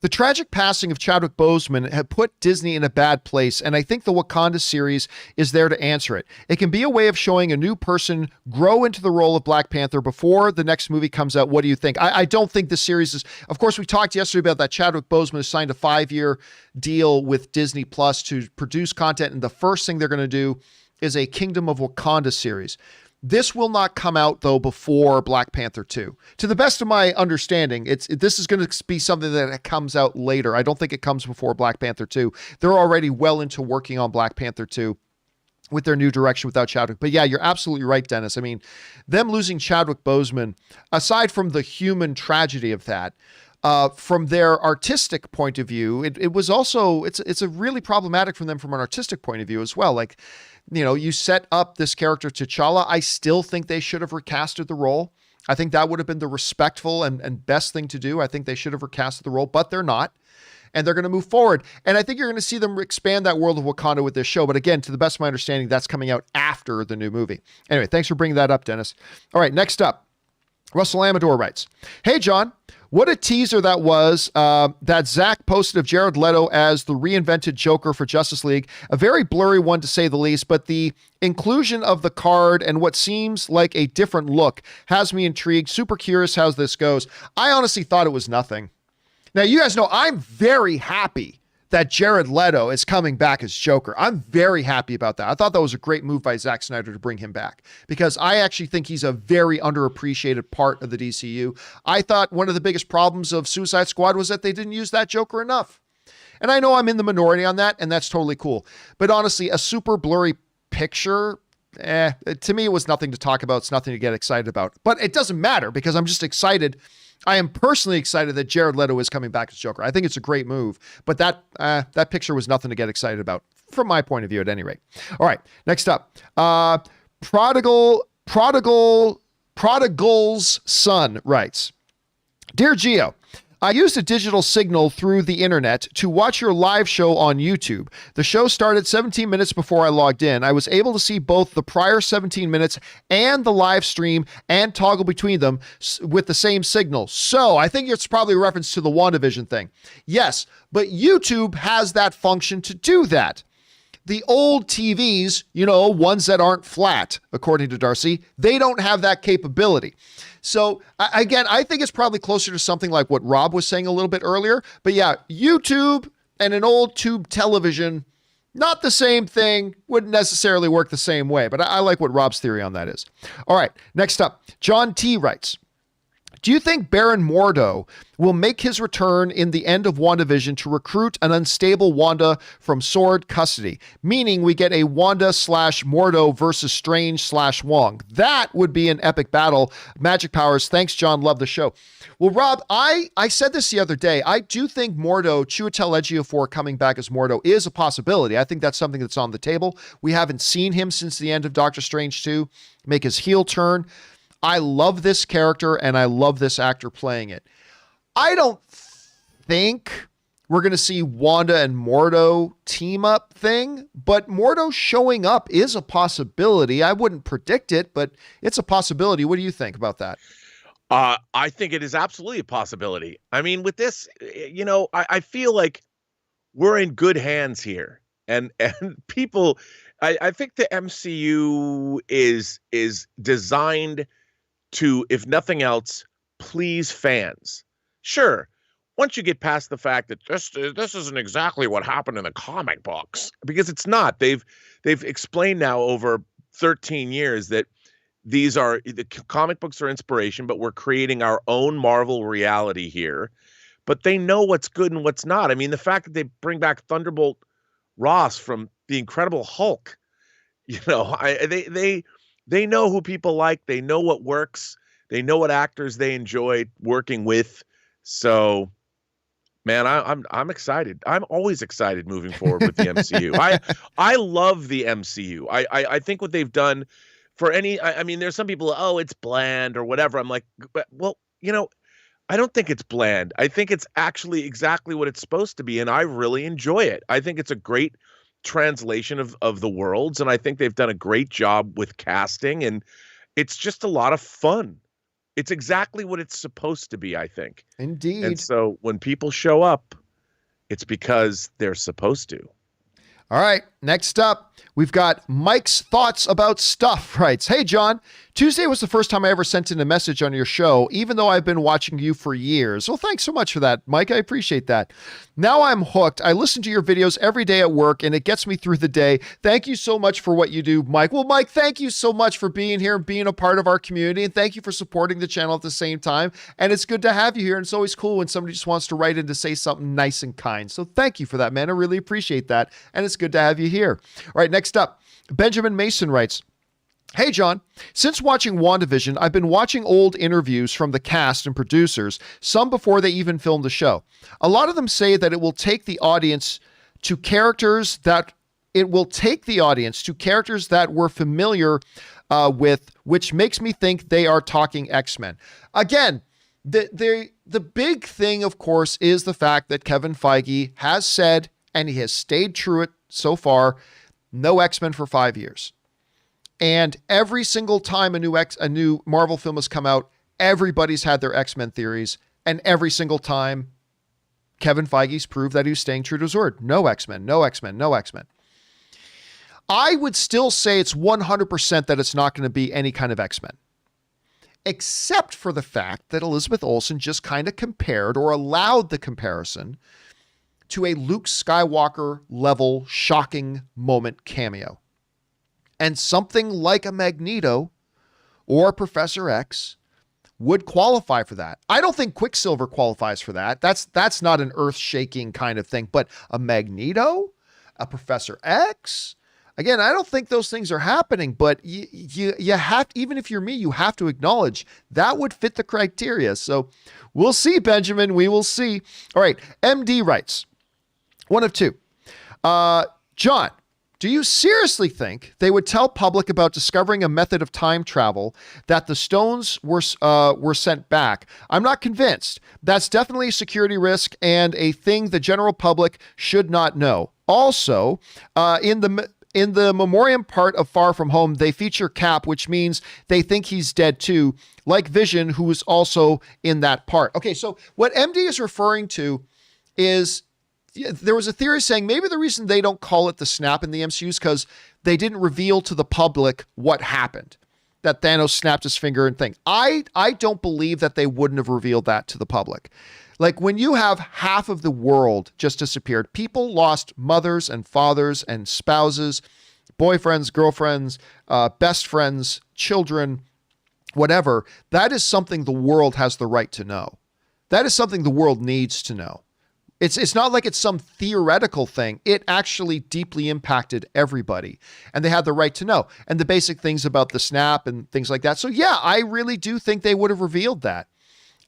A: the tragic passing of Chadwick Boseman had put Disney in a bad place, and I think the Wakanda series is there to answer it. It can be a way of showing a new person grow into the role of Black Panther before the next movie comes out. What do you think? I don't think the series is... Of course, we talked yesterday about that Chadwick Boseman has signed a 5-year deal with Disney Plus to produce content, and the first thing they're going to do is a Kingdom of Wakanda series. This will not come out, though, before Black Panther 2. To the best of my understanding, this is going to be something that comes out later. I don't think it comes before Black Panther 2. They're already well into working on Black Panther 2 with their new direction without Chadwick. But yeah, you're absolutely right, Dennis. I mean, them losing Chadwick Boseman, aside from the human tragedy of that, from their artistic point of view, it was also, it's a really problematic for them from an artistic point of view as well. Like, you know, you set up this character T'Challa. I still think they should have recasted the role. I think that would have been the respectful and best thing to do. I think they should have recasted the role, but they're not. And they're going to move forward. And I think you're going to see them expand that world of Wakanda with this show. But again, to the best of my understanding, that's coming out after the new movie. Anyway, thanks for bringing that up, Dennis. All right, next up, Russell Amador writes, hey, John, what a teaser that was that Zach posted of Jared Leto as the reinvented Joker for Justice League. A very blurry one, to say the least, but the inclusion of the card and what seems like a different look has me intrigued. Super curious how this goes. I honestly thought it was nothing. Now, you guys know I'm very happy that Jared Leto is coming back as Joker. I'm very happy about that. I thought that was a great move by Zack Snyder to bring him back, because I actually think he's a very underappreciated part of the DCU. I thought one of the biggest problems of Suicide Squad was that they didn't use that Joker enough. And I know I'm in the minority on that, and that's totally cool. But honestly, a super blurry picture, to me, it was nothing to talk about. It's nothing to get excited about. But it doesn't matter, because I'm just excited. I am personally excited that Jared Leto is coming back as Joker. I think it's a great move, but that picture was nothing to get excited about, from my point of view at any rate. All right, next up, Prodigal's son writes, Dear Gio, I used a digital signal through the internet to watch your live show on YouTube. The show started 17 minutes before I logged in. I was able to see both the prior 17 minutes and the live stream and toggle between them with the same signal. So I think it's probably a reference to the WandaVision thing. Yes, but YouTube has that function to do that. The old TVs, you know, ones that aren't flat, according to Darcy, they don't have that capability. So again, I think it's probably closer to something like what Rob was saying a little bit earlier. But yeah, YouTube and an old tube television, not the same thing, wouldn't necessarily work the same way. But I like what Rob's theory on that is. All right, next up, John T. writes, do you think Baron Mordo will make his return in the end of WandaVision to recruit an unstable Wanda from Sword custody? Meaning we get a Wanda/Mordo versus Strange/Wong. That would be an epic battle. Magic powers. Thanks, John. Love the show. Well, Rob, I said this the other day. I do think Mordo, Chiwetel Ejiofor coming back as Mordo is a possibility. I think that's something that's on the table. We haven't seen him since the end of Doctor Strange 2 make his heel turn. I love this character and I love this actor playing it. I don't think we're going to see Wanda and Mordo team up thing, but Mordo showing up is a possibility. I wouldn't predict it, but it's a possibility. What do you think about that?
B: I think it is absolutely a possibility. I mean, with this, you know, I feel like we're in good hands here, and people, I think the MCU is designed to, if nothing else, please fans. Sure, once you get past the fact that this isn't exactly what happened in the comic books, because it's not. They've explained now over 13 years that the comic books are inspiration, but we're creating our own Marvel reality here. But they know what's good and what's not. I mean, the fact that they bring back Thunderbolt Ross from the Incredible Hulk, you know, they know who people like. They know what works. They know what actors they enjoy working with. So, man, I'm excited. I'm always excited moving forward with the MCU. I love the MCU. I think what they've done for I mean, there's some people, oh, it's bland or whatever. I'm like, well, you know, I don't think it's bland. I think it's actually exactly what it's supposed to be, and I really enjoy it. I think it's a great translation of the worlds, and I think they've done a great job with casting, and it's just a lot of fun. It's exactly what it's supposed to be, I think.
A: Indeed.
B: And so when people show up, it's because they're supposed to.
A: All right, next up, we've got Mike's Thoughts About Stuff writes, "Hey, John, Tuesday was the first time I ever sent in a message on your show, even though I've been watching you for years." Well, thanks so much for that, Mike. I appreciate that. Now I'm hooked. I listen to your videos every day at work, and it gets me through the day. Thank you so much for what you do, Mike. Well, Mike, thank you so much for being here and being a part of our community, and thank you for supporting the channel at the same time. And it's good to have you here, and it's always cool when somebody just wants to write in to say something nice and kind. So thank you for that, man. I really appreciate that, and it's good to have you here. All right, next up, Benjamin Mason writes, "Hey, John, since watching WandaVision, I've been watching old interviews from the cast and producers, some before they even filmed the show. A lot of them say that it will take the audience to characters that we're familiar with, which makes me think they are talking X-Men." Again, the big thing, of course, is the fact that Kevin Feige has said, and he has stayed true it so far, no X-Men for 5 years. And every single time a new Marvel film has come out, everybody's had their X-Men theories. And every single time, Kevin Feige's proved that he was staying true to his word. No X-Men, no X-Men, no X-Men. I would still say it's 100% that it's not going to be any kind of X-Men. Except for the fact that Elizabeth Olsen just kind of compared or allowed the comparison to a Luke Skywalker level shocking moment cameo. And something like a Magneto or a Professor X would qualify for that. I don't think Quicksilver qualifies for that. That's not an earth-shaking kind of thing. But a Magneto, a Professor X, again, I don't think those things are happening. But you have, even if you're me, you have to acknowledge that would fit the criteria. So we'll see, Benjamin. We will see. All right. MD writes, one of two. John, do you seriously think they would tell public about discovering a method of time travel that the stones were sent back? I'm not convinced. That's definitely a security risk and a thing the general public should not know. Also, in the memoriam part of Far From Home, they feature Cap, which means they think he's dead too, like Vision, who is also in that part. Okay, so what MD is referring to is, there was a theory saying maybe the reason they don't call it the snap in the MCU is because they didn't reveal to the public what happened, that Thanos snapped his finger and thing. I don't believe that they wouldn't have revealed that to the public. Like, when you have half of the world just disappeared, people lost mothers and fathers and spouses, boyfriends, girlfriends, best friends, children, whatever. That is something the world has the right to know. That is something the world needs to know. It's not like it's some theoretical thing. It actually deeply impacted everybody, and they had the right to know. And the basic things about the snap and things like that. So yeah, I really do think they would have revealed that.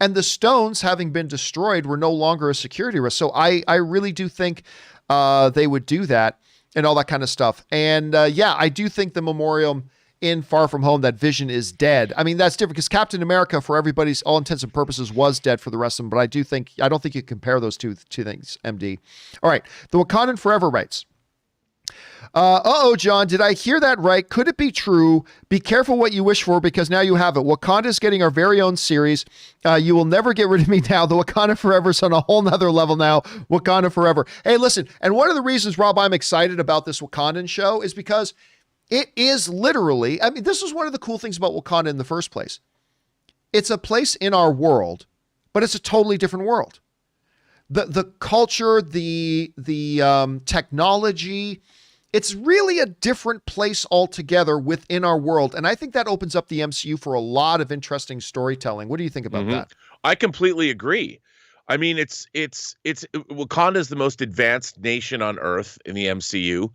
A: And the stones, having been destroyed, were no longer a security risk. So I really do think they would do that and all that kind of stuff. And yeah, I do think the memoriam in Far From Home, that Vision is dead. I mean, that's different because Captain America, for everybody's all intents and purposes, was dead for the rest of them. But I don't think you compare those two things, MD. All right. The Wakandan Forever writes, John, did I hear that right? Could it be true? Be careful what you wish for, because now you have it. Wakanda is getting our very own series. You will never get rid of me now. The Wakanda Forever is on a whole nother level now. Wakanda Forever. Hey, listen. And one of the reasons, Rob, I'm excited about this Wakandan show is because it is literally, I mean, this is one of the cool things about Wakanda in the first place. It's a place in our world, but it's a totally different world. The culture, the technology, it's really a different place altogether within our world. And I think that opens up the MCU for a lot of interesting storytelling. What do you think about that?
B: I completely agree. I mean, it's Wakanda is the most advanced nation on Earth in the MCU.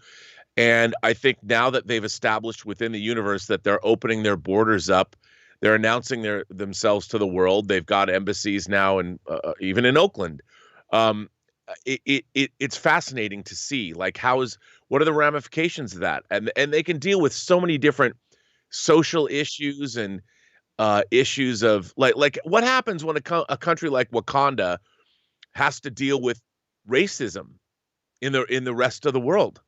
B: And I think now that they've established within the universe that they're opening their borders up, they're announcing themselves to the world. They've got embassies now, and even in Oakland. It's fascinating to see, like, what are the ramifications of that? And they can deal with so many different social issues and issues of like what happens when a country like Wakanda has to deal with racism in the rest of the world.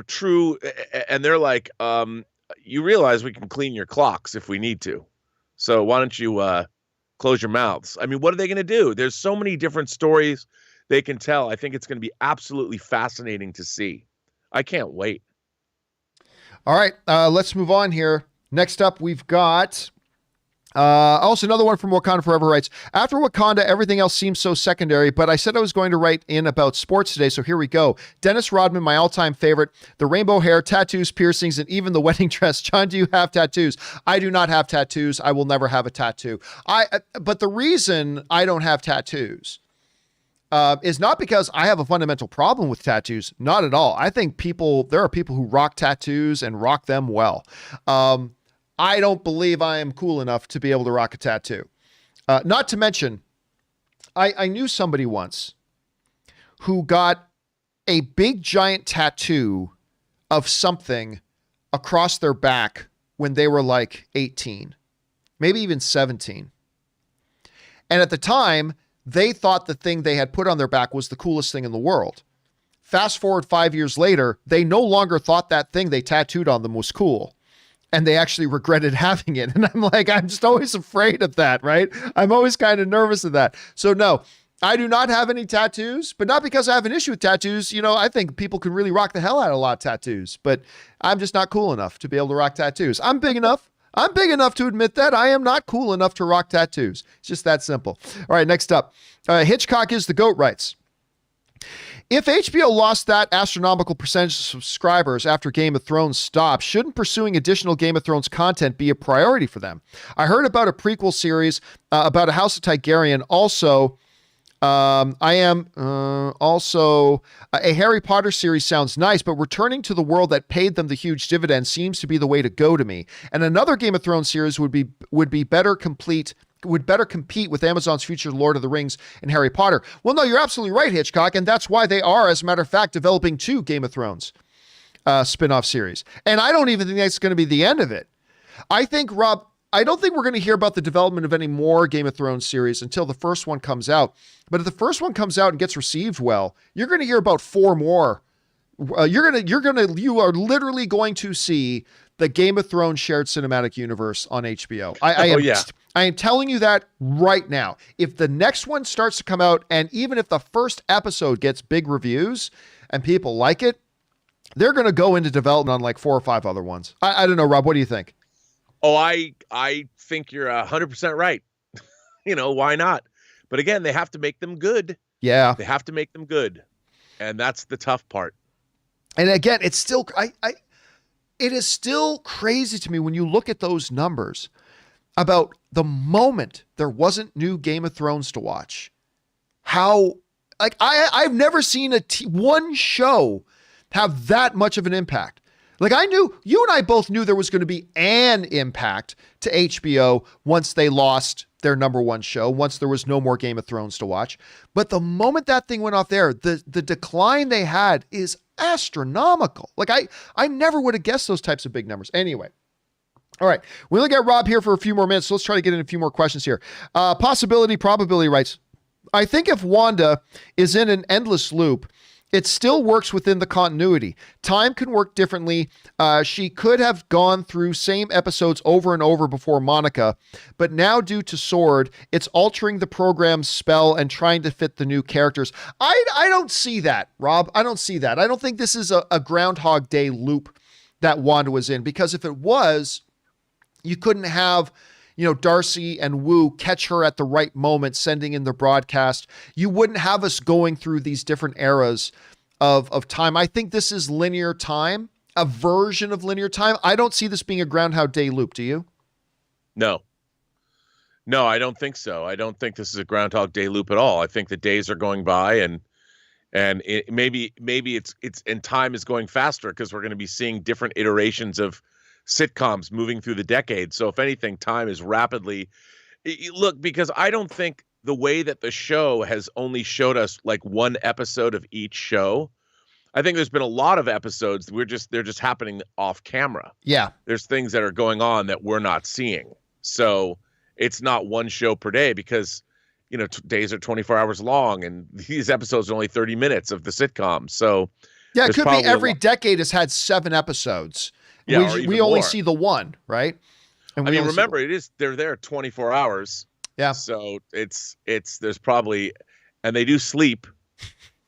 B: True, and they're like, you realize we can clean your clocks if we need to, so why don't you close your mouths? I mean, what are they going to do? There's so many different stories they can tell. I think it's going to be absolutely fascinating to see. I can't wait.
A: All right, let's move on here. Next up, we've got also another one from Wakanda Forever writes, after Wakanda, everything else seems so secondary, but I said I was going to write in about sports today, so here we go. Dennis Rodman, my all-time favorite, the rainbow hair, tattoos, piercings, and even the wedding dress. John, do you have tattoos? I do not have tattoos. I will never have a tattoo. But the reason I don't have tattoos is not because I have a fundamental problem with tattoos. Not at all. I think there are people who rock tattoos and rock them well. I don't believe I am cool enough to be able to rock a tattoo. Not to mention, I knew somebody once who got a big giant tattoo of something across their back when they were like 18, maybe even 17. And at the time, they thought the thing they had put on their back was the coolest thing in the world. Fast forward 5 years later, they no longer thought that thing they tattooed on them was cool. And they actually regretted having it. And I'm like, I'm just always afraid of that, right? I'm always kind of nervous of that. So no, I do not have any tattoos, but not because I have an issue with tattoos. I think people can really rock the hell out of a lot of tattoos, but I'm just not cool enough to be able to rock tattoos. I'm big enough to admit that. I am not cool enough to rock tattoos. It's just that simple. All right, next up. Hitchcock is the GOAT writes, if HBO lost that astronomical percentage of subscribers after Game of Thrones stopped, shouldn't pursuing additional Game of Thrones content be a priority for them? I heard about a prequel series about a House of Targaryen. Also, a Harry Potter series sounds nice, but returning to the world that paid them the huge dividend seems to be the way to go to me. And another Game of Thrones series would better compete with Amazon's future Lord of the Rings and Harry Potter. Well, no, you're absolutely right, Hitchcock, and that's why they are, as a matter of fact, developing 2 Game of Thrones spin-off series. And I don't even think that's going to be the end of it. I think, Rob, I don't think we're going to hear about the development of any more Game of Thrones series until the first one comes out. But if the first one comes out and gets received well, you're going to hear about 4 more. You are literally going to see the Game of Thrones shared cinematic universe on HBO. I am telling you that right now. If the next one starts to come out, and even if the first episode gets big reviews and people like it, they're going to go into development on like 4 or 5 other ones. I don't know, Rob. What do you think?
B: Oh, I think you're 100% right. Why not? But again, they have to make them good.
A: Yeah.
B: They have to make them good. And that's the tough part.
A: And again, it's still, it is still crazy to me when you look at those numbers about the moment there wasn't new Game of Thrones to watch. How, I've never seen one show have that much of an impact. Like you and I both knew there was going to be an impact to HBO once they lost their number one show, once there was no more Game of Thrones to watch. But the moment that thing went off there, the decline they had is astronomical. Like I never would have guessed those types of big numbers. Anyway. All right. We only got Rob here for a few more minutes, so let's try to get in a few more questions here. Probability writes, I think if Wanda is in an endless loop, it still works within the continuity. Time can work differently. She could have gone through same episodes over and over before Monica, but now due to Sword, it's altering the program's spell and trying to fit the new characters. I don't see that, Rob. I don't see that. I don't think this is a Groundhog Day loop that Wanda was in, because if it was, you couldn't have Darcy and Wu catch her at the right moment, sending in the broadcast. You wouldn't have us going through these different eras of time. I think this is linear time, a version of linear time. I don't see this being a Groundhog Day loop. Do you?
B: No, I don't think so. I don't think this is a Groundhog Day loop at all. I think the days are going by and maybe it's and time is going faster because we're going to be seeing different iterations of sitcoms moving through the decades. So if anything, time is rapidly look, because I don't think the way that the show has only showed us like one episode of each show. I think there's been a lot of episodes they're just happening off camera.
A: Yeah.
B: There's things that are going on that we're not seeing. So it's not one show per day because, days are 24 hours long and these episodes are only 30 minutes of the sitcom. So
A: yeah, it could be every decade has had 7 episodes.
B: Yeah,
A: we only see the one, right?
B: And remember, they're there 24 hours.
A: Yeah.
B: So there's probably, and they do sleep.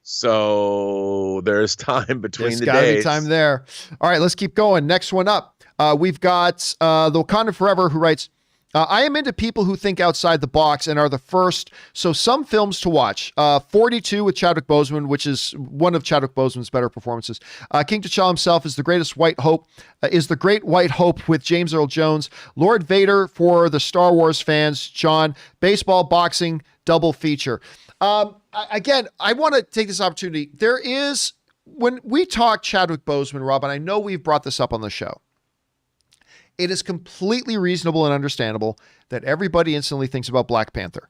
B: So there's time between the days.
A: There's gotta be time there. All right, let's keep going. Next one up. We've got the Wakanda Forever, who writes, I am into people who think outside the box and are the first. So some films to watch. 42 with Chadwick Boseman, which is one of Chadwick Boseman's better performances. King T'Challa himself is the greatest white hope, is the great white hope with James Earl Jones. Lord Vader for the Star Wars fans. John, baseball, boxing, double feature. Again, I want to take this opportunity. There is, when we talk Chadwick Boseman, Rob, and I know we've brought this up on the show, it is completely reasonable and understandable that everybody instantly thinks about Black Panther.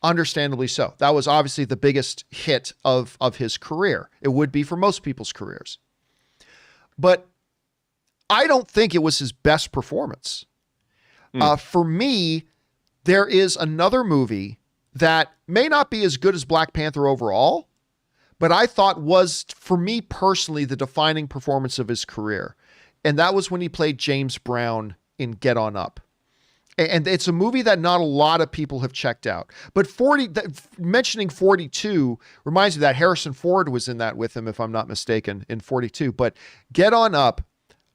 A: Understandably so. That was obviously the biggest hit of his career. It would be for most people's careers. But I don't think it was his best performance. For me, there is another movie that may not be as good as Black Panther overall, but I thought was, for me personally, the defining performance of his career. And that was when he played James Brown in Get On Up. And it's a movie that not a lot of people have checked out. But mentioning 42 reminds me that Harrison Ford was in that with him, if I'm not mistaken, in 42. But Get On Up,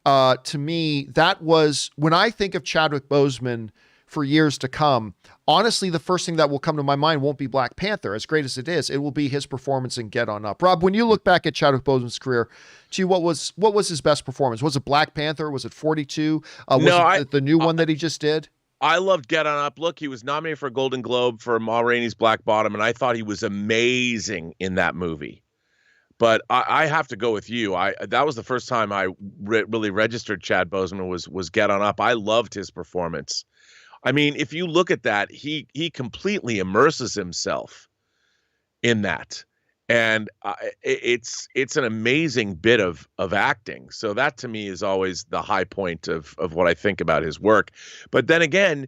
A: to me, that was, when I think of Chadwick Boseman for years to come, honestly, the first thing that will come to my mind won't be Black Panther, as great as it is. It will be his performance in Get On Up. Rob, when you look back at Chadwick Boseman's career, to you, what was his best performance? Was it Black Panther? Was it 42? The new one that he just did?
B: I loved Get On Up. Look, he was nominated for a Golden Globe for Ma Rainey's Black Bottom, and I thought he was amazing in that movie. But I have to go with you. That was the first time I really registered Chad Boseman was Get On Up. I loved his performance. I mean, if you look at that, he completely immerses himself in that. And it's an amazing bit of acting. So that to me is always the high point of what I think about his work. But then again,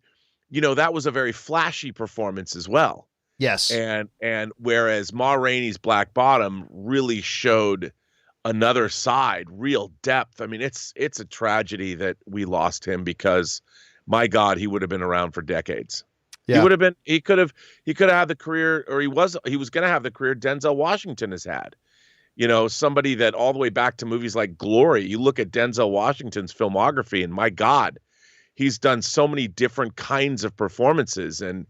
B: that was a very flashy performance as well.
A: Yes.
B: And whereas Ma Rainey's Black Bottom really showed another side, real depth. I mean, it's a tragedy that we lost him because, my God, he would have been around for decades. Yeah. He could have had the career, or he was going to have the career Denzel Washington has had. Somebody that all the way back to movies like Glory, you look at Denzel Washington's filmography and my God, he's done so many different kinds of performances. And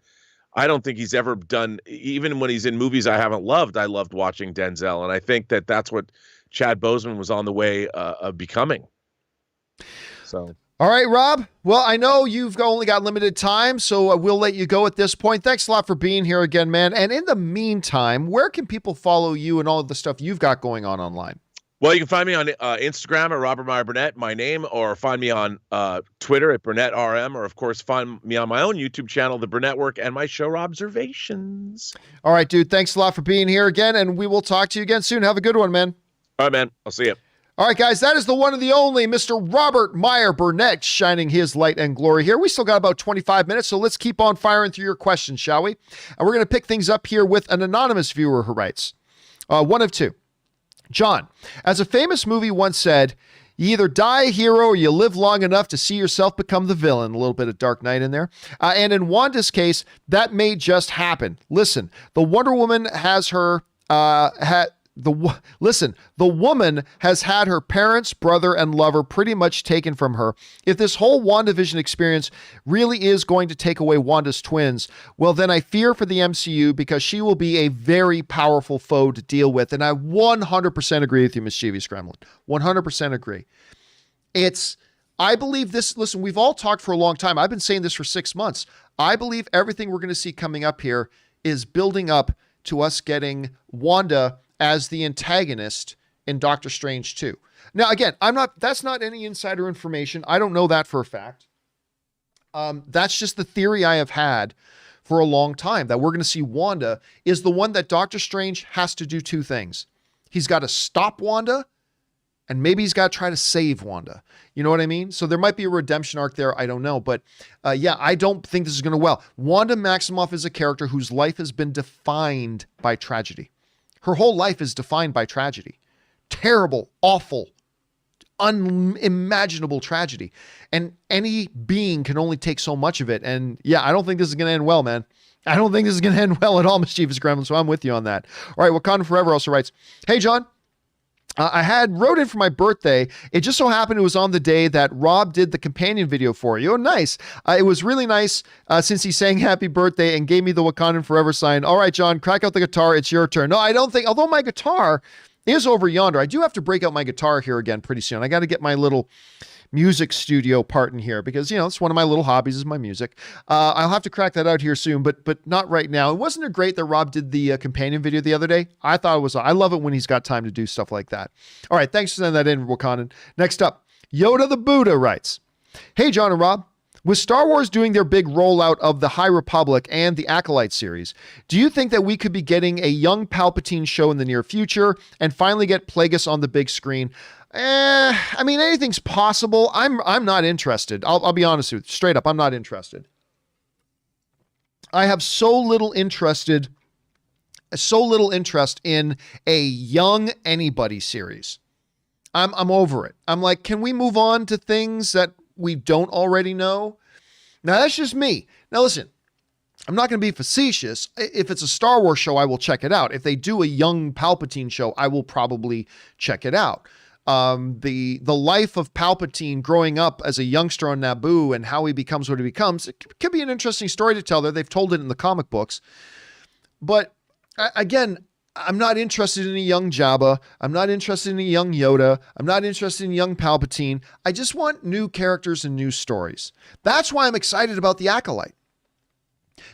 B: I don't think he's ever done, even when he's in movies I haven't loved, I loved watching Denzel. And I think that that's what Chad Boseman was on the way of becoming. So.
A: All right, Rob. Well, I know you've only got limited time, so we'll let you go at this point. Thanks a lot for being here again, man. And in the meantime, where can people follow you and all of the stuff you've got going on online?
B: Well, you can find me on Instagram at Robert Meyer Burnett, my name, or find me on Twitter at BurnettRM, or, of course, find me on my own YouTube channel, The Burnett Work, and my show, Observations. All
A: right, dude. Thanks a lot for being here again, and we will talk to you again soon. Have a good one, man.
B: All right, man. I'll see you.
A: All right, guys, that is the one and the only Mr. Robert Meyer Burnett shining his light and glory here. We still got about 25 minutes, so let's keep on firing through your questions, shall we? And we're going to pick things up here with an anonymous viewer who writes, one of two. John, as a famous movie once said, you either die a hero or you live long enough to see yourself become the villain. A little bit of Dark Knight in there. And in Wanda's case, that may just happen. Listen, the Wonder Woman has her... the woman has had her parents, brother, and lover pretty much taken from her. If this whole WandaVision experience really is going to take away Wanda's twins, well, then I fear for the MCU because she will be a very powerful foe to deal with. And I 100% agree with you, Mischievous Gremlin. 100% agree. I believe this, listen, we've all talked for a long time. I've been saying this for 6 months. I believe everything we're going to see coming up here is building up to us getting Wanda as the antagonist in Doctor Strange 2. Now, again, that's not any insider information. I don't know that for a fact. That's just the theory I have had for a long time, that we're going to see Wanda is the one that Doctor Strange has to do 2 things. He's got to stop Wanda, And maybe he's got to try to save Wanda. You know what I mean? So there might be a redemption arc there. I don't know. But yeah, I don't think this is going to well. Wanda Maximoff is a character whose life has been defined by tragedy. Her whole life is defined by tragedy. Terrible, awful, unimaginable tragedy. And any being can only take so much of it. And yeah, I don't think this is going to end well, man. I don't think this is going to end well at all, Mischievous Gremlin. So I'm with you on that. All right, Wakanda Forever also writes, hey, John. I wrote in for my birthday. It just so happened it was on the day that Rob did the companion video for you. Oh, nice. It was really nice since he sang happy birthday and gave me the Wakandan Forever sign. All right, John, crack out the guitar. It's your turn. No, I don't think, although my guitar is over yonder, I do have to break out my guitar here again pretty soon. I got to get my little music studio part in here because, you know, it's one of my little hobbies is my music. I'll have to crack that out here soon, but not right now. Wasn't it great that Rob did the companion video the other day? I thought it was, I love it when he's got time to do stuff like that. All right. Thanks for sending that in, Wakandan. Next up, Yoda the Buddha writes, hey, John and Rob, with Star Wars doing their big rollout of the High Republic and the Acolyte series, do you think that we could be getting a young Palpatine show in the near future and finally get Plagueis on the big screen? I mean, anything's possible. I'm not interested. I'll be honest with you, straight up. I'm not interested. I have so little interest in a young anybody series. I'm over it. I'm like, can we move on to things that we don't already know? Now that's just me. Now listen, I'm not going to be facetious. If it's a Star Wars show, I will check it out. If they do a young Palpatine show, I will probably check it out. The life of Palpatine growing up as a youngster on Naboo and how he becomes what he becomes, it could be an interesting story to tell there. They've told it in the comic books. But again, I'm not interested in a young Jabba. I'm not interested in a young Yoda. I'm not interested in young Palpatine. I just want new characters and new stories. That's why I'm excited about The Acolyte.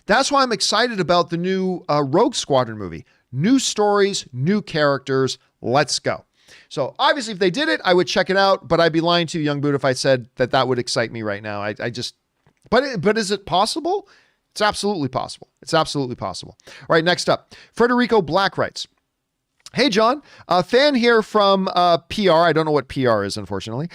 A: That's why I'm excited about the new Rogue Squadron movie. New stories, new characters. Let's go. So obviously if they did it, I would check it out, but I'd be lying to you, young Buddha, if I said that would excite me right now. But is it possible? It's absolutely possible. It's absolutely possible. All right, next up, Frederico Black writes, hey, John, a fan here from PR. I don't know what PR is, unfortunately.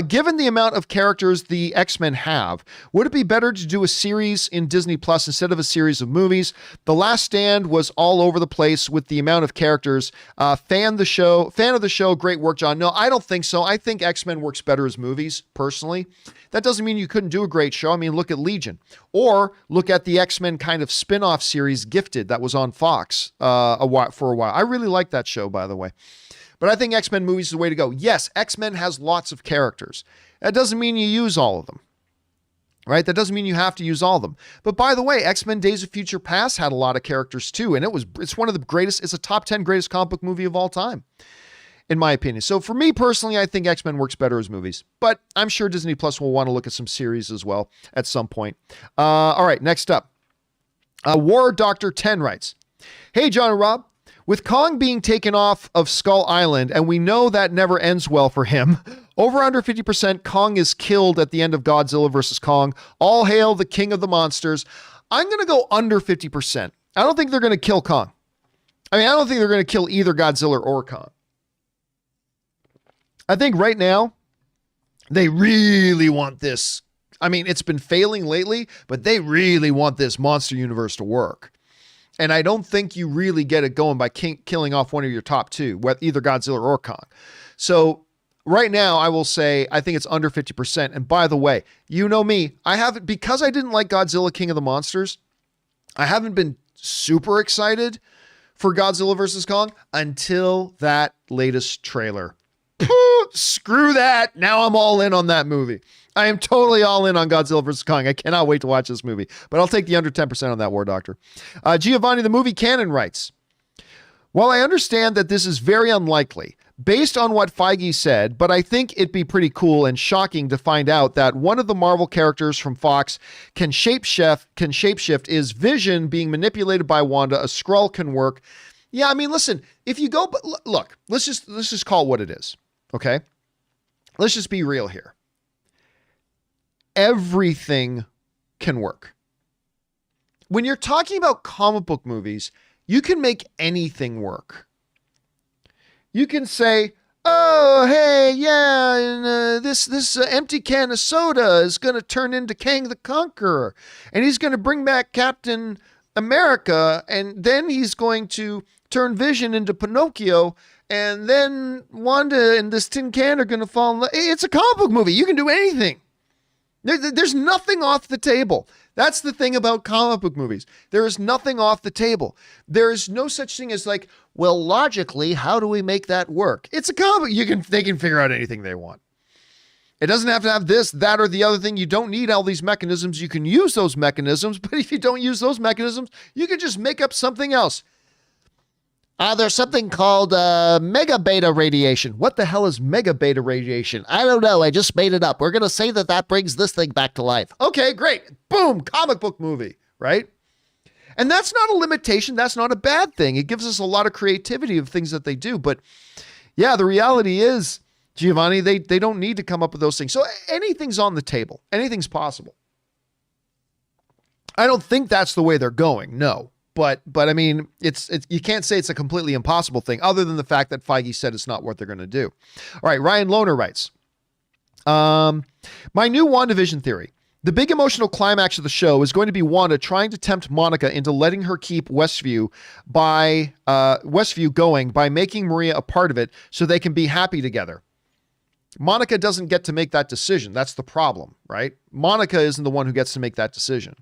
A: Given the amount of characters the X-Men have, would it be better to do a series in Disney Plus instead of a series of movies? The Last Stand was all over the place with the amount of characters. Fan of the show. Great work, John. No, I don't think so. I think X-Men works better as movies, personally. That doesn't mean you couldn't do a great show. I mean, look at Legion. Or look at the X-Men kind of spin-off series, Gifted, that was on Fox for a while. I really like that show, by the way. But I think X-Men movies is the way to go. Yes, X-Men has lots of characters. That doesn't mean you use all of them. Right? That doesn't mean you have to use all of them. But by the way, X-Men Days of Future Past had a lot of characters too. And it's one of the greatest, it's a top 10 greatest comic book movie of all time, in my opinion. So for me personally, I think X-Men works better as movies, but I'm sure Disney Plus will want to look at some series as well at some point. All right, next up, War Doctor 10 writes, hey, John and Rob, with Kong being taken off of Skull Island, and we know that never ends well for him, over under 50% Kong is killed at the end of Godzilla vs. Kong. All hail the king of the monsters. I'm going to go under 50%. I don't think they're going to kill Kong. I don't think they're going to kill either Godzilla or Kong. I think right now, they really want this. I mean, it's been failing lately, but they really want this monster universe to work. And I don't think you really get it going by killing off one of your top two, either Godzilla or Kong. So right now, I will say I think it's under 50%. And by the way, you know me, because I didn't like Godzilla King of the Monsters, I haven't been super excited for Godzilla vs. Kong until that latest trailer. Screw that. Now I'm all in on that movie. I am totally all in on Godzilla vs. Kong. I cannot wait to watch this movie, but I'll take the under 10% on that, War Doctor. Giovanni, the movie canon writes, while I understand that this is very unlikely, based on what Feige said, but I think it'd be pretty cool and shocking to find out that one of the Marvel characters from Fox can shapeshift is Vision being manipulated by Wanda. A Skrull can work. Yeah, I mean, listen, if you go, but look, let's just call it what it is. Okay. Let's just be real here. Everything can work. When you're talking about comic book movies, you can make anything work. You can say, oh, hey, yeah, and this empty can of soda is going to turn into Kang the Conqueror, and he's going to bring back Captain America, and then he's going to turn Vision into Pinocchio, and then Wanda and this tin can are going to fall in love. It's a comic book movie. You can do anything. There's nothing off the table. That's the thing about comic book movies. There is nothing off the table. There is no such thing as like, well, logically, how do we make that work? It's a comic. They can figure out anything they want. It doesn't have to have this, that, or the other thing. You don't need all these mechanisms. You can use those mechanisms, but if you don't use those mechanisms, you can just make up something else. There's something called mega beta radiation. What the hell is mega beta radiation? I don't know. I just made it up. We're going to say that brings this thing back to life. Okay, great. Boom, comic book movie, right? And that's not a limitation. That's not a bad thing. It gives us a lot of creativity of things that they do. But yeah, the reality is, Giovanni, they don't need to come up with those things. So anything's on the table. Anything's possible. I don't think that's the way they're going. No. But I mean, it's you can't say it's a completely impossible thing other than the fact that Feige said it's not what they're going to do. All right, Ryan Lohner writes, my new WandaVision theory. The big emotional climax of the show is going to be Wanda trying to tempt Monica into letting her keep Westview going by making Maria a part of it so they can be happy together. Monica doesn't get to make that decision. That's the problem, right? Monica isn't the one who gets to make that decision.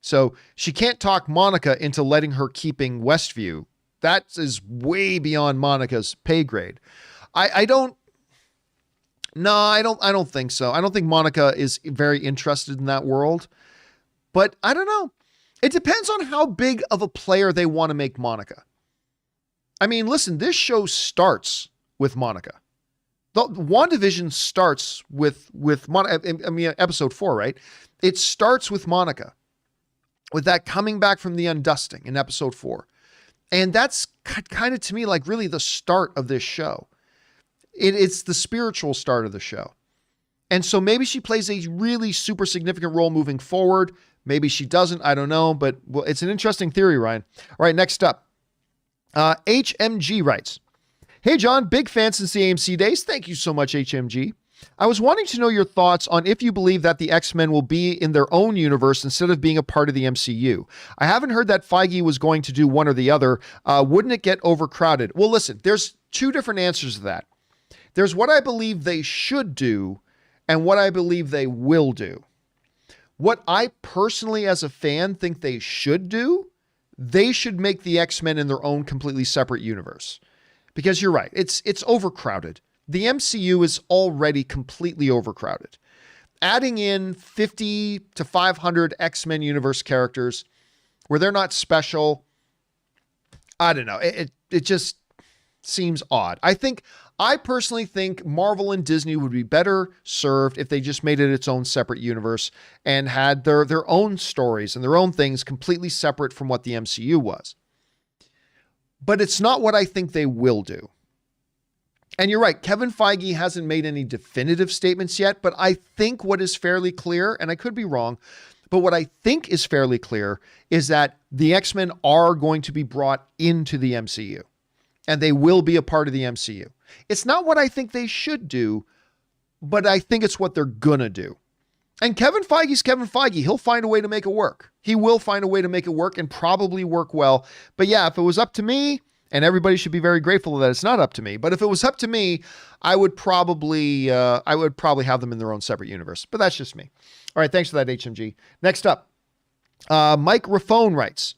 A: So she can't talk Monica into letting her keeping Westview. That is way beyond Monica's pay grade. I don't think so. I don't think Monica is very interested in that world, but I don't know. It depends on how big of a player they want to make Monica. I mean, listen, this show starts with Monica. The WandaVision starts with Monica. I mean, episode 4, right? It starts with Monica. With that coming back from the undusting in episode 4. And that's kind of, to me, like really the start of this show. It's the spiritual start of the show. And so maybe she plays a really super significant role moving forward. Maybe she doesn't. I don't know. But well, it's an interesting theory, Ryan. All right, next up. HMG writes, hey, John, big fan since the AMC days. Thank you so much, HMG. I was wanting to know your thoughts on if you believe that the X-Men will be in their own universe instead of being a part of the MCU. I haven't heard that Feige was going to do one or the other. Wouldn't it get overcrowded? Well, listen, there's two different answers to that. There's what I believe they should do and what I believe they will do. What I personally, as a fan, think they should do, they should make the X-Men in their own completely separate universe. Because you're right, it's overcrowded. The MCU is already completely overcrowded. Adding in 50 to 500 X-Men universe characters where they're not special, I don't know. It just seems odd. I personally think Marvel and Disney would be better served if they just made it its own separate universe and had their own stories and their own things completely separate from what the MCU was. But it's not what I think they will do. And you're right, Kevin Feige hasn't made any definitive statements yet, but I think what is fairly clear, and I could be wrong, but what I think is fairly clear is that the X-Men are going to be brought into the MCU, and they will be a part of the MCU. It's not what I think they should do, but I think it's what they're gonna do. And Kevin Feige's Kevin Feige. He'll find a way to make it work. He will find a way to make it work and probably work well. But yeah, if it was up to me, and everybody should be very grateful that it's not up to me. But if it was up to me, I would probably have them in their own separate universe. But that's just me. All right, thanks for that, HMG. Next up, Mike Raffone writes,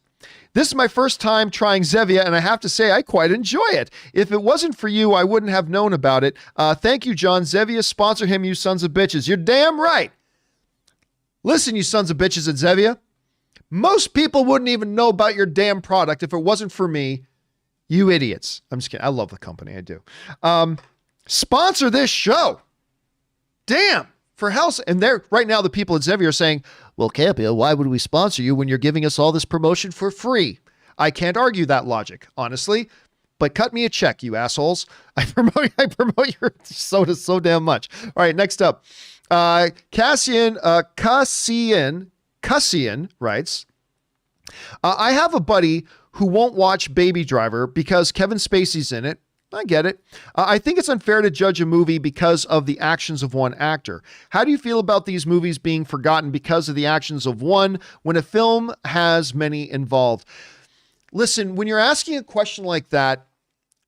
A: this is my first time trying Zevia, and I have to say I quite enjoy it. If it wasn't for you, I wouldn't have known about it. Thank you, John. Zevia, sponsor him, you sons of bitches. You're damn right. Listen, you sons of bitches at Zevia. Most people wouldn't even know about your damn product if it wasn't for me. You idiots. I'm just kidding. I love the company. I do. Sponsor this show. Damn. For hell's... And they're right now, the people at Zevia are saying, well, Campea, why would we sponsor you when you're giving us all this promotion for free? I can't argue that logic, honestly. But cut me a check, you assholes. I promote your soda so damn much. All right, next up. Cassian writes, I have a buddy who won't watch Baby Driver because Kevin Spacey's in it. I get it. I think it's unfair to judge a movie because of the actions of one actor. How do you feel about these movies being forgotten because of the actions of one when a film has many involved? Listen, when you're asking a question like that,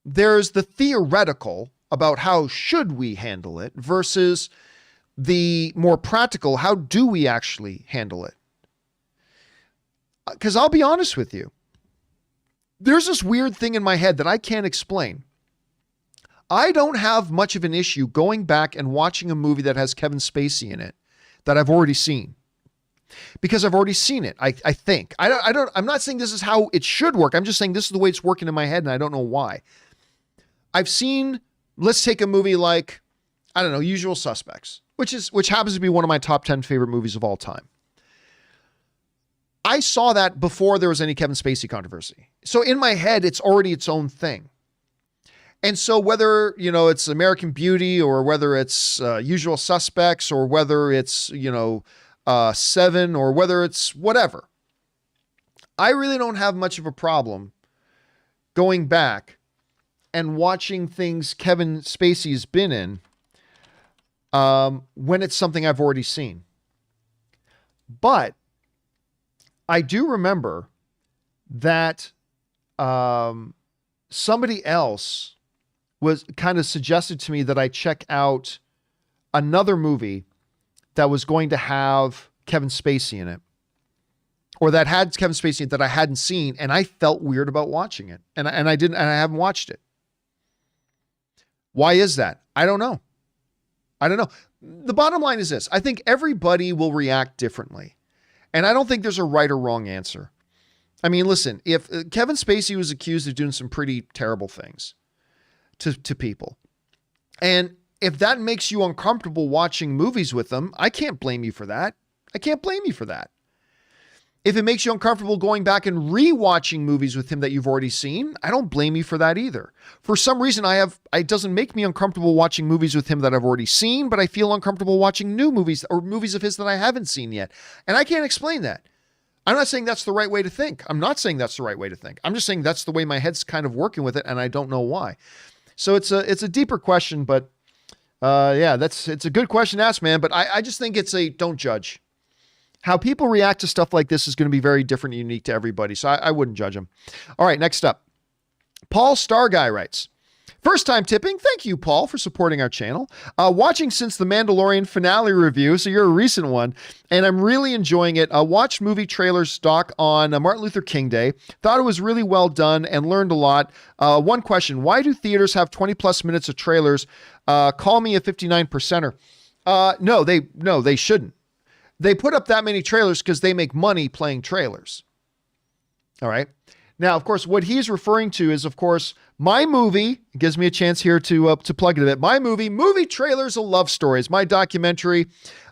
A: there's the theoretical about how should we handle it versus the more practical, how do we actually handle it? Because I'll be honest with you, there's this weird thing in my head that I can't explain. I don't have much of an issue going back and watching a movie that has Kevin Spacey in it that I've already seen. Because I've already seen it, I think. I'm not saying this is how it should work. I'm just saying this is the way it's working in my head, and I don't know why. I've seen, let's take a movie like, I don't know, Usual Suspects, which happens to be one of my top 10 favorite movies of all time. I saw that before there was any Kevin Spacey controversy. So in my head, it's already its own thing. And so whether, it's American Beauty or whether it's Usual Suspects or whether it's, Seven or whether it's whatever, I really don't have much of a problem going back and watching things Kevin Spacey's been in when it's something I've already seen. But I do remember that somebody else was kind of suggested to me that I check out another movie that was going to have Kevin Spacey in it, or that had Kevin Spacey in it that I hadn't seen, and I felt weird about watching it, and I haven't watched it. Why is that? I don't know. The bottom line is this: I think everybody will react differently, and I don't think there's a right or wrong answer. I mean, listen, if Kevin Spacey was accused of doing some pretty terrible things to people, and if that makes you uncomfortable watching movies with them, I can't blame you for that. If it makes you uncomfortable going back and rewatching movies with him that you've already seen, I don't blame you for that either. For some reason, it doesn't make me uncomfortable watching movies with him that I've already seen, but I feel uncomfortable watching new movies or movies of his that I haven't seen yet. And I can't explain that. I'm not saying that's the right way to think. I'm just saying that's the way my head's kind of working with it, and I don't know why. So it's a deeper question, but it's a good question to ask, man. But I just think don't judge. How people react to stuff like this is going to be very different and unique to everybody. So I wouldn't judge them. All right, next up. Paul Starguy writes, first time tipping. Thank you, Paul, for supporting our channel. Watching since the Mandalorian finale review, so you're a recent one, and I'm really enjoying it. Watched movie trailers doc on Martin Luther King Day. Thought it was really well done and learned a lot. One question, why do theaters have 20 plus minutes of trailers? Call me a 59%er. No, they shouldn't. They put up that many trailers because they make money playing trailers. All right. Now, of course, what he's referring to is, of course, my movie. It gives me a chance here to plug it a bit. My movie trailers, a love story. It's my documentary.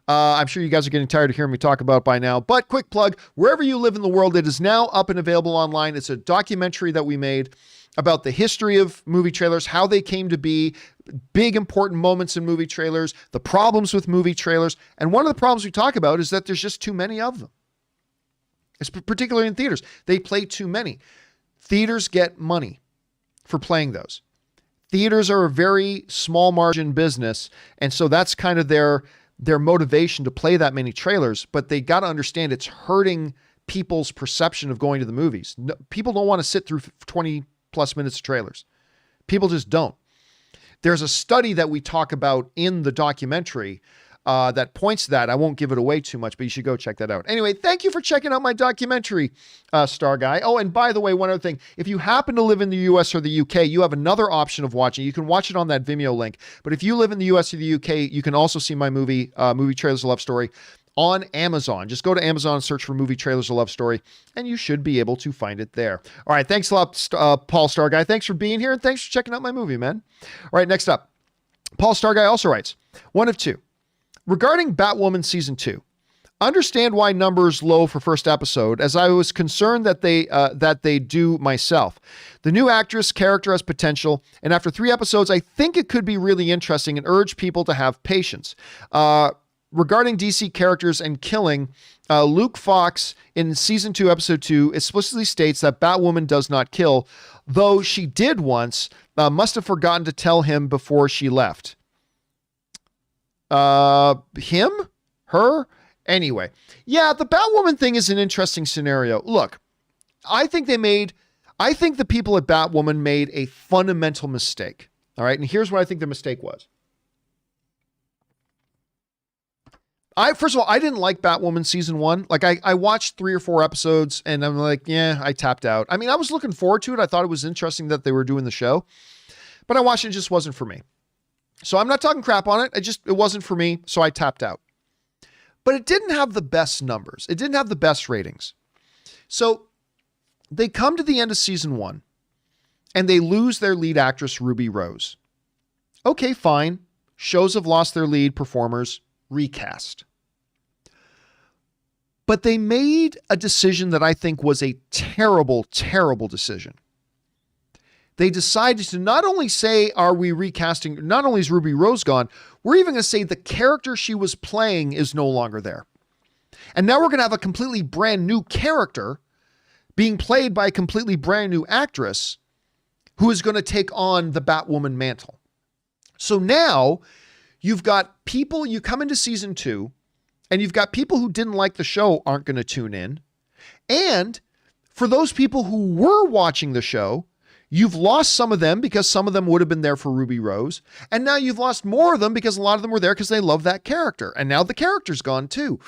A: I'm sure you guys are getting tired of hearing me talk about it by now, but quick plug, wherever you live in the world, it is now up and available online. It's a documentary that we made about the history of movie trailers, how they came to be, big important moments in movie trailers, the problems with movie trailers. And one of the problems we talk about is that there's just too many of them. It's particularly in theaters. They play too many. Theaters get money for playing those. Theaters are a very small margin business. And so that's kind of their motivation to play that many trailers, but they got to understand it's hurting people's perception of going to the movies. No, people don't want to sit through 20 plus minutes of trailers. People just don't. There's a study that we talk about in the documentary that points to that. I won't give it away too much, but you should go check that out. Anyway, thank you for checking out my documentary, Star Guy. Oh, and by the way, one other thing. If you happen to live in the US or the UK, you have another option of watching. You can watch it on that Vimeo link. But if you live in the US or the UK, you can also see my movie Trailers of Love Story, on Amazon. Just go to Amazon and search for Movie Trailers, a Love Story, and you should be able to find it there. All right, thanks a lot, Paul Starguy. Thanks for being here, and thanks for checking out my movie, man. All right, next up. Paul Starguy also writes, one of two. Regarding Batwoman Season 2, understand why numbers low for first episode, as I was concerned that they do myself. The new actress character has potential, and after 3 episodes, I think it could be really interesting and urge people to have patience. Regarding DC characters and killing, Luke Fox in season 2, episode 2, explicitly states that Batwoman does not kill, though she did once, must have forgotten to tell him before she left. Him? Her? Anyway. Yeah, the Batwoman thing is an interesting scenario. Look, I think the people at Batwoman made a fundamental mistake. All right. And here's what I think the mistake was. First of all, I didn't like Batwoman season 1. Like I watched 3 or 4 episodes and I'm like, yeah, I tapped out. I mean, I was looking forward to it. I thought it was interesting that they were doing the show, but I watched it. It just wasn't for me. So I'm not talking crap on it. It wasn't for me. So I tapped out, but it didn't have the best numbers. It didn't have the best ratings. So they come to the end of season 1 and they lose their lead actress, Ruby Rose. Okay, fine. Shows have lost their lead performers. Recast. But they made a decision that I think was a terrible, terrible decision. They decided to not only say, are we recasting, not only is Ruby Rose gone, we're even going to say the character she was playing is no longer there. And now we're going to have a completely brand new character being played by a completely brand new actress who is going to take on the Batwoman mantle. So now you've got people, you come into season 2 and you've got people who didn't like the show aren't going to tune in. And for those people who were watching the show, you've lost some of them because some of them would have been there for Ruby Rose. And now you've lost more of them because a lot of them were there because they love that character. And now the character's gone too.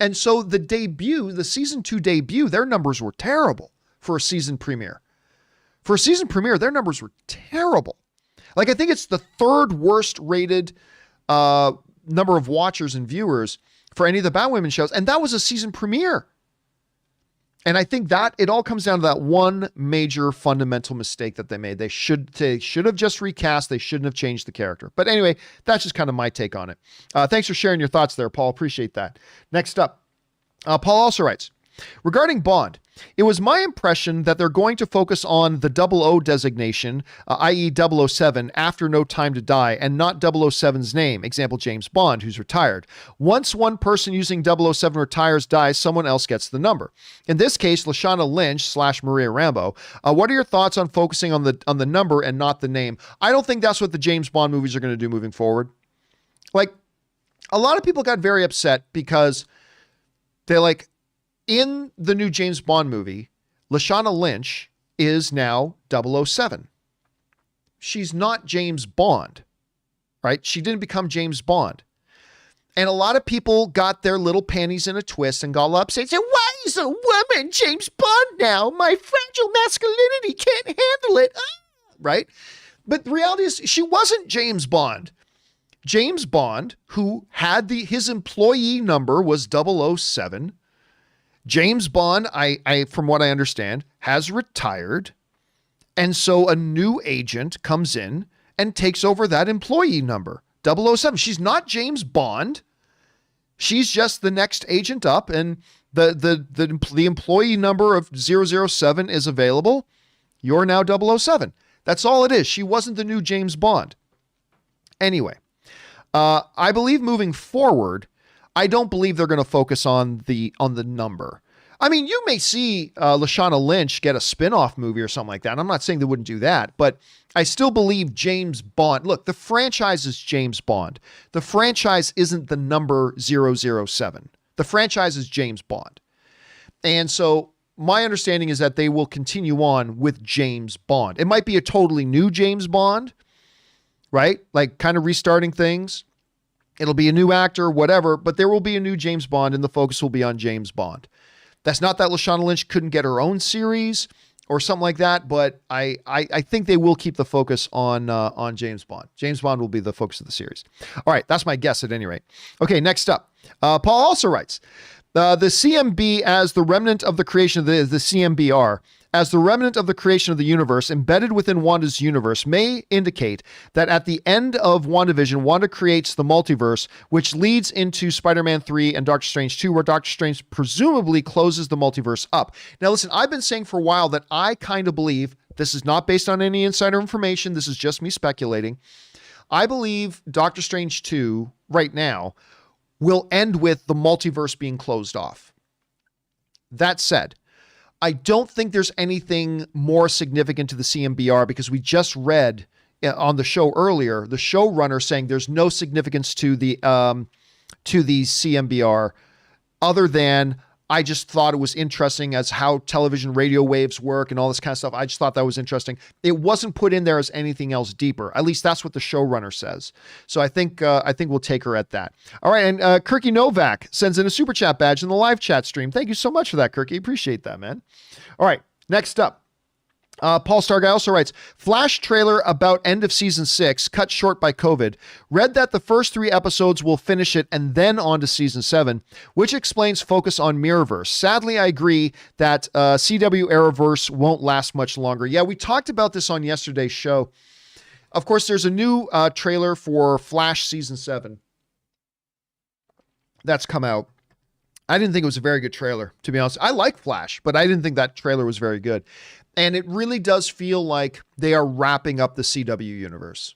A: And so the season 2 debut, their numbers were terrible for a season premiere. For a season premiere, their numbers were terrible. Like I think it's the 3rd worst rated number of watchers and viewers for any of the Batwoman shows. And that was a season premiere. And I think that it all comes down to that one major fundamental mistake that they made. They should have just recast. They shouldn't have changed the character. But anyway, that's just kind of my take on it. Thanks for sharing your thoughts there, Paul. Appreciate that. Next up, Paul also writes, regarding Bond, it was my impression that they're going to focus on the 00 designation, i.e. 007, after No Time to Die, and not 007's name, example James Bond, who's retired. Once one person using 007 retires, dies, someone else gets the number. In this case, Lashana Lynch / Maria Rambo. What are your thoughts on focusing on the number and not the name? I don't think that's what the James Bond movies are going to do moving forward. Like, a lot of people got very upset because they like, in the new James Bond movie, Lashana Lynch is now 007. She's not James Bond, right? She didn't become James Bond. And a lot of people got their little panties in a twist and got upset. Said, why is a woman James Bond now? My fragile masculinity can't handle it. Right? But the reality is she wasn't James Bond. James Bond, who had his employee number was 007. James Bond, I from what I understand, has retired. And so a new agent comes in and takes over that employee number, 007. She's not James Bond. She's just the next agent up, and the employee number of 007 is available. You're now 007. That's all it is. She wasn't the new James Bond. Anyway, I believe moving forward, I don't believe they're going to focus on the number. I mean, you may see Lashana Lynch get a spin-off movie or something like that. I'm not saying they wouldn't do that, but I still believe James Bond. Look, the franchise is James Bond. The franchise isn't the number 007. The franchise is James Bond. And so my understanding is that they will continue on with James Bond. It might be a totally new James Bond, right? Like kind of restarting things. It'll be a new actor, whatever, but there will be a new James Bond and the focus will be on James Bond. That's not that Lashana Lynch couldn't get her own series or something like that, but I think they will keep the focus on James Bond. James Bond will be the focus of the series. All right, that's my guess at any rate. Okay, next up. Paul also writes, the CMB as the remnant of the creation of the CMBR as the remnant of the creation of the universe embedded within Wanda's universe may indicate that at the end of WandaVision, Wanda creates the multiverse, which leads into Spider-Man 3 and Doctor Strange 2, where Doctor Strange presumably closes the multiverse up. Now, listen, I've been saying for a while that I kind of believe, this is not based on any insider information, this is just me speculating, I believe Doctor Strange 2 right now will end with the multiverse being closed off. That said, I don't think there's anything more significant to the CMBR because we just read on the show earlier, the showrunner saying there's no significance to the CMBR other than I just thought it was interesting as how television radio waves work and all this kind of stuff. I just thought that was interesting. It wasn't put in there as anything else deeper. At least that's what the showrunner says. So I think we'll take her at that. All right. And Kirky Novak sends in a super chat badge in the live chat stream. Thank you so much for that, Kirky. Appreciate that, man. All right. Next up. Paul Starguy also writes, Flash trailer about end of season 6, cut short by COVID. Read that the first 3 episodes will finish it and then on to season 7, which explains focus on Mirrorverse. Sadly, I agree that CW Arrowverse won't last much longer. Yeah, we talked about this on yesterday's show. Of course, there's a new trailer for Flash season 7 that's come out. I didn't think it was a very good trailer, to be honest. I like Flash, but I didn't think that trailer was very good. And it really does feel like they are wrapping up the CW universe.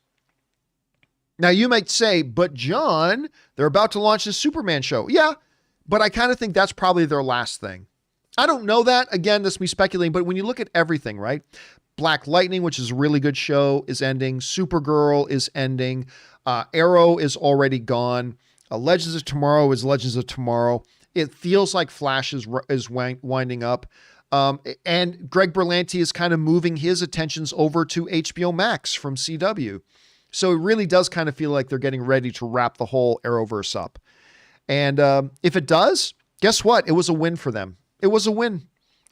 A: Now, you might say, but John, they're about to launch the Superman show. Yeah, but I kind of think that's probably their last thing. I don't know that. Again, that's me speculating. But when you look at everything, right? Black Lightning, which is a really good show, is ending. Supergirl is ending. Arrow is already gone. Legends of Tomorrow is Legends of Tomorrow. It feels like Flash is winding up. And Greg Berlanti is kind of moving his attentions over to HBO Max from CW. So it really does kind of feel like they're getting ready to wrap the whole Arrowverse up. And if it does, guess what? It was a win for them. It was a win.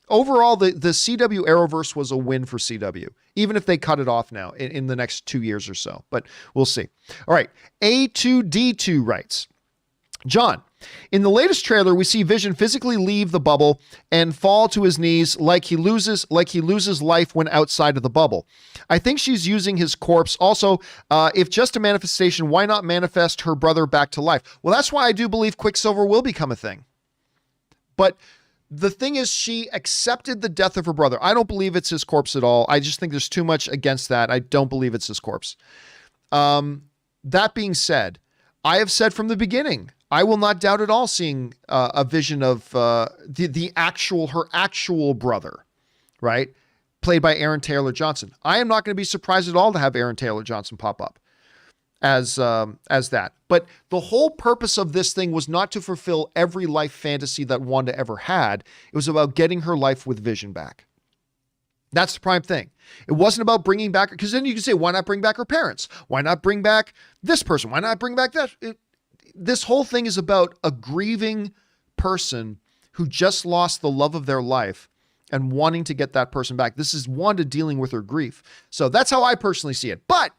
A: Overall, the CW Arrowverse was a win for CW, even if they cut it off now in the next 2 years or so. But we'll see. All right. A2D2 writes, John, in the latest trailer, we see Vision physically leave the bubble and fall to his knees like he loses life when outside of the bubble. I think she's using his corpse. Also, if just a manifestation, why not manifest her brother back to life? Well, that's why I do believe Quicksilver will become a thing. But the thing is, she accepted the death of her brother. I don't believe it's his corpse at all. I just think there's too much against that. I don't believe it's his corpse. That being said, I have said from the beginning, I will not doubt at all seeing a vision of her actual brother, right? Played by Aaron Taylor Johnson. I am not going to be surprised at all to have Aaron Taylor Johnson pop up as that. But the whole purpose of this thing was not to fulfill every life fantasy that Wanda ever had. It was about getting her life with Vision back. That's the prime thing. It wasn't about bringing back, because then you can say, why not bring back her parents? Why not bring back this person? Why not bring back that? This whole thing is about a grieving person who just lost the love of their life and wanting to get that person back. This is Wanda dealing with her grief. So that's how I personally see it. But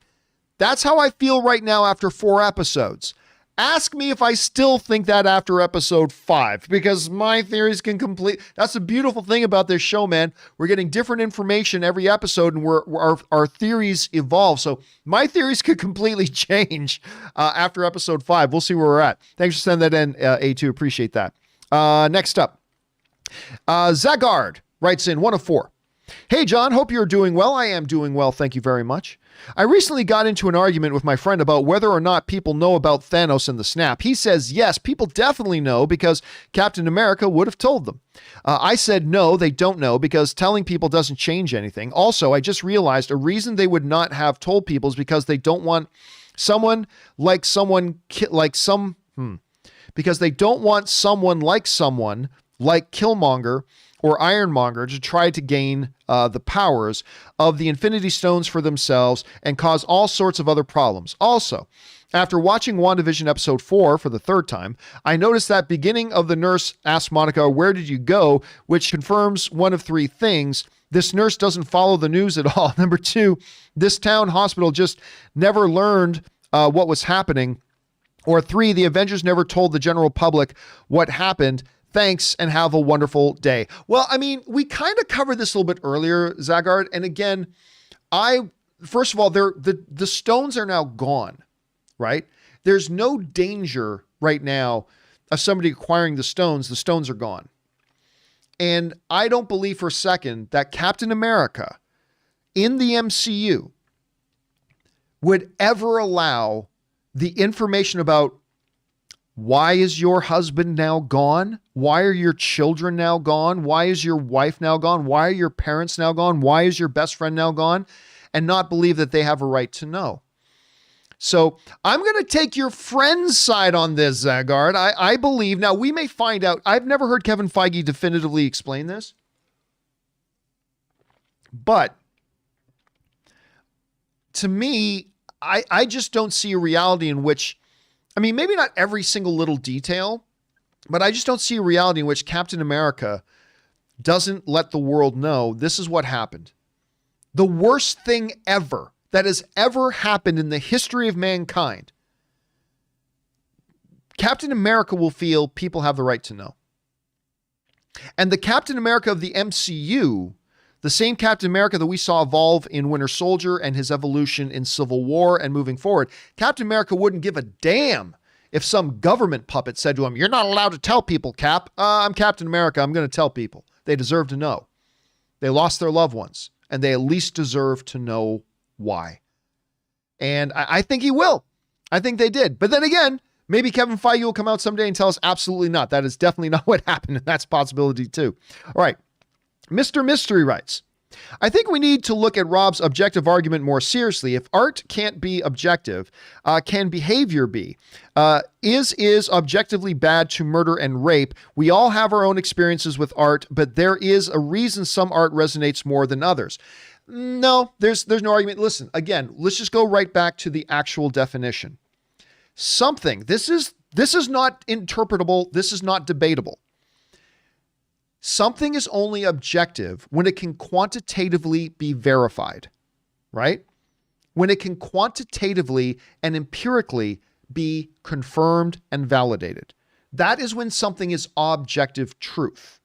A: that's how I feel right now after 4 episodes. Ask me if I still think that after episode 5, because my theories can complete. That's the beautiful thing about this show, man. We're getting different information every episode, and our theories evolve. So my theories could completely change after episode 5. We'll see where we're at. Thanks for sending that in, A2. Appreciate that. Next up, Zagard writes in 1 of 4. Hey, John, hope you're doing well. I am doing well. Thank you very much. I recently got into an argument with my friend about whether or not people know about Thanos and the snap. He says, yes, people definitely know because Captain America would have told them. I said, no, they don't know because telling people doesn't change anything. Also, I just realized a reason they would not have told people is because they don't want someone like Killmonger or Ironmonger to try to gain the powers of the Infinity Stones for themselves and cause all sorts of other problems. Also, after watching WandaVision episode 4 for the 3rd time, I noticed that beginning of the nurse asks Monica, "Where did you go?" which confirms one of 3 things. This nurse doesn't follow the news at all. Number 2, this town hospital just never learned what was happening. Or 3, the Avengers never told the general public what happened. Thanks and have a wonderful day. Well, I mean, we kind of covered this a little bit earlier, Zagard. And again, first of all, the stones are now gone, right? There's no danger right now of somebody acquiring the stones. The stones are gone. And I don't believe for a second that Captain America in the MCU would ever allow the information about Why is your husband now gone? Why are your children now gone? Why is your wife now gone? Why are your parents now gone? Why is your best friend now gone? And not believe that they have a right to know. So I'm going to take your friend's side on this, Zagard. I believe, now we may find out, I've never heard Kevin Feige definitively explain this, but to me, I just don't see a reality in which, I mean, maybe not every single little detail, but I just don't see a reality in which Captain America doesn't let the world know this is what happened. The worst thing ever that has ever happened in the history of mankind. Captain America will feel people have the right to know. And the Captain America of the MCU, the same Captain America that we saw evolve in Winter Soldier and his evolution in Civil War and moving forward, Captain America wouldn't give a damn if some government puppet said to him, "You're not allowed to tell people, Cap. I'm Captain America. I'm going to tell people." They deserve to know. They lost their loved ones, and they at least deserve to know why. And I think he will. I think they did. But then again, maybe Kevin Feige will come out someday and tell us absolutely not. That is definitely not what happened, and that's a possibility too. All right. Mr. Mystery writes, I think we need to look at Rob's objective argument more seriously. If art can't be objective, can behavior be? Is objectively bad to murder and rape? We all have our own experiences with art, but there is a reason some art resonates more than others. No, there's no argument. Listen, again, let's just go right back to the actual definition. Something, this is not interpretable. This is not debatable. Something is only objective when it can quantitatively be verified, right? When it can quantitatively and empirically be confirmed and validated. That is when something is objective truth,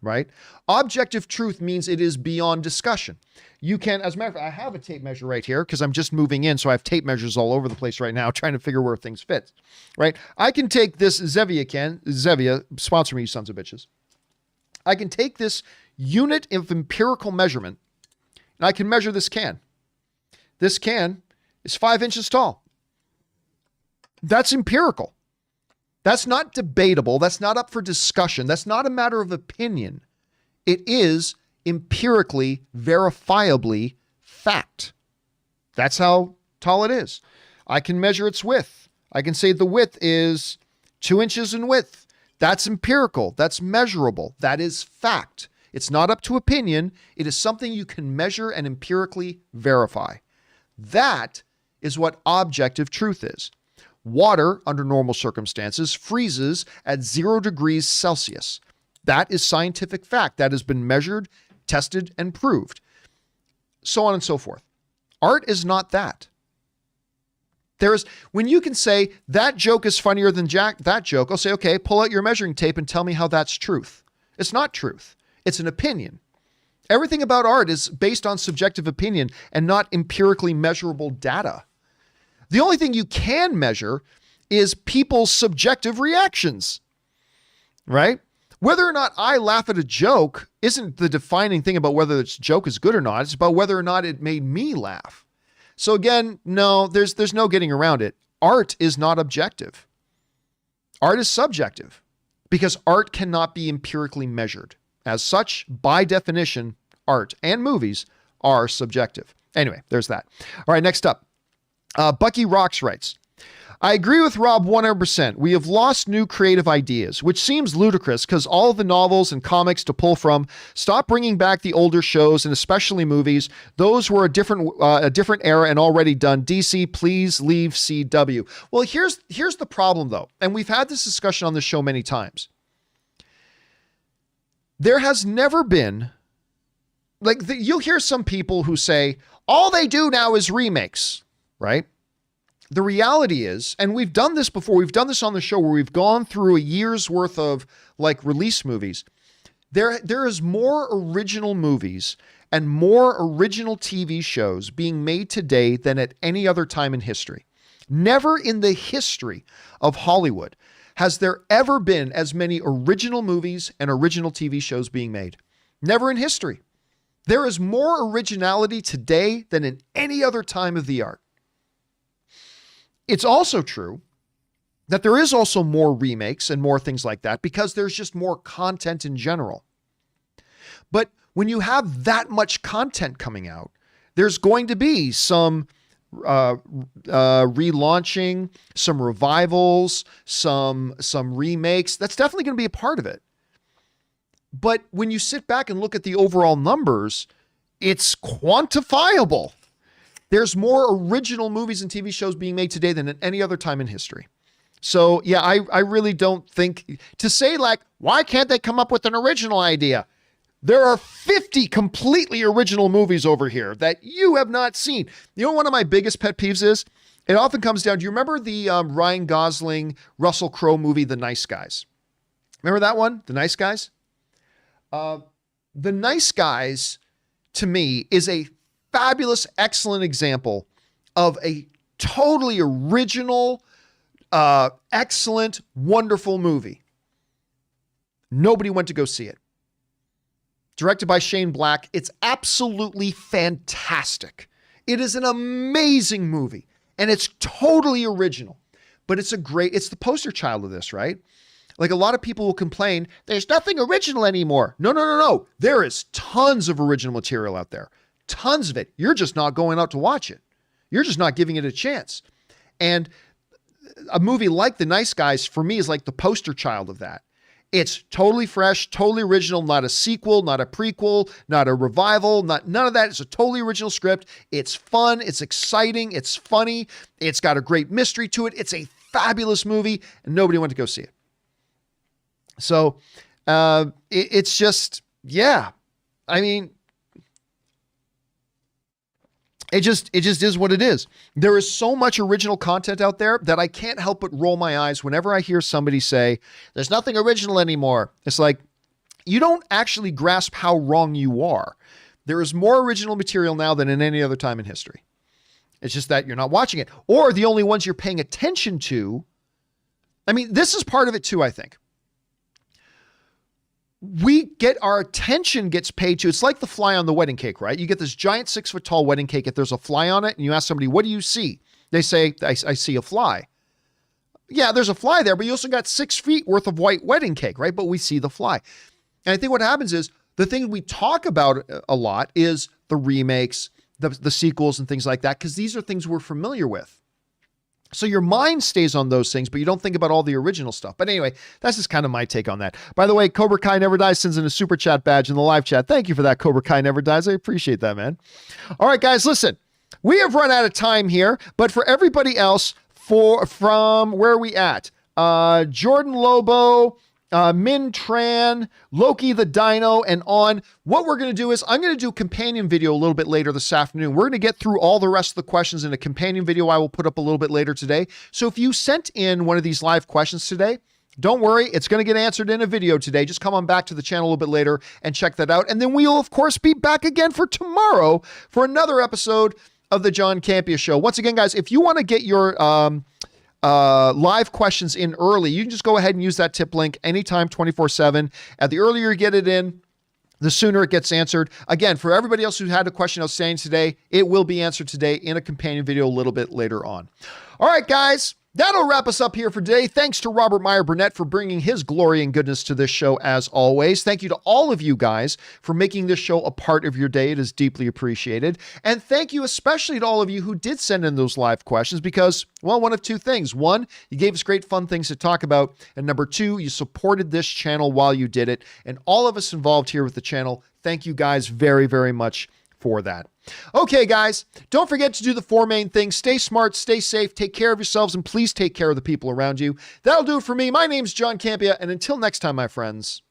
A: right? Objective truth means it is beyond discussion. You can, as a matter of fact, I have a tape measure right here because I'm just moving in, so I have tape measures all over the place right now trying to figure where things fit, right? I can take this Zevia, sponsor me, you sons of bitches. I can take this unit of empirical measurement and I can measure this can. This can is 5 inches tall. That's empirical. That's not debatable. That's not up for discussion. That's not a matter of opinion. It is empirically, verifiably fact. That's how tall it is. I can measure its width. I can say the width is 2 inches in width. That's empirical. That's measurable. That is fact. It's not up to opinion. It is something you can measure and empirically verify. That is what objective truth is. Water, under normal circumstances, freezes at 0 degrees Celsius. That is scientific fact. That has been measured, tested, and proved. So on and so forth. Art is not that. When you can say that joke is funnier than that joke, I'll say, okay, pull out your measuring tape and tell me how that's truth. It's not truth. It's an opinion. Everything about art is based on subjective opinion and not empirically measurable data. The only thing you can measure is people's subjective reactions, right? Whether or not I laugh at a joke isn't the defining thing about whether this joke is good or not. It's about whether or not it made me laugh. So again, no, there's no getting around it. Art is not objective. Art is subjective because art cannot be empirically measured. As such, by definition, art and movies are subjective. Anyway, there's that. All right, next up. Bucky Rocks writes, I agree with Rob 100%. We have lost new creative ideas, which seems ludicrous because all of the novels and comics to pull from, stop bringing back the older shows and especially movies. Those were a different era and already done. DC, please leave CW. Well, here's the problem though. And we've had this discussion on the show many times. There has never been, you'll hear some people who say, all they do now is remakes, right? The reality is, and we've done this before, we've done this on the show where we've gone through a year's worth of release movies. There is more original movies and more original TV shows being made today than at any other time in history. Never in the history of Hollywood has there ever been as many original movies and original TV shows being made. Never in history. There is more originality today than in any other time of the art. It's also true that there is also more remakes and more things like that because there's just more content in general. But when you have that much content coming out, there's going to be some relaunching, some revivals, some remakes. That's definitely going to be a part of it. But when you sit back and look at the overall numbers, it's quantifiable. There's more original movies and TV shows being made today than at any other time in history. So yeah, I really don't think to say like, why can't they come up with an original idea? There are 50 completely original movies over here that you have not seen. You know, one of my biggest pet peeves is, it often comes down, do you remember the Ryan Gosling, Russell Crowe movie, The Nice Guys? Remember that one, The Nice Guys? The Nice Guys, to me, is a fabulous, excellent example of a totally original, excellent, wonderful movie. Nobody went to go see it. Directed by Shane Black. It's absolutely fantastic. It is an amazing movie and it's totally original, but it's the poster child of this, right? Like a lot of people will complain, there's nothing original anymore. No. There is tons of original material out there. Tons of it. You're just not going out to watch it. You're just not giving it a chance. And a movie like The Nice Guys, for me, is like the poster child of that. It's totally fresh, totally original, not a sequel, not a prequel, not a revival, none of that. It's a totally original script. It's fun. It's exciting. It's funny. It's got a great mystery to it. It's a fabulous movie and nobody went to go see it. So it's just, yeah, I mean, it just is what it is. There is so much original content out there that I can't help but roll my eyes whenever I hear somebody say, there's nothing original anymore. It's like, you don't actually grasp how wrong you are. There is more original material now than in any other time in history. It's just that you're not watching it, or the only ones you're paying attention to. I mean, this is part of it too, I think. Our attention gets paid to, it's like the fly on the wedding cake, right? You get this giant 6-foot tall wedding cake. If there's a fly on it and you ask somebody, what do you see? They say, I see a fly. Yeah, there's a fly there, but you also got 6 feet worth of white wedding cake, right? But we see the fly. And I think what happens is the thing we talk about a lot is the remakes, the sequels and things like that, because these are things we're familiar with. So your mind stays on those things, but you don't think about all the original stuff. But anyway, that's just kind of my take on that. By the way, Cobra Kai Never Dies sends in a super chat badge in the live chat. Thank you for that, Cobra Kai Never Dies. I appreciate that, man. All right, guys, listen, we have run out of time here, but for everybody else, from where are we at? Jordan Lobo, Min Tran, Loki the Dino, and on. What we're going to do is I'm going to do a companion video a little bit later this afternoon. We're going to get through all the rest of the questions in a companion video I will put up a little bit later today. So if you sent in one of these live questions today, don't worry, it's going to get answered in a video today. Just come on back to the channel a little bit later and check that out. And then we'll, of course, be back again for tomorrow for another episode of the John Campea Show. Once again, guys, if you want to get your live questions in early, you can just go ahead and use that tip link anytime, 24/7. And the earlier you get it in, the sooner it gets answered. Again, for everybody else who had a question outstanding today, it will be answered today in a companion video a little bit later on. All right, guys, that'll wrap us up here for today. Thanks to Robert Meyer Burnett for bringing his glory and goodness to this show as always. Thank you to all of you guys for making this show a part of your day. It is deeply appreciated. And thank you especially to all of you who did send in those live questions because, well, one of two things. One, you gave us great fun things to talk about. And number two, you supported this channel while you did it. And all of us involved here with the channel, thank you guys very, very much for that. Okay, guys, don't forget to do the 4 main things. Stay smart, stay safe, take care of yourselves, and please take care of the people around you. That'll do it for me. My name's John Campea, and until next time, my friends,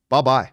A: bye-bye.